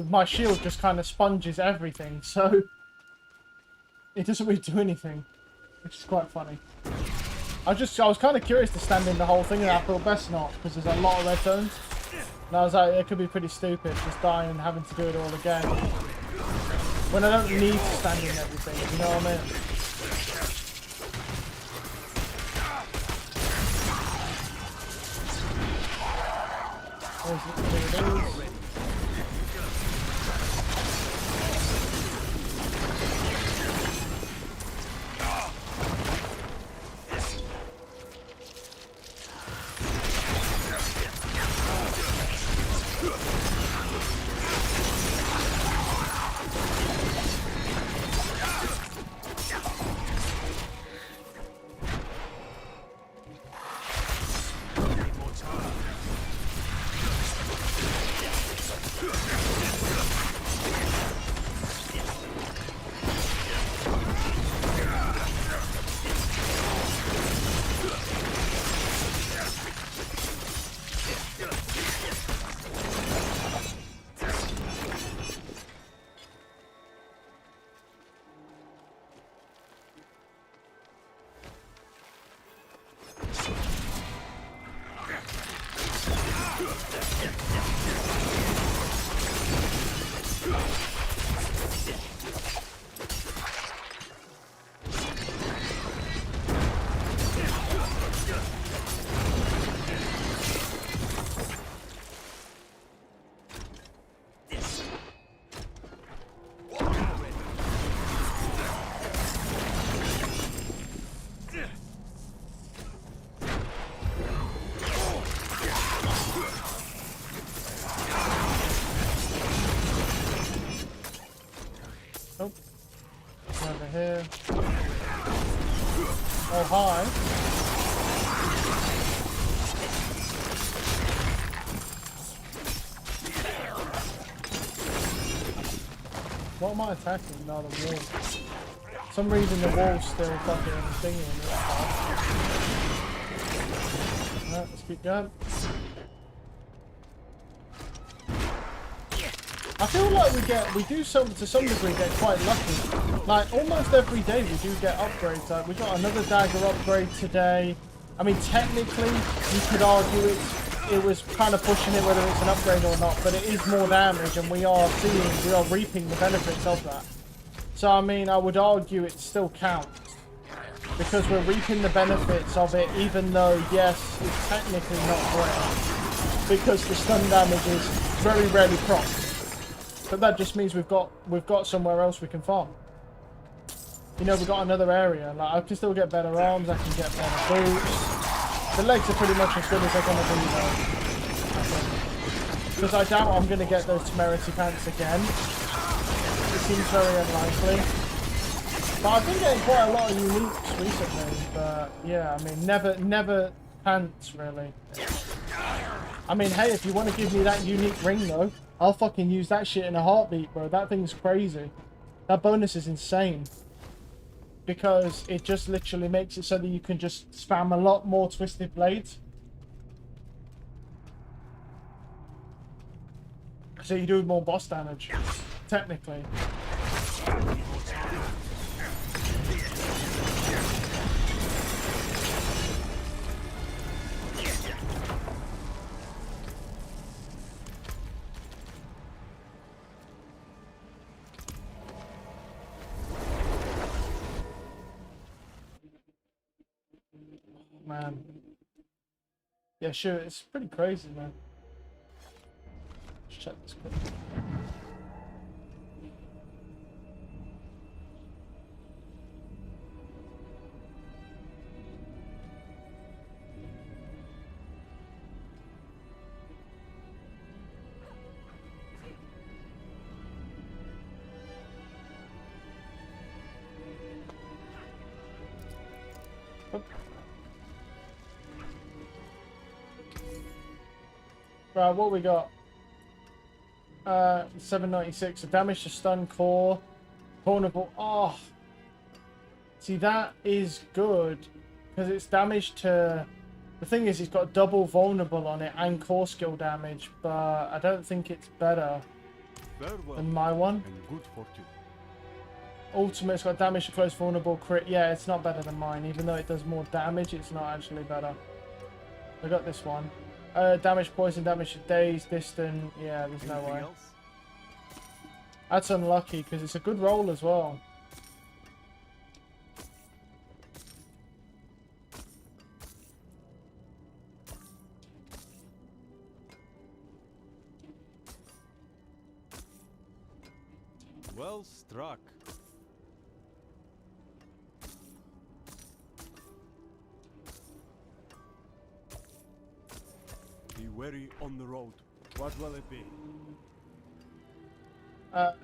my shield just kind of sponges everything, so it doesn't really do anything, which is quite funny. I was kind of curious to stand in the whole thing, and I thought best not because there's a lot of red zones. And I was like, it could be pretty stupid just dying and having to do it all again when I don't need to stand in everything. You know what I mean? There it is. Need more time. Nope. Over here. Oh, hi. What am I attacking? No, the wall. For some reason the wall's still fucking thingy in this part. Alright, let's keep going. I feel like we do some to some degree get quite lucky. Like almost every day we do get upgrades. Like we got another dagger upgrade today. I mean technically you could argue it was kind of pushing it whether it's an upgrade or not, but it is more damage and we are reaping the benefits of that. So I mean I would argue it still counts. Because we're reaping the benefits of it even though yes, it's technically not great. Because the stun damage is very rarely procced. But that just means we've got somewhere else we can farm. You know, we've got another area. Like I can still get better arms, I can get better boots. The legs are pretty much as good as they're gonna be though. Because I doubt I'm gonna get those temerity pants again. It seems very unlikely. But I've been getting quite a lot of uniques recently, but yeah, I mean never pants really. I mean hey, if you want to give me that unique ring though, I'll fucking use that shit in a heartbeat, bro. That thing's crazy. That bonus is insane. Because it just literally makes it so that you can just spam a lot more twisted blades. So you do more boss damage, technically. Man. Yeah, sure, it's pretty crazy, man. Let's check this quick. Right, what we got? 796. So damage to stun core. Vulnerable. Oh. See, that is good. Because it's damage to... The thing is, it's got double vulnerable on it and core skill damage. But I don't think it's better than my one. And good fortune. Ultimate's got damage to close vulnerable crit. Yeah, it's not better than mine. Even though it does more damage, it's not actually better. I got this one. Damage poison, damage to daze, distant. Yeah, there's no way. That's unlucky because it's a good roll as well. Well struck. Be wary on the road. What will it be?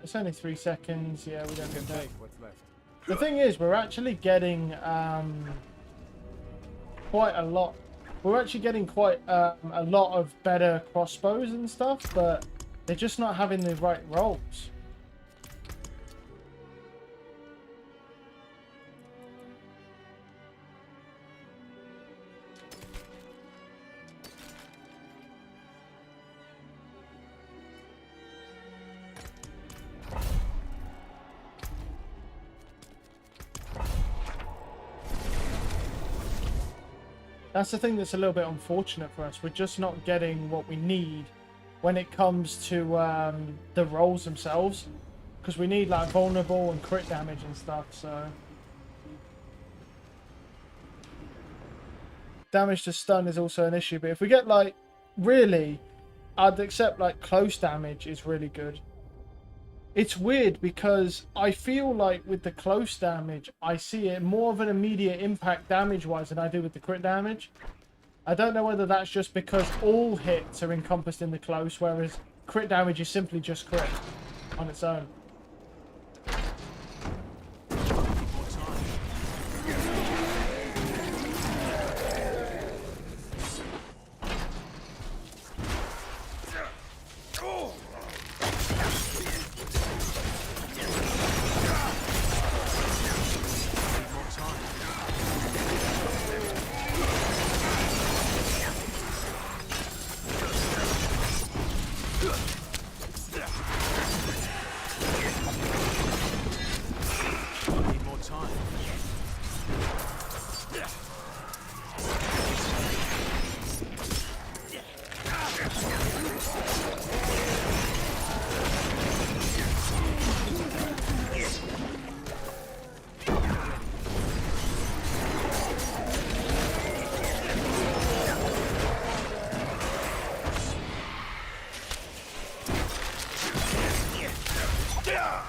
It's only 3 seconds. Yeah, we don't get that. Take what's left. The thing is, we're actually getting quite a lot. We're actually getting quite a lot of better crossbows and stuff, but they're just not having the right rolls. That's the thing that's a little bit unfortunate for us. We're just not getting what we need when it comes to the rolls themselves. Because we need like vulnerable and crit damage and stuff, so... Damage to stun is also an issue, but if we get like... Really, I'd accept like close damage is really good. It's weird because I feel like with the close damage, I see it more of an immediate impact damage-wise than I do with the crit damage. I don't know whether that's just because all hits are encompassed in the close, whereas crit damage is simply just crit on its own.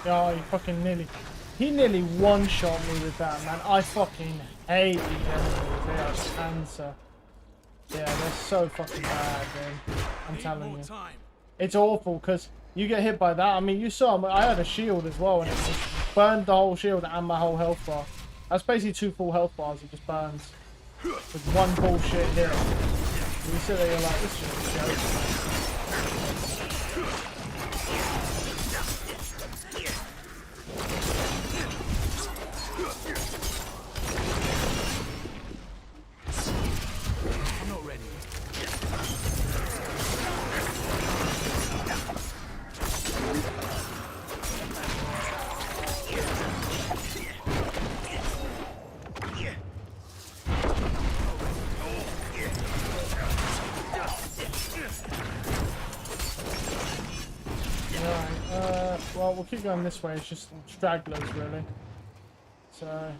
Oh, he fucking nearly... He nearly one-shot me with that, man. I fucking hate these enemies. They are cancer. Yeah, they're so fucking bad, man. I'm telling you. It's awful, because you get hit by that. I mean, you saw, I had a shield as well, and it just burned the whole shield and my whole health bar. That's basically 2 full health bars. It just burns. With one bullshit hit. And you sit there, you're like, this is just a joke, man. Well, we'll keep going this way. It's just stragglers, really. So...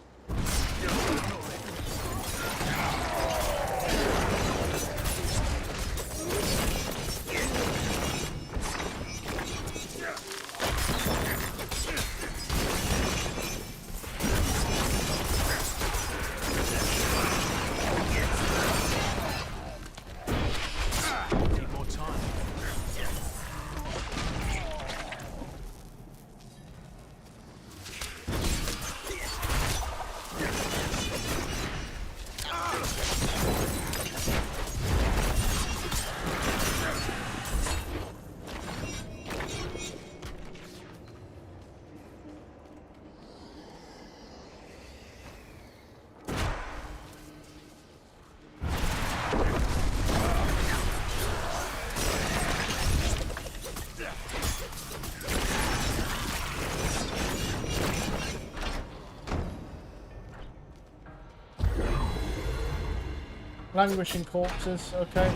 Languishing corpses, okay.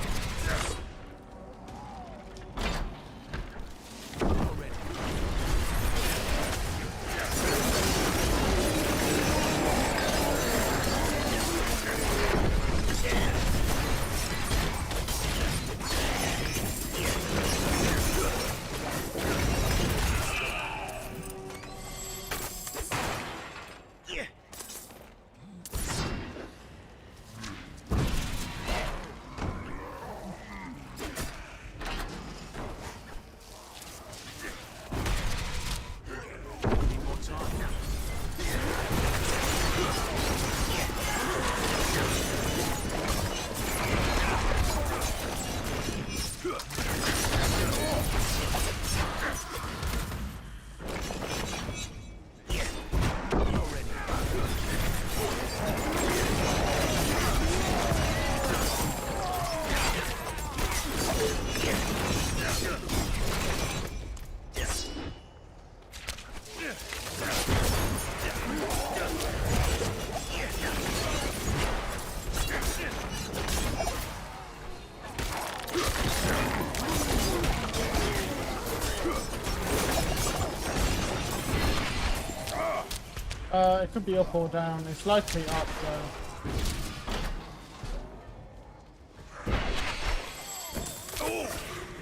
It could be up or down. It's likely up though.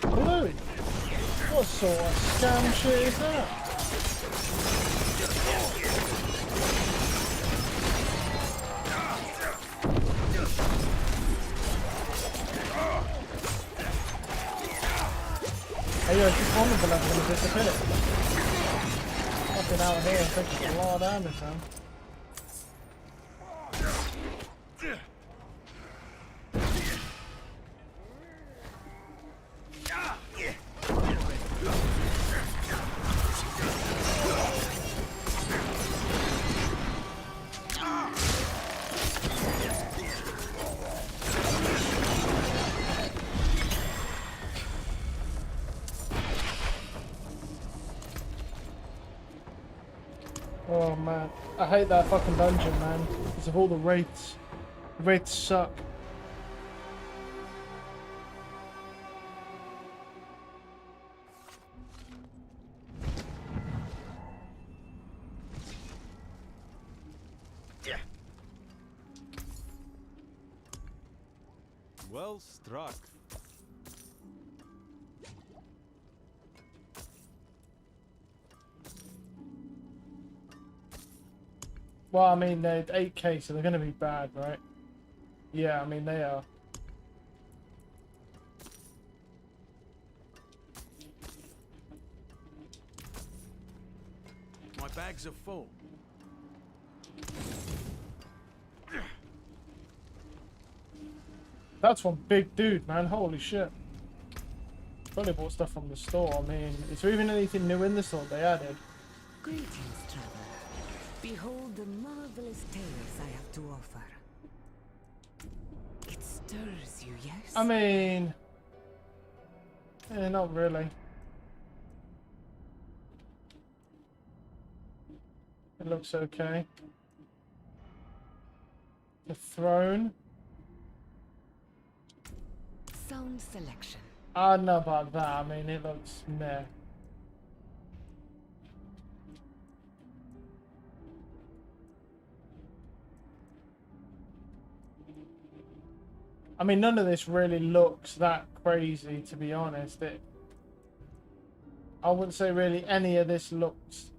Dude, what sort of scam shit is that? Hey, yo, just vulnerable, I'm gonna disappear. Fucking out here, I think it's a lot of damage, man. Oh man, I hate that fucking dungeon, man, because of all the wraiths. The wraiths suck. Well struck. Well, I mean, they're 8K, so they're going to be bad, right? Yeah, I mean, they are. My bags are full. That's one big dude, man. Holy shit. Probably bought stuff from the store. I mean, is there even anything new in the store they added? Greetings, traveler. Behold the marvelous tales I have to offer. It stirs you, yes? I mean... not really. It looks okay. The throne. Sound selection. I don't know about that. I mean, it looks meh. I mean, none of this really looks that crazy, to be honest. I wouldn't say really any of this looks...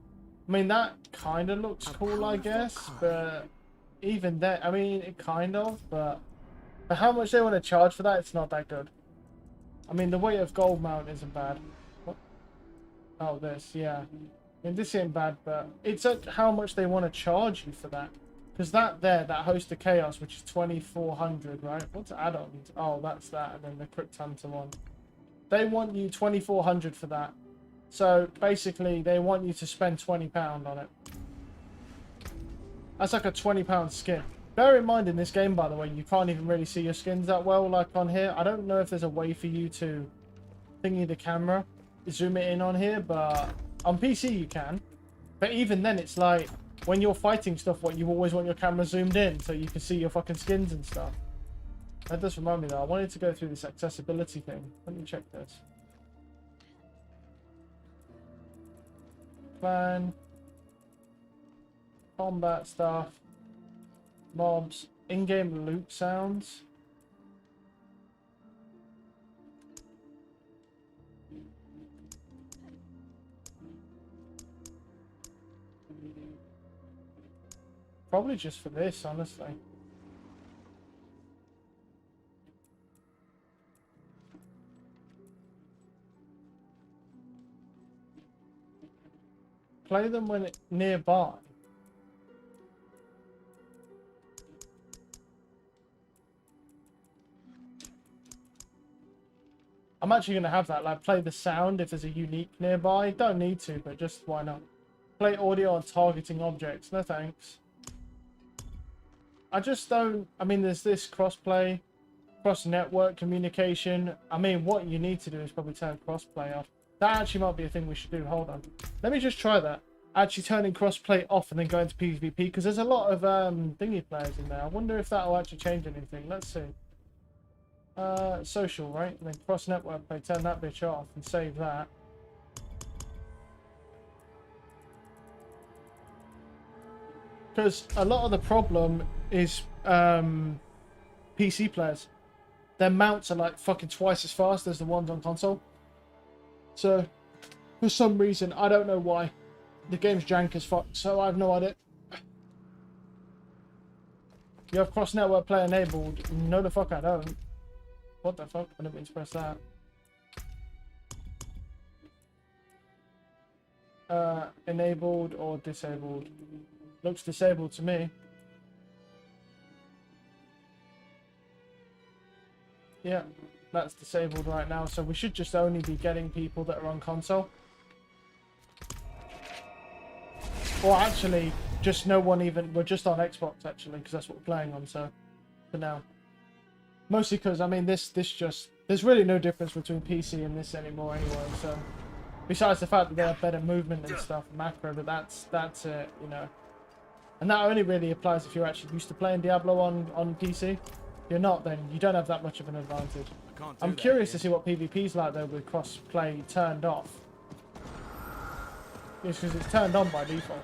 I mean, that kind of looks cool, I guess, but even that, I mean, it kind of, but for how much they want to charge for that, it's not that good. I mean, the weight of gold mount isn't bad. What? Oh, this, yeah. I mean, this ain't bad, but it's at how much they want to charge you for that. Because that host of chaos, which is 2,400, right? What's add-ons? Oh, that's that, and then the Crypt Hunter one. They want you 2,400 for that. So basically, they want you to spend £20 on it. That's like a £20 skin. Bear in mind in this game, by the way, you can't even really see your skins that well, like on here. I don't know if there's a way for you to thingy the camera, zoom it in on here, but on PC you can. But even then, it's like when you're fighting stuff, what you always want your camera zoomed in so you can see your fucking skins and stuff. That does remind me though. I wanted to go through this accessibility thing. Let me check this. Plan, combat stuff, mobs, in-game loot sounds. Probably just for this, honestly. Play them when it's nearby. I'm actually going to have that, like play the sound if there's a unique nearby. Don't need to, but just why not? Play audio on targeting objects. No thanks. I just don't... I mean, there's this crossplay, cross-network communication. I mean, what you need to do is probably turn crossplay off. That actually might be a thing we should do. Hold on. Let me just try that. Actually turning crossplay off and then going to PvP, because there's a lot of thingy players in there. I wonder if that will actually change anything. Let's see. Social, right? And then cross-network play. Turn that bitch off and save that. because a lot of the problem is PC players. Their mounts are like fucking twice as fast as the ones on console. So, for some reason, I don't know why, the game's jank as fuck, so I have no idea. You have cross-network play enabled? No the fuck I don't. What the fuck? I didn't mean to press that. Enabled or disabled? Looks disabled to me. Yeah, that's disabled right now, so we should just only be getting people that are on console. Or actually, just no one even... We're just on Xbox, actually, because that's what we're playing on, so... For now. Mostly because, I mean, this just... There's really no difference between PC and this anymore anyway, so... Besides the fact that they have better movement and stuff, macro, but that's it, you know. And that only really applies if you're actually used to playing Diablo on PC. If you're not, then you don't have that much of an advantage. I'm curious to see what PvP's like, though, with cross-play turned off. Yes, because it's turned on by default.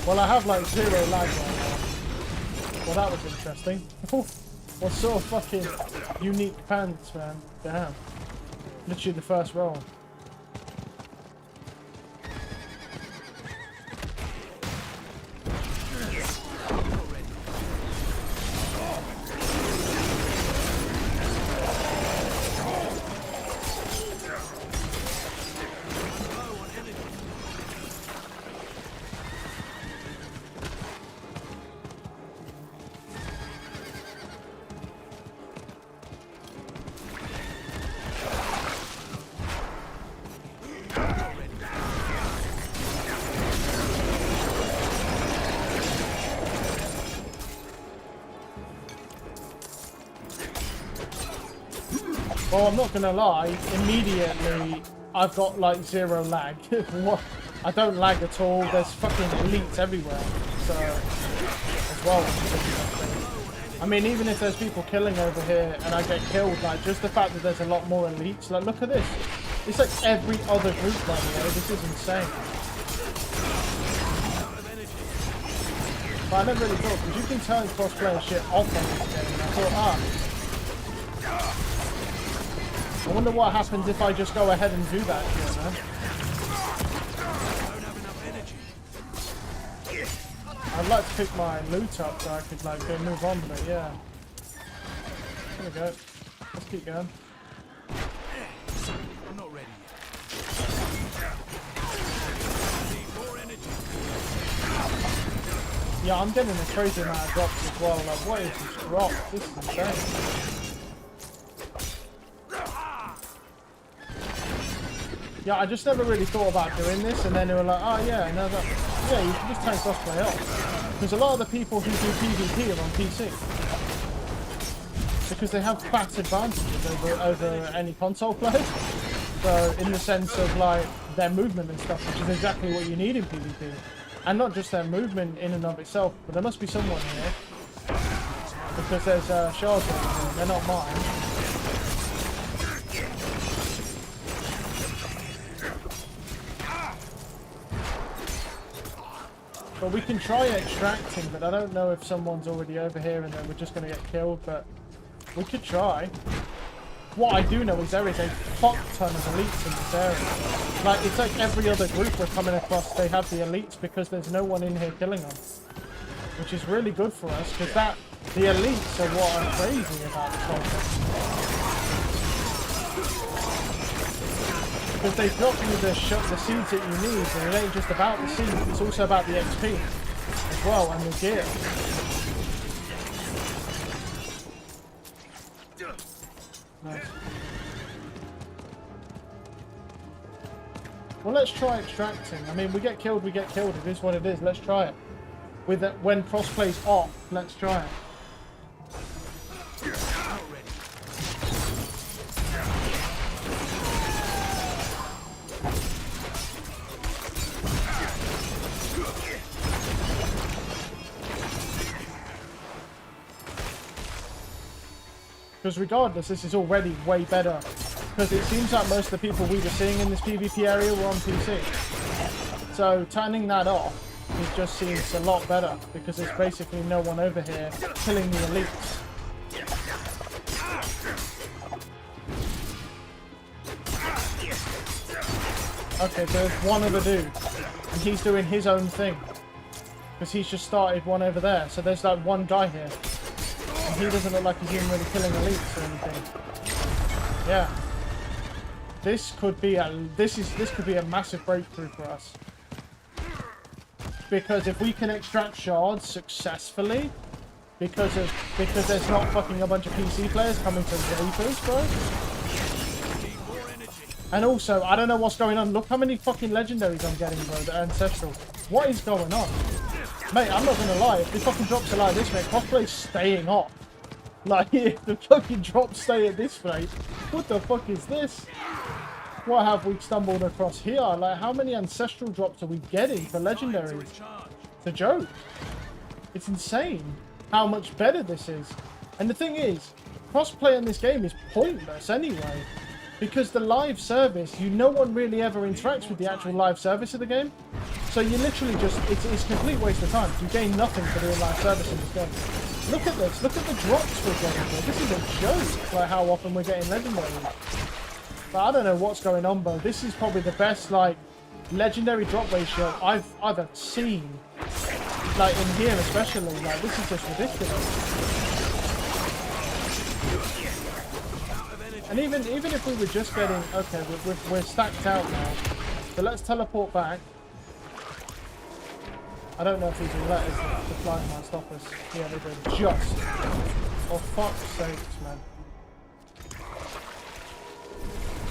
Well, I have like 0 lag right now. Well, that was interesting. What sort of fucking unique pants, man? Damn. Literally the first roll. Well, I'm not gonna lie, immediately I've got like 0 lag. What? I don't lag at all. There's fucking elites everywhere. So, as well. I mean, even if there's people killing over here and I get killed, like just the fact that there's a lot more elites. Like, look at this. It's like every other group, by the way. This is insane. But I never really thought, because you can turn crossplay shit off on this game. And I thought, I wonder what happens if I just go ahead and do that shit, man. I'd like to pick my loot up so I could like go move on with it, yeah. There we go. Let's keep going. I'm not ready yet. Yeah, I'm getting a crazy amount of drops as well. Like, what is this drop? This is insane. Yeah, I just never really thought about doing this, and then they were like, oh yeah, no, yeah, you can just turn crossplay off. Because a lot of the people who do PvP are on PC. Because they have fat advantages over any console players. So, in the sense of like their movement and stuff, which is exactly what you need in PvP. And not just their movement in and of itself, but there must be someone here. Because there's shards over here, they're not mine. But we can try extracting, but I don't know if someone's already over here and then we're just going to get killed, but we could try. What I do know is there is a fuck ton of elites in this area. Like, it's like every other group we're coming across, they have the elites because there's no one in here killing them. Which is really good for us, because the elites are what I'm crazy about this whole thing. Because they drop you the seeds that you need, and it ain't just about the seeds, it's also about the XP as well, and the gear. Nice. Well, let's try extracting. I mean, we get killed, it is what it is, let's try it. With it, when crossplay's off, let's try it. Because regardless, this is already way better because it seems like most of the people we were seeing in this PvP area were on PC. So turning that off, it just seems a lot better because there's basically no one over here killing the elites. Okay, there's one other dude, and he's doing his own thing because he's just started one over there. So there's like one guy here, and he doesn't look like he's even really killing elites or anything. Yeah, this could be a massive breakthrough for us. Because if we can extract shards successfully, because there's not fucking a bunch of PC players coming to rape us, bro. And also, I don't know what's going on. Look how many fucking legendaries I'm getting, bro. The ancestral. What is going on, mate? I'm not gonna lie. If the fucking drops are like this, mate, cosplay's staying off. Like, if the fucking drops stay at this rate, what the fuck is this? What have we stumbled across here? Like, how many ancestral drops are we getting for legendaries? It's a joke. It's insane how much better this is. And the thing is, crossplay in this game is pointless anyway. Because the live service, no one really ever interacts with the actual live service of the game. So you literally just, it's a complete waste of time. You gain nothing for doing live service in this game. Look at this. Look at the drops we're getting here. This is a joke, like how often we're getting legendaries. But I don't know what's going on, bro. This is probably the best, like, legendary drop ratio I've ever seen. Like, in here especially. Like, this is just ridiculous. And even if we were just getting... Okay, we're stacked out now. So let's teleport back. I don't know if these will let us. The flying might stop us. Yeah, they did. Just. Oh, fuck's sakes, man.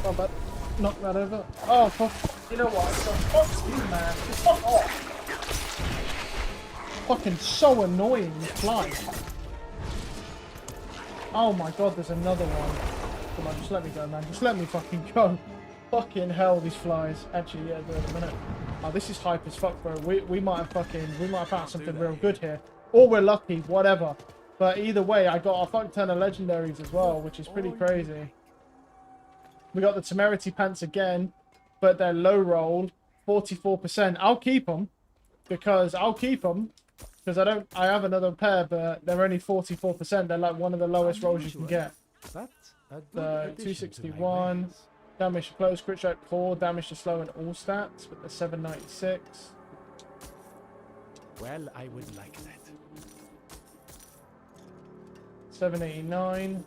Oh, but knock that over. Oh, fuck. You know what? So fuck you, man. Just fuck off. Fucking so annoying, this fly. Oh my god, there's another one. Come on, just let me go, man. Just let me fucking go. Fucking hell, these flies. Actually, yeah, wait a minute. Oh, this is hype as fuck, bro. We might have found something real good here. Or we're lucky, whatever. But either way, I got a fuck ton of legendaries as well, which is pretty crazy. We got the Temerity Pants again, but they're low rolled, 44%. I'll keep them because I have another pair, but they're only 44%. They're like one of the lowest rolls you can get. That's a good The addition to my 261, ranks. damage to close, crit strike, core, damage to slow, and all stats. But the 796, Well, I would like that. 789.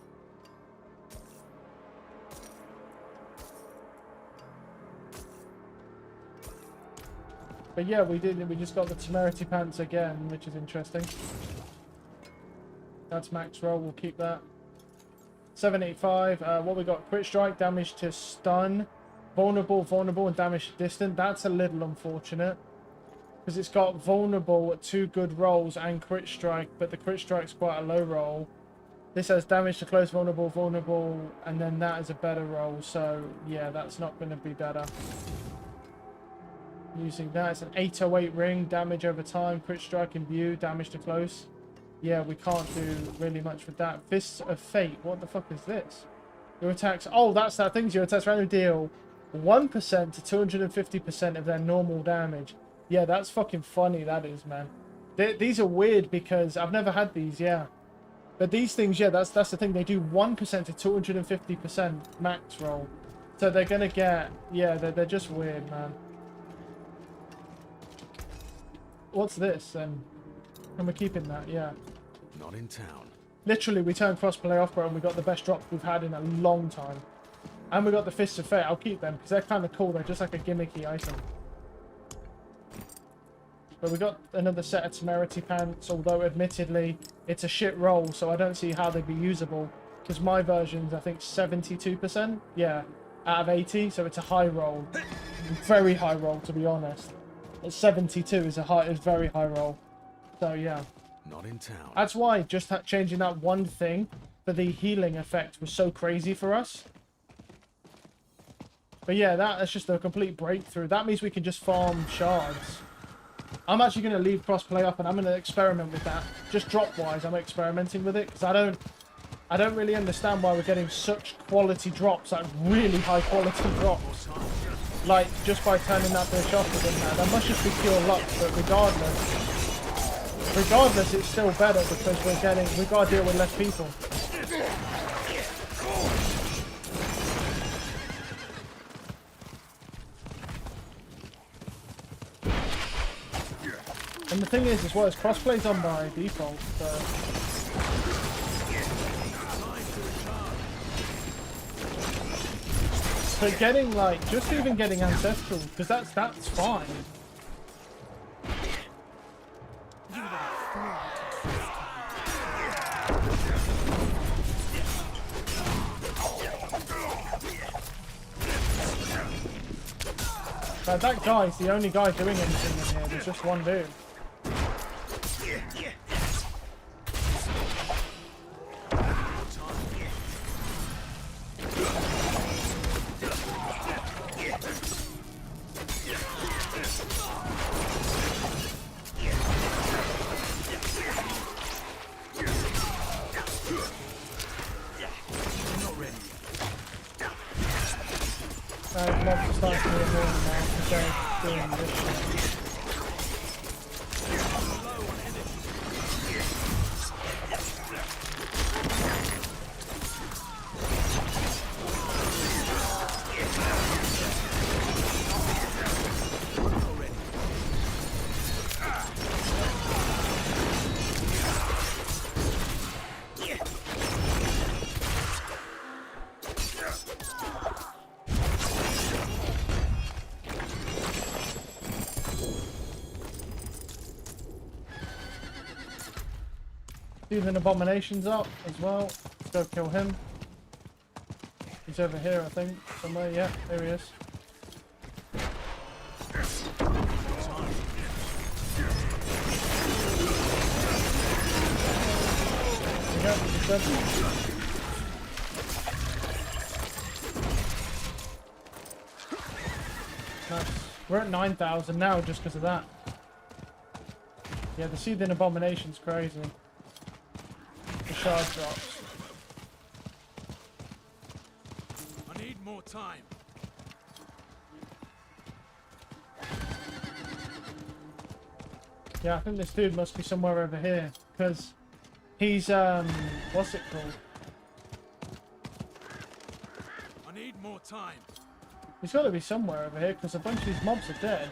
But yeah, we just got the Temerity Pants again, which is interesting. That's max roll, we'll keep that. 785, what we got? Crit strike, damage to stun, vulnerable, and damage to distant. That's a little unfortunate. Because it's got vulnerable at 2 good rolls and crit strike, but the crit strike's quite a low roll. This has damage to close, vulnerable, and then that is a better roll. So yeah, that's not going to be better. Using that, it's an 808 ring, damage over time, crit strike, imbue, damage to close. Yeah, we can't do really much with that. Fists of Fate, what the fuck is this? Your attacks, oh, that's that thing. Your attacks randomly deal 1% to 250% of their normal damage. Yeah, that's fucking funny, that is, man. These are weird because I've never had these, yeah. But these things, yeah, that's the thing. They do 1% to 250% max roll. So they're gonna get, yeah, they're just weird, man. What's this then? And we're keeping that, yeah. Not in town. Literally, we turned crossplay off, bro, and we got the best drops we've had in a long time. And we got the Fists of Fate. I'll keep them because they're kind of cool. They're just like a gimmicky item. But we got another set of Temerity Pants, although admittedly it's a shit roll, so I don't see how they'd be usable. Because my version's, I think, 72%. Yeah, out of 80, so it's a high roll. Very high roll, to be honest. At 72 is very high roll. So yeah. Not in town. That's why just changing that one thing for the healing effect was so crazy for us. But yeah, that's just a complete breakthrough. That means we can just farm shards. I'm actually going to leave crossplay up and I'm going to experiment with that. Just drop-wise, I'm experimenting with it because I I don't really understand why we're getting such quality drops, like really high quality drops. Like, just by turning that bitch off within there. That must just be pure luck, but regardless, it's still better because we gotta deal with less people. And the thing is, as well, is crossplay's on by default, so... But getting, like, just even getting Ancestral, because that's fine. Like, that guy's the only guy doing anything in here, there's just one dude. Mobs are starting to be annoying now because they're doing this shit. Even Abomination's up as well. Let's go kill him. He's over here, I think, somewhere. Yeah, there he is. There you go, he's dead. Nice. We're at 9,000 now just because of that. Yeah, the Seething Abomination's crazy. The shard drops. I need more time. Yeah, I think this dude must be somewhere over here because he's what's it called? I need more time. He's got to be somewhere over here because a bunch of these mobs are dead.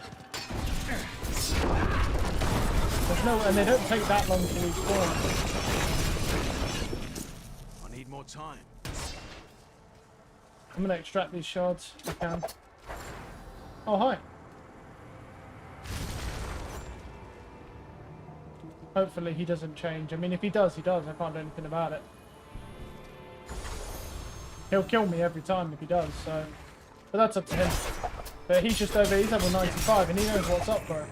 There's no, and they don't take that long to respawn. I need more time. I'm gonna extract these shards if I can. Oh, hi. Hopefully he doesn't change. I mean, if he does, he does. I can't do anything about it. He'll kill me every time if he does, so... But that's up to him. But he's just over, he's level 95 and he knows what's up, bro.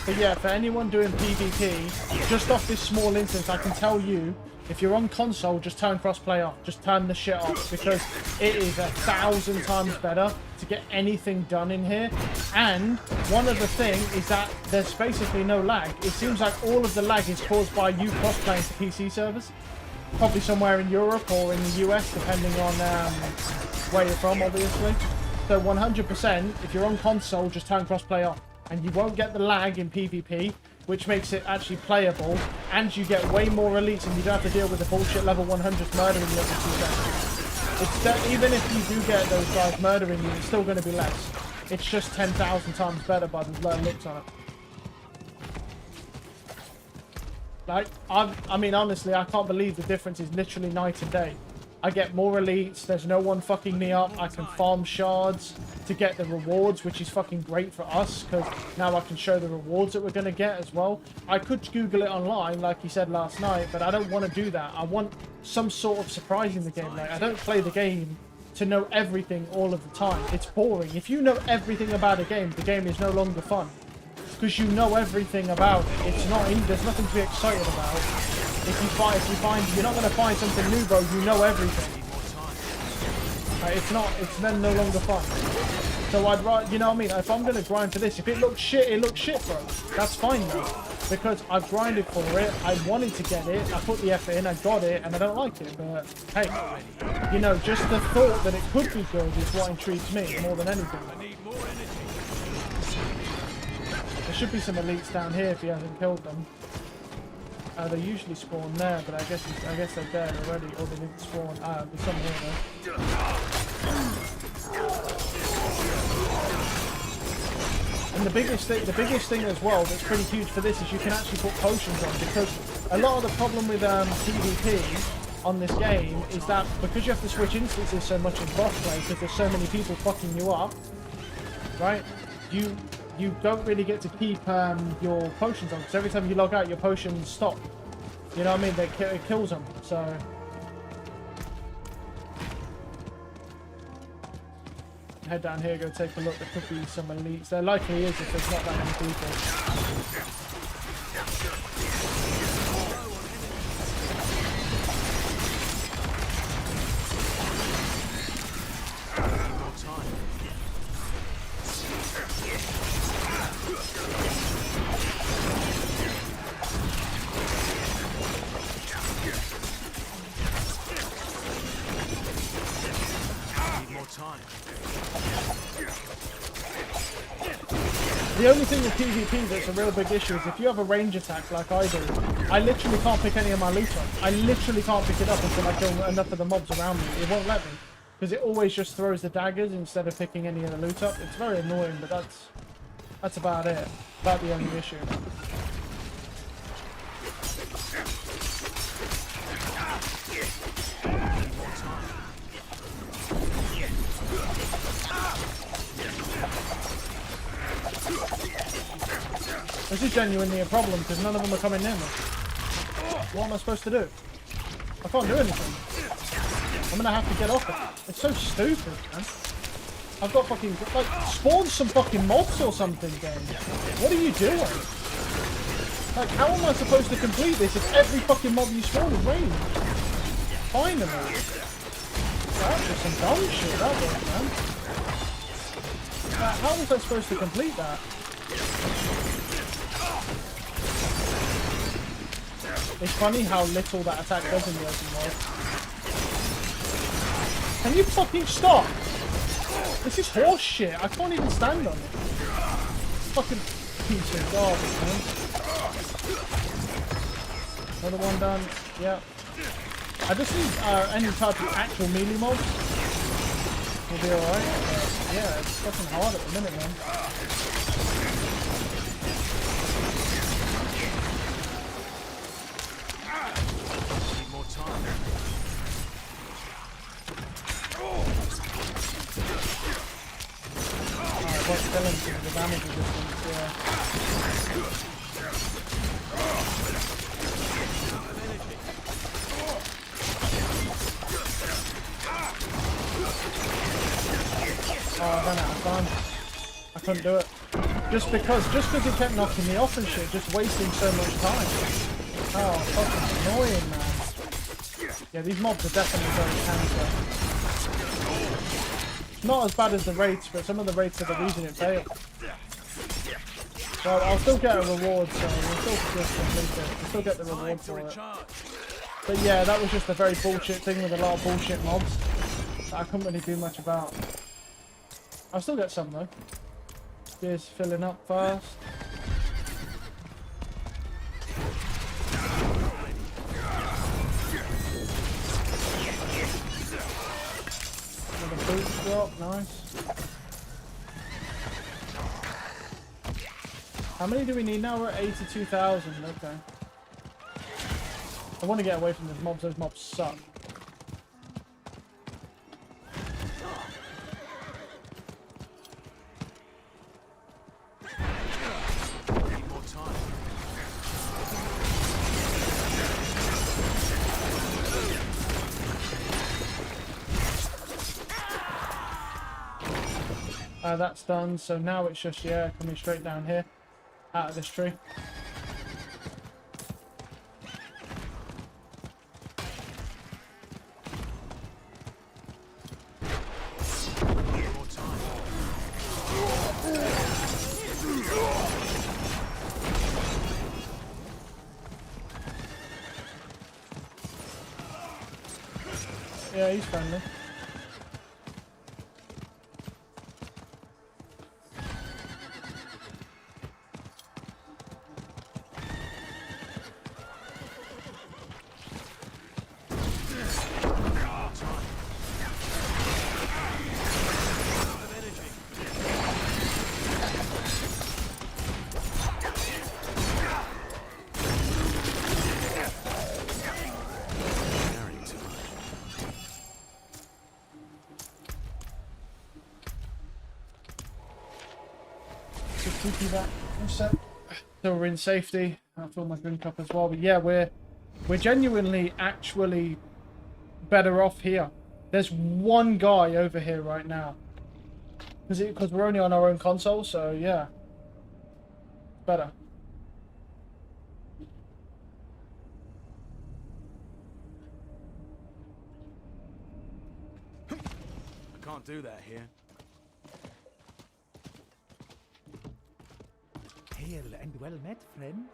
But yeah, for anyone doing PvP, just off this small instance, I can tell you, if you're on console, just turn crossplay off. Just turn the shit off, because it is 1,000 times better to get anything done in here. And one other thing is that there's basically no lag. It seems like all of the lag is caused by you cross-playing to PC servers. Probably somewhere in Europe or in the US, depending on where you're from, obviously. So 100%, if you're on console, just turn crossplay off. And you won't get the lag in PvP, which makes it actually playable, and you get way more elites and you don't have to deal with the bullshit level 100s murdering you every 2 seconds. It's even if you do get those guys murdering you, it's still going to be less. It's just 10,000 times better by the looks on it. Like, I mean, honestly, I can't believe the difference is literally night and day. I get more elites, there's no one fucking me up, I can farm shards to get the rewards, which is fucking great for us, because now I can show the rewards that we're going to get as well. I could Google it online, like you said last night, but I don't want to do that. I want some sort of surprise in the game. Like, I don't play the game to know everything all of the time. It's boring. If you know everything about a game, the game is no longer fun. Because you know everything about it. It's not, there's nothing to be excited about. If you find, you're not going to find something new, bro. You know everything. It's then no longer fun. So I'd rather, you know what I mean? If I'm gonna grind for this, if it looks shit, it looks shit, bro. That's fine though, because I've grinded for it. I wanted to get it. I put the effort in. I got it, and I don't like it. But hey, you know, just the thought that it could be good is what intrigues me more than anything. I need more energy. There should be some elites down here if he hasn't killed them. They usually spawn there, but I guess they're dead already, or they didn't spawn. There's some here though. And the biggest thing as well that's pretty huge for this is you can actually put potions on, because a lot of the problem with PvP on this game is that because you have to switch instances so much in boss play because there's so many people fucking you up, right? You don't really get to keep your potions on, because every time you log out, your potions stop. You know what I mean? It kills them. So head down here, go take a look. There could be some elites. There likely is if there's not that many people. The only thing with PvP that's a real big issue is if you have a range attack like I do, I literally can't pick any of my loot up. I literally can't pick it up until I kill enough of the mobs around me. It won't let me, because it always just throws the daggers instead of picking any of the loot up. It's very annoying, but that's about it. About the only issue. This is genuinely a problem because none of them are coming near me. What am I supposed to do? I can't do anything. I'm gonna have to get off it. It's so stupid, man. I've got fucking, like, spawn some fucking mobs or something, game. What are you doing? Like, how am I supposed to complete this if every fucking mob you spawn is ranged? Finally. That's just some dumb shit, that was, man. How was I supposed to complete that? It's funny how little that attack does in the open world. Can you fucking stop? This is horse shit. I can't even stand on it. Fucking piece of garbage, man. Another one done. Yeah. I just need any type of actual melee mobs. We'll be alright. Yeah, it's fucking hard at the minute, man. What's killing because of the damage resistance, yeah. Oh, I ran out of time. I couldn't do it. Just because it kept knocking me off and shit, just wasting so much time. Oh, fucking annoying, man. Yeah, these mobs are definitely very cancer. Not as bad as the rates, but some of the rates are the reason it failed. Well, I'll still get a reward, so we'll still just complete it. We'll still get the reward for it. But yeah, that was just a very bullshit thing with a lot of bullshit mobs that I couldn't really do much about. I'll still get some though. Just filling up fast. Another boot drop, nice. How many do we need now? We're at 82,000, okay. I want to get away from those mobs suck. That's done, so now it's just, yeah, coming straight down here, out of this tree. he's friendly. Keep that set. So we're in safety. I'll fill my drink up as well. But yeah, we're genuinely actually better off here. There's one guy over here right now. Because we're only on our own console, so yeah. Better. I can't do that here. Hail and well met, friend.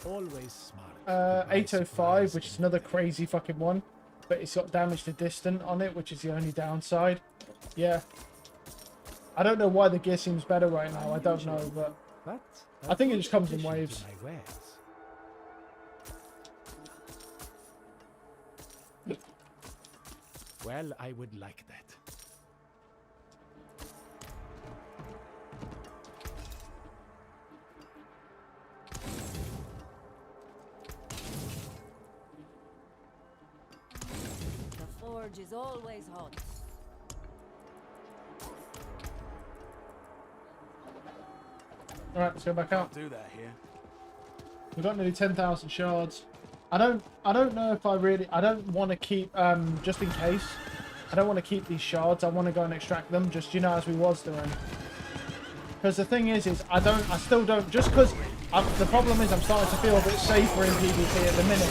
Always smart. 805, which is another crazy fucking one. But it's got damage to distant on it, which is the only downside. Yeah. I don't know why the gear seems better right now. I don't know, but I think it just comes in waves. Well, I would like that. The forge is always hot. Alright, let's go back out. Do that here. We've got nearly 10,000 shards. I don't know if I don't want to keep, just in case. I don't want to keep these shards. I want to go and extract them, just, you know, as we was doing. Because the thing is I still don't, just because the problem is I'm starting to feel a bit safer in PvP at the minute.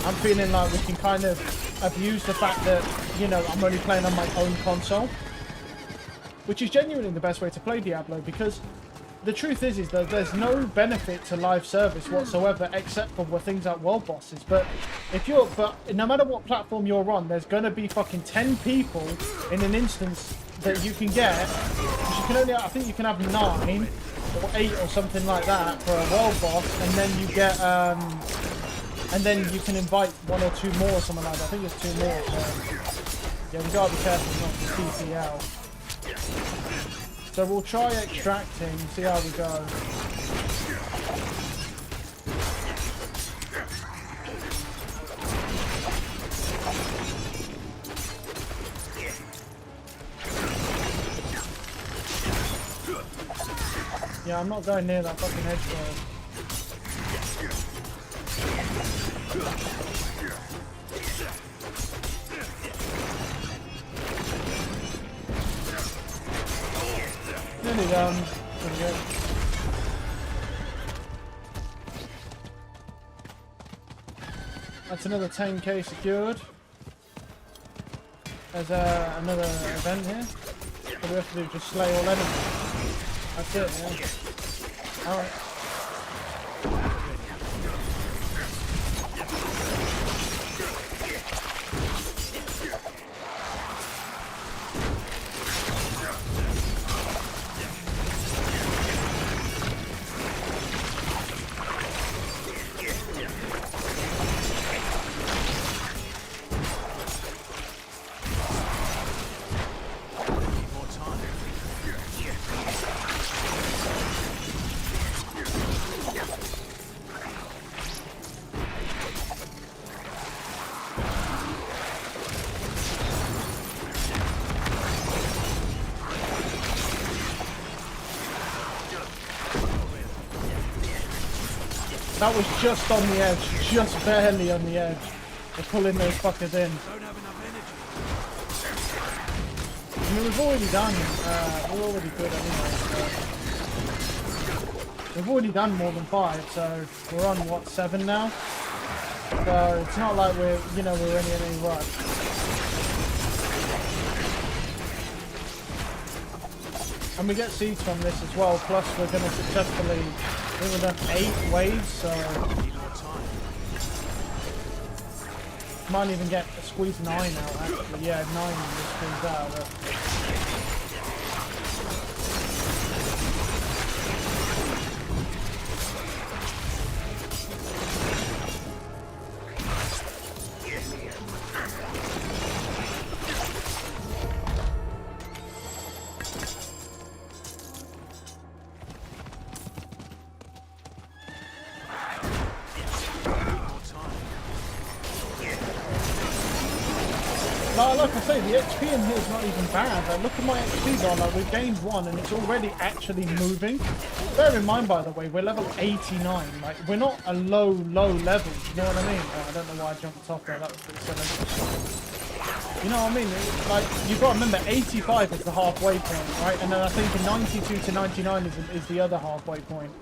I'm feeling like we can kind of abuse the fact that, you know, I'm only playing on my own console. Which is genuinely the best way to play Diablo, because the truth is that there's no benefit to live service whatsoever, except for things like world bosses. But no matter what platform you're on, there's gonna be fucking 10 people in an instance that you can get. Because you can only, I think you can have 9 or 8 or something like that for a world boss, and then you get, and then you can invite 1 or 2 more or something like that. I think it's 2 more. So yeah, we gotta be careful not to TP out. So we'll try extracting, see how we go. Yeah, I'm not going near that fucking edge though. Nearly done. Pretty good. That's another 10k secured. There's another event here. What do we have to do? Just slay all enemies. That's it, yeah. Alright. That was just on the edge, just barely on the edge. We're pulling those fuckers in. I mean, we've already done, we're already good anyway. So. We've already done more than 5, so we're on, what, 7 now? So it's not like we're, you know, we're in any rush. And we get seeds from this as well, plus we're going to successfully, I think we've done 8 waves, so... Might even get a squeeze 9 out, actually. Yeah, 9 just squeeze out. But... Like I say, the XP in here is not even bad. Like, look at my XP bar, like we've gained 1 and it's already actually moving. Bear in mind, by the way, we're level 89. Like, we're not a low level, you know what I mean? Oh, I don't know why I jumped off there, that was pretty silly. You know what I mean? Like, you've got to remember, 85 is the halfway point, right? And then I think 92 to 99 is the other halfway point.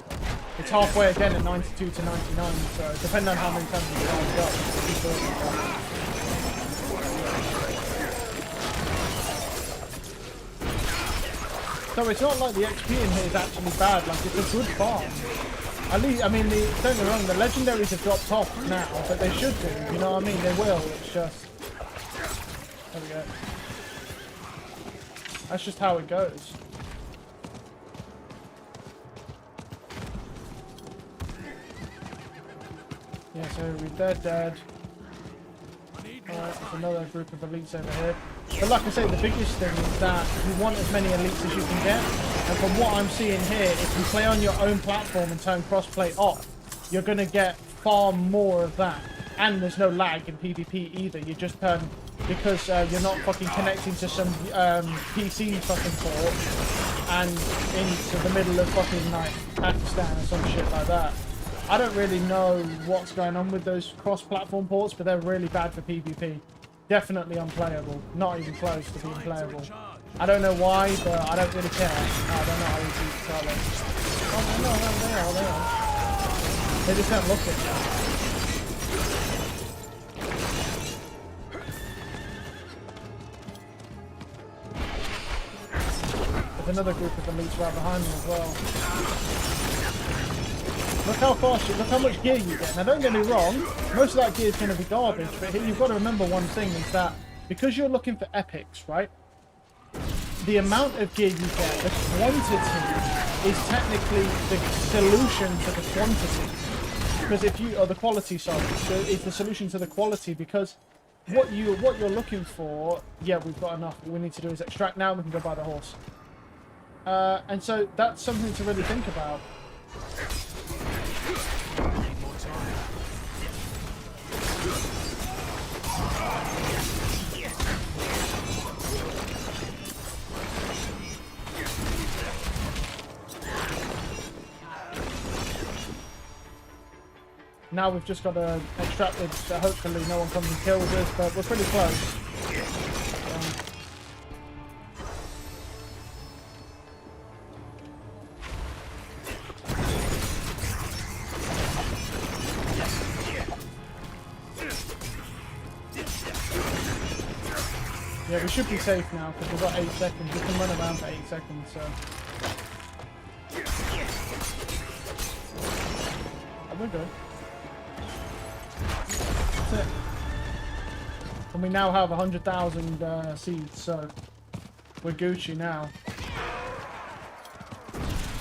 It's halfway again at 92 to 99, so depending on how many times you round it up. So it's not like the XP in here is actually bad, like it's a good farm. At least, I mean, don't get me wrong, the legendaries have dropped off now, but they should do, you know what I mean? They will, it's just... There we go. That's just how it goes. Yeah, so they're dead. Alright, there's another group of elites over here. But like I say, the biggest thing is that you want as many elites as you can get. And from what I'm seeing here, if you play on your own platform and turn crossplay off, you're going to get far more of that. And there's no lag in PvP either. You just turn, because you're not fucking connecting to some PC fucking port and into the middle of fucking like Pakistan or some shit like that. I don't really know what's going on with those cross-platform ports, but they're really bad for PvP. Definitely unplayable. Not even close to being playable. I don't know why, but I don't really care. I don't know how easy it's are. Oh, no, they are. They just don't look it. There's another group of elites right behind me as well. Look how fast look how much gear you get. Now don't get me wrong, most of that gear is going to be garbage, but you've got to remember one thing is that because you're looking for epics, right? The amount of gear you get, the quantity is technically the solution to the quantity. Because if you, or the quality, sorry, so it's the solution to the quality, because what you're looking for, yeah, we've got enough. What we need to do is extract now, we can go buy the horse. And so that's something to really think about. Now we've just got to extract it, so hopefully no one comes and kills us, but we're pretty close. Yeah, we should be safe now because we've got 8 seconds. We can run around for 8 seconds, so. Oh, we're good. That's it. And we now have 100,000 seeds, so we're Gucci now.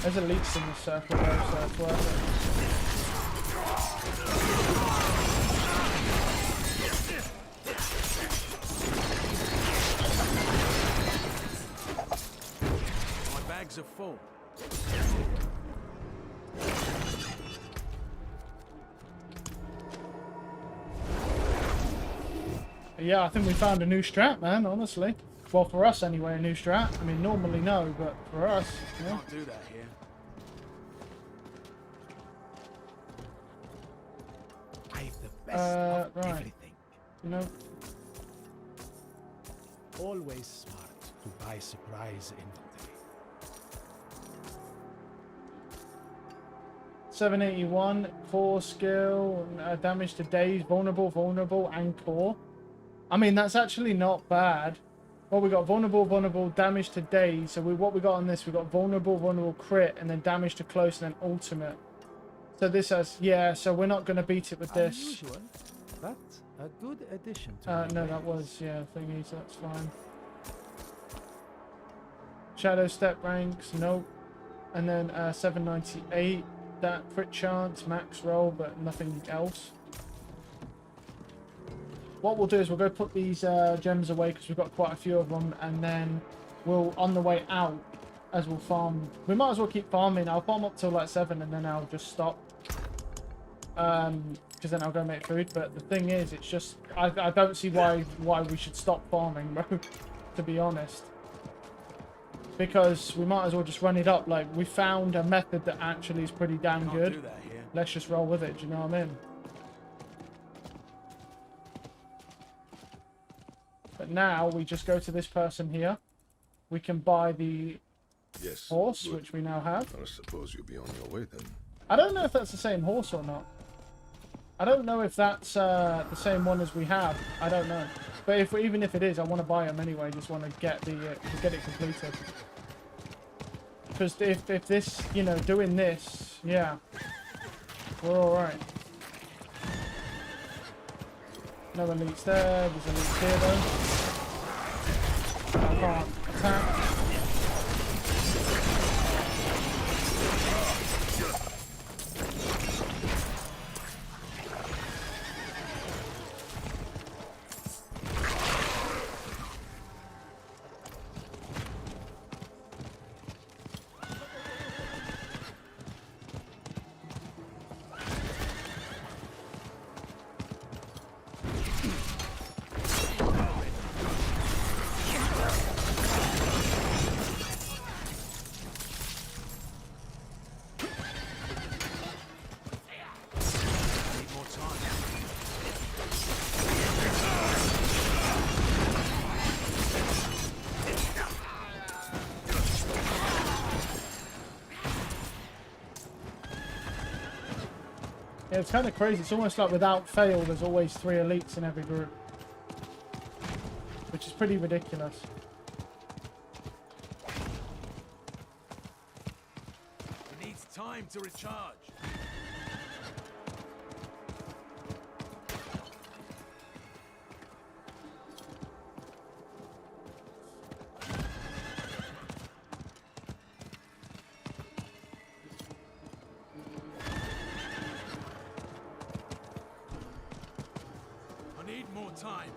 There's elites in this circle though, so it's worth it. My bags are full. Yeah, I think we found a new strat, man, honestly. Well, for us anyway, a new strat. I mean, normally no, but for us, yeah. Can't do that here. I have the best of right. everything. You know, Always smart to buy surprise inventory. 781, core skill, damage to daze, vulnerable, and core. I mean, that's actually not bad. Well, we got vulnerable, damage to daze. So what we got on this, we got vulnerable, crit, and then damage to close, and then ultimate. So this has, yeah, so we're not going to beat it with this. Unusual. But a good addition to my No, that was, yeah, thingy, so that's fine. Shadow step ranks, nope. And then 798, that crit chance, max roll, but nothing else. What we'll do is we'll go put these gems away because we've got quite a few of them, and then we'll, on the way out, as we'll farm, we might as well keep farming. I'll farm up till like 7 and then I'll just stop. Because then I'll go make food. But the thing is, it's just, I don't see why we should stop farming, bro, to be honest. Because we might as well just run it up. Like, we found a method that actually is pretty damn Can't good. do that here. Let's just roll with it, do you know what I mean? But now we just go to this person here. We can buy the Yes. horse, good. which we now have. I suppose you'll be on your way then. I don't know if that's the same horse or not. I don't know if that's the same one as we have. I don't know. But even if it is, I want to buy them anyway. Just want to get get it completed. Because if this, you know, doing this, yeah, we're all right. No elites there. There's elites here though. I can't attack. Need more time. Yeah, it's kind of crazy. It's almost like without fail, there's always 3 elites in every group. Which is pretty ridiculous. It needs time to recharge. I need more time.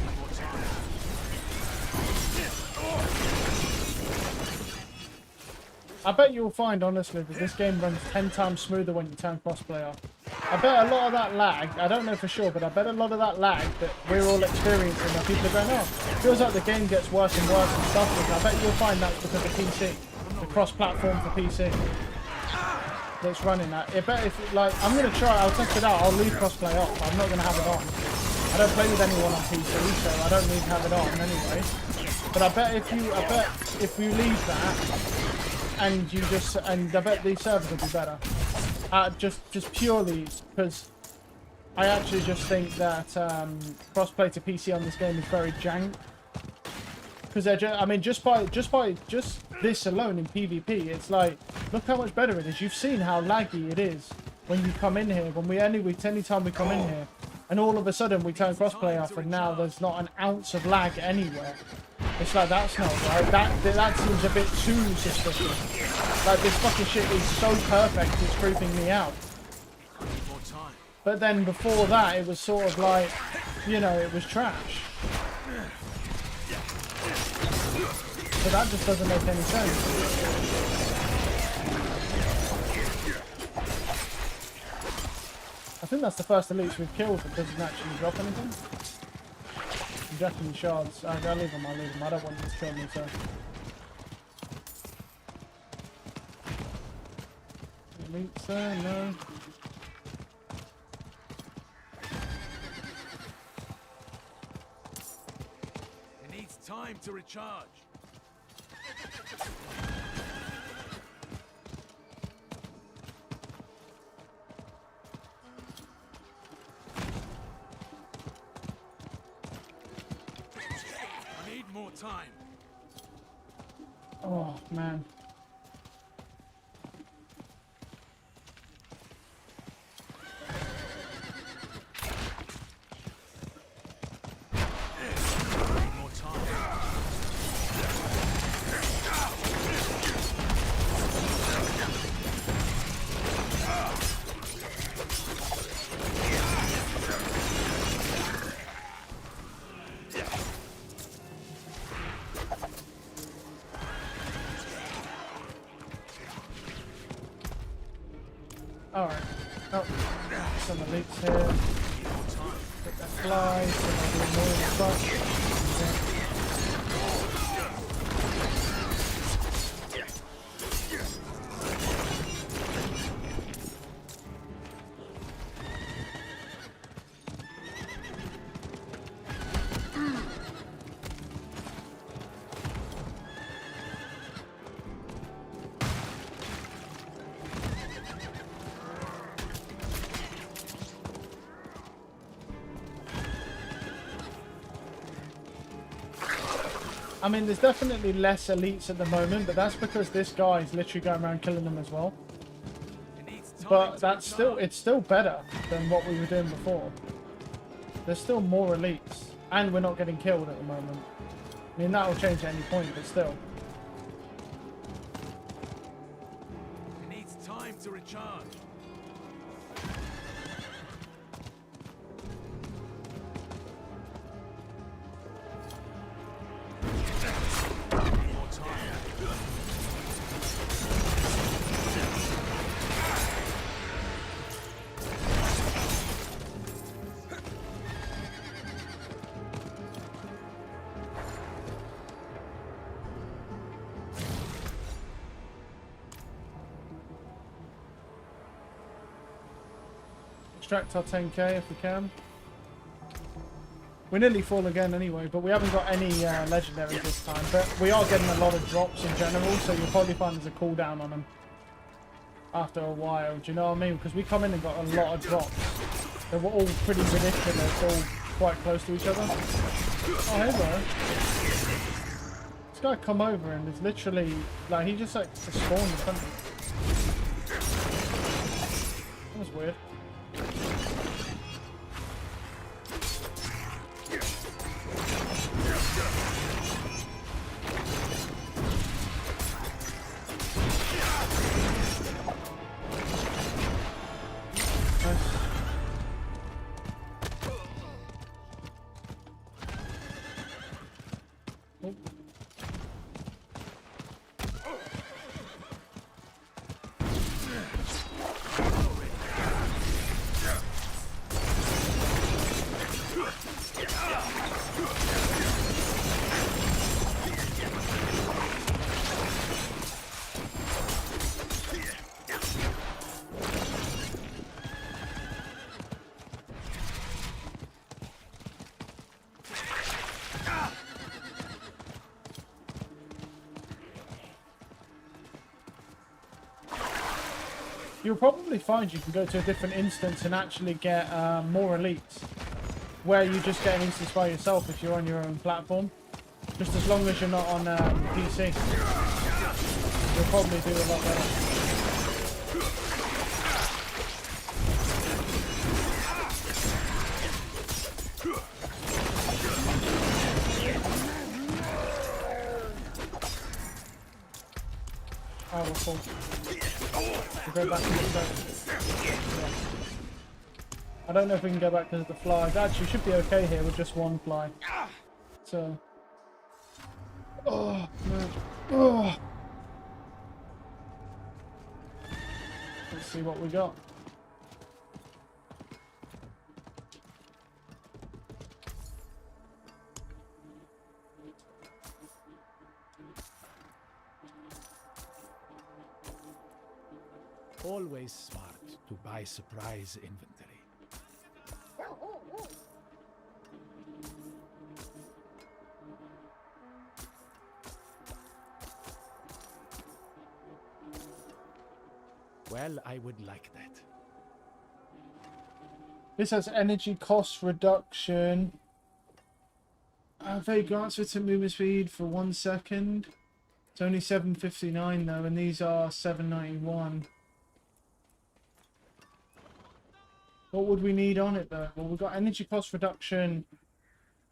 More time. I bet you'll find, honestly, that this game runs 10 times smoother when you turn crossplay off. I bet a lot of that lag, I don't know for sure, but I bet a lot of that lag that we're all experiencing, that people are going, oh, feels like the game gets worse and worse and stuff. I bet you'll find that's because of PC, the cross-platform for PC that's running that. I bet if, like, I'm going to try, I'll test it out, I'll leave crossplay off, I'm not going to have it on. I don't play with anyone on PC, so I don't need to have it on anyway. But I bet if you leave that, and you just, and I bet these servers will be better. Just purely because I actually just think that crossplay to PC on this game is very jank. Because I mean, just by this alone in PvP, it's like, look how much better it is. You've seen how laggy it is when you come in here. Anytime we come in here, and all of a sudden we turn crossplay off, and now there's not an ounce of lag anywhere. It's like, that's not right. That seems a bit too suspicious. Like, this fucking shit is so perfect, it's creeping me out. More time. But then before that, it was sort of like, you know, it was trash. So that just doesn't make any sense. I think that's the first elites we've killed that doesn't actually drop anything. I'm jacking shards. I'll leave them, I don't want them to kill me, so. Elites there, no. It needs time to recharge. I need more time. Oh, man. More time. Alright. Oh, some elites here. Get that fly, so I'll do more in the front. I mean, there's definitely less elites at the moment, but that's because this guy is literally going around killing them as well. It needs time But to that's still, it's still better than what we were doing before. There's still more elites, and we're not getting killed at the moment. I mean, that will change at any point, but still. It needs time to recharge. More time. Extract our 10k if we can. We're nearly full again anyway, but we haven't got any legendaries this time. But we are getting a lot of drops in general, so you'll probably find there's a cooldown on them after a while. Do you know what I mean? Because we come in and got a lot of drops. They were all pretty ridiculous, all quite close to each other. Oh, hey, bro. This guy come over and is literally, like, he just like spawned in front of me. That was weird. You'll probably find you can go to a different instance and actually get more elites, where you just get an instance by yourself if you're on your own platform. Just as long as you're not on PC, you'll probably do a lot better. Oh, we're full. We'll go back to the yeah. I don't know if we can go back because of the flies. Actually, we should be okay here with just one fly. So. Oh, man. Oh. Let's see what we got. Always smart to buy surprise inventory. Well, I would like that. This has energy cost reduction. Vague answer to movement speed for 1 second. It's only 759 though, and these are 791. What would we need on it though? Well, we've got energy cost reduction,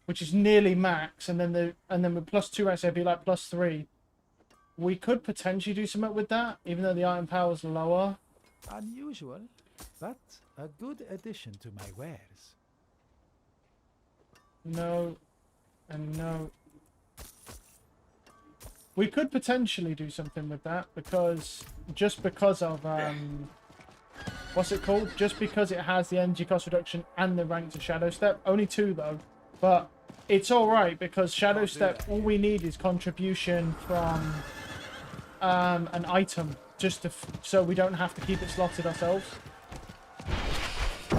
which is nearly max, and then with plus 2 it'd be like plus 3. We could potentially do something with that, even though the item power is lower. Unusual, but a good addition to my wares. No, and no. We could potentially do something with that because just because of what's it called? Just because it has the energy cost reduction and the rank to Shadow Step. Only 2 though, but it's all right because Shadow Step. All we need is contribution from an item, just to so we don't have to keep it slotted ourselves. We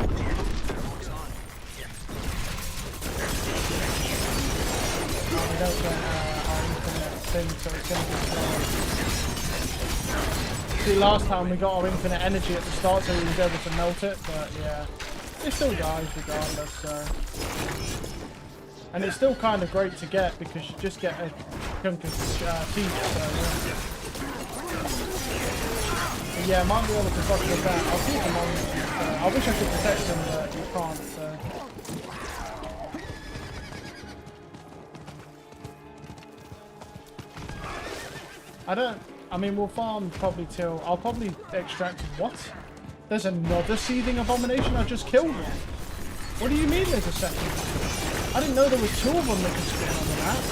don't get our infinite thing, so it's going to be see, last time we got our infinite energy at the start, so we was able to melt it, but yeah, it still dies regardless, so. And it's still kind of great to get because you just get a chunk of teeth, so yeah, might be able to fuck with that. I'll keep them on. I wish I could protect them, but you can't, so. I mean, we'll farm probably till... I'll probably extract... What? There's another seething abomination? I just killed one. What do you mean there's a second? I didn't know there were 2 of them that could spawn on the map.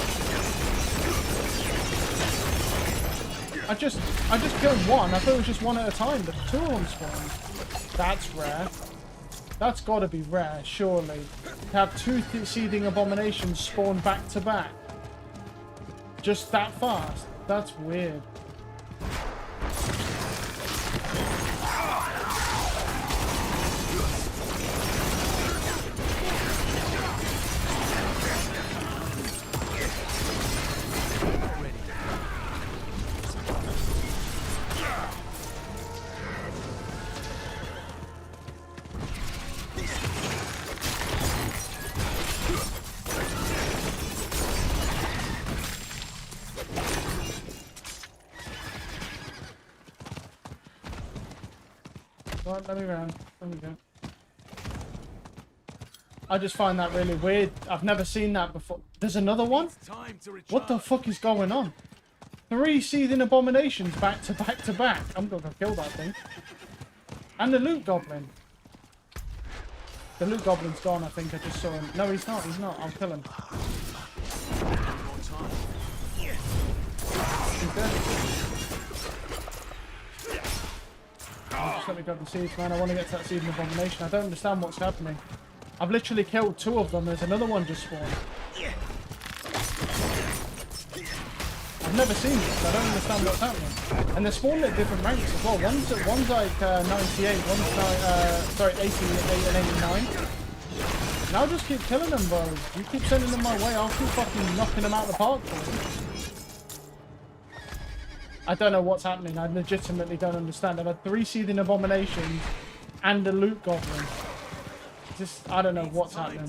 I just killed one. I thought it was just one at a time, but 2 of them spawned. That's rare. That's got to be rare, surely. To have 2 seething abominations spawn back to back. Just that fast. That's weird. Right, let me round. There we go. I just find that really weird. I've never seen that before. There's another one? What the fuck is going on? 3 seething abominations back to back to back. I'm gonna kill that thing. And the loot goblin. The loot goblin's gone, I think. I just saw him. No, he's not. He's not. I'll kill him. He's dead. Just let me grab the seeds, man. I want to get to that seething abomination. I don't understand what's happening. I've literally killed 2 of them. There's another one just spawned. I've never seen this. I don't understand what's happening. And they're spawning at different ranks as well. One's like 98, one's sorry, 88 and 89. And I'll just keep killing them, bro. You keep sending them my way, I'll keep fucking knocking them out of the park for you. I don't know what's happening. I legitimately don't understand. I've had 3 seething abominations and a loot goblin. Just, I don't know what's happening.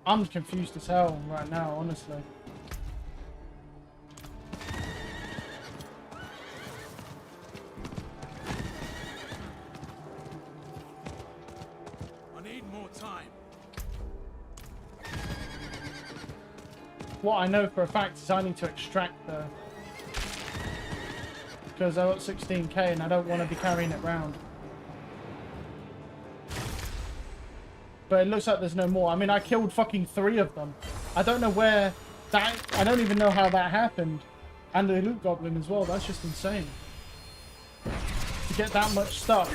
I'm confused as hell right now, honestly. I need more time. What I know for a fact is I need to extract the... Because I got 16k and I don't want to be carrying it round. But it looks like there's no more. I mean, I killed fucking 3 of them. I don't know where that... I don't even know how that happened. And the loot goblin as well. That's just insane. To get that much stuff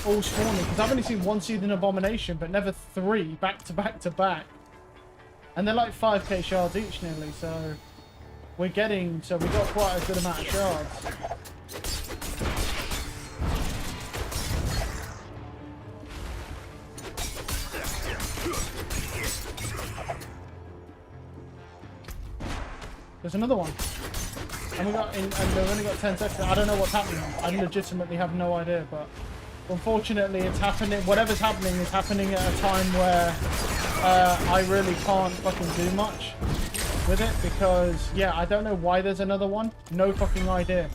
all spawning. Because I've only seen 1 seething abomination, but never 3 back to back to back. And they're like 5k shards each nearly, so... We're getting... So we got quite a good amount of shards. There's another one. And we've only got 10 seconds. I don't know what's happening. I legitimately have no idea, but unfortunately it's happening. Whatever's happening is happening at a time where I really can't fucking do much. with it because, yeah, I don't know why there's another one. No fucking idea.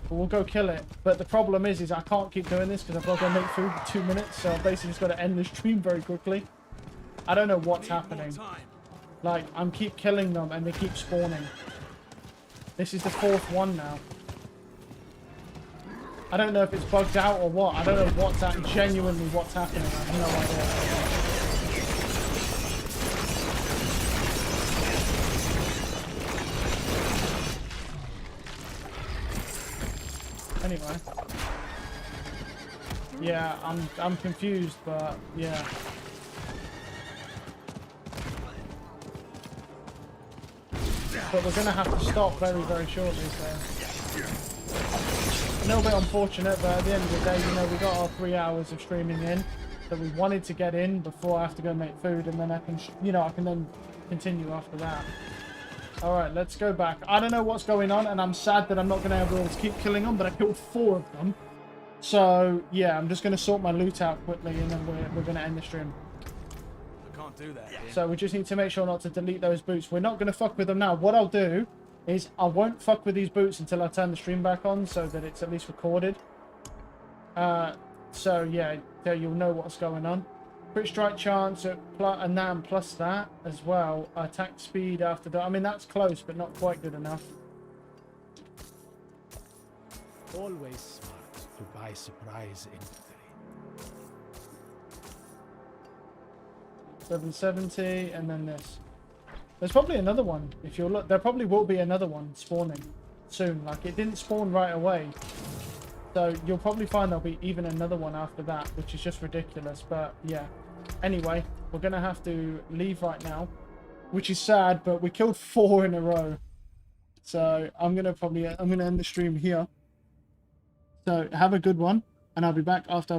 But we'll go kill it. But the problem is I can't keep doing this because I've got to go make food for 2 minutes. So I've basically just got to end the stream very quickly. I don't know what's happening. Like, I'm keep killing them and they keep spawning. This is the 4th one now. I don't know if it's bugged out or what. I don't know what's genuinely what's happening. I have no idea. Anyway. Yeah, I'm confused, but yeah. But we're gonna have to stop very, very shortly, so a little bit unfortunate, but at the end of the day, you know, we got our 3 hours of streaming in, so we wanted to get in before I have to go make food, and then I can, you know, I can then continue after that. All right, let's go back. I don't know what's going on, and I'm sad that I'm not gonna be able to keep killing them, but I killed 4 of them. So yeah, I'm just gonna sort my loot out quickly, and then we're gonna end the stream. Can't do that. So we just need to make sure not to delete those boots. We're not going to fuck with them now. What I'll do is I won't fuck with these boots until I turn the stream back on so that it's at least recorded. So yeah, there you'll know what's going on. Crit strike chance, and then plus that as well. Attack speed after that. I mean, that's close, but not quite good enough. Always smart to buy surprise infantry. 770, and then this. There's probably another one. If you look, there probably will be another one spawning soon. Like, it didn't spawn right away. So you'll probably find there'll be even another one after that, which is just ridiculous. But yeah. Anyway, we're going to have to leave right now, which is sad, but we killed 4 in a row. So I'm going to end the stream here. So have a good one, and I'll be back after I've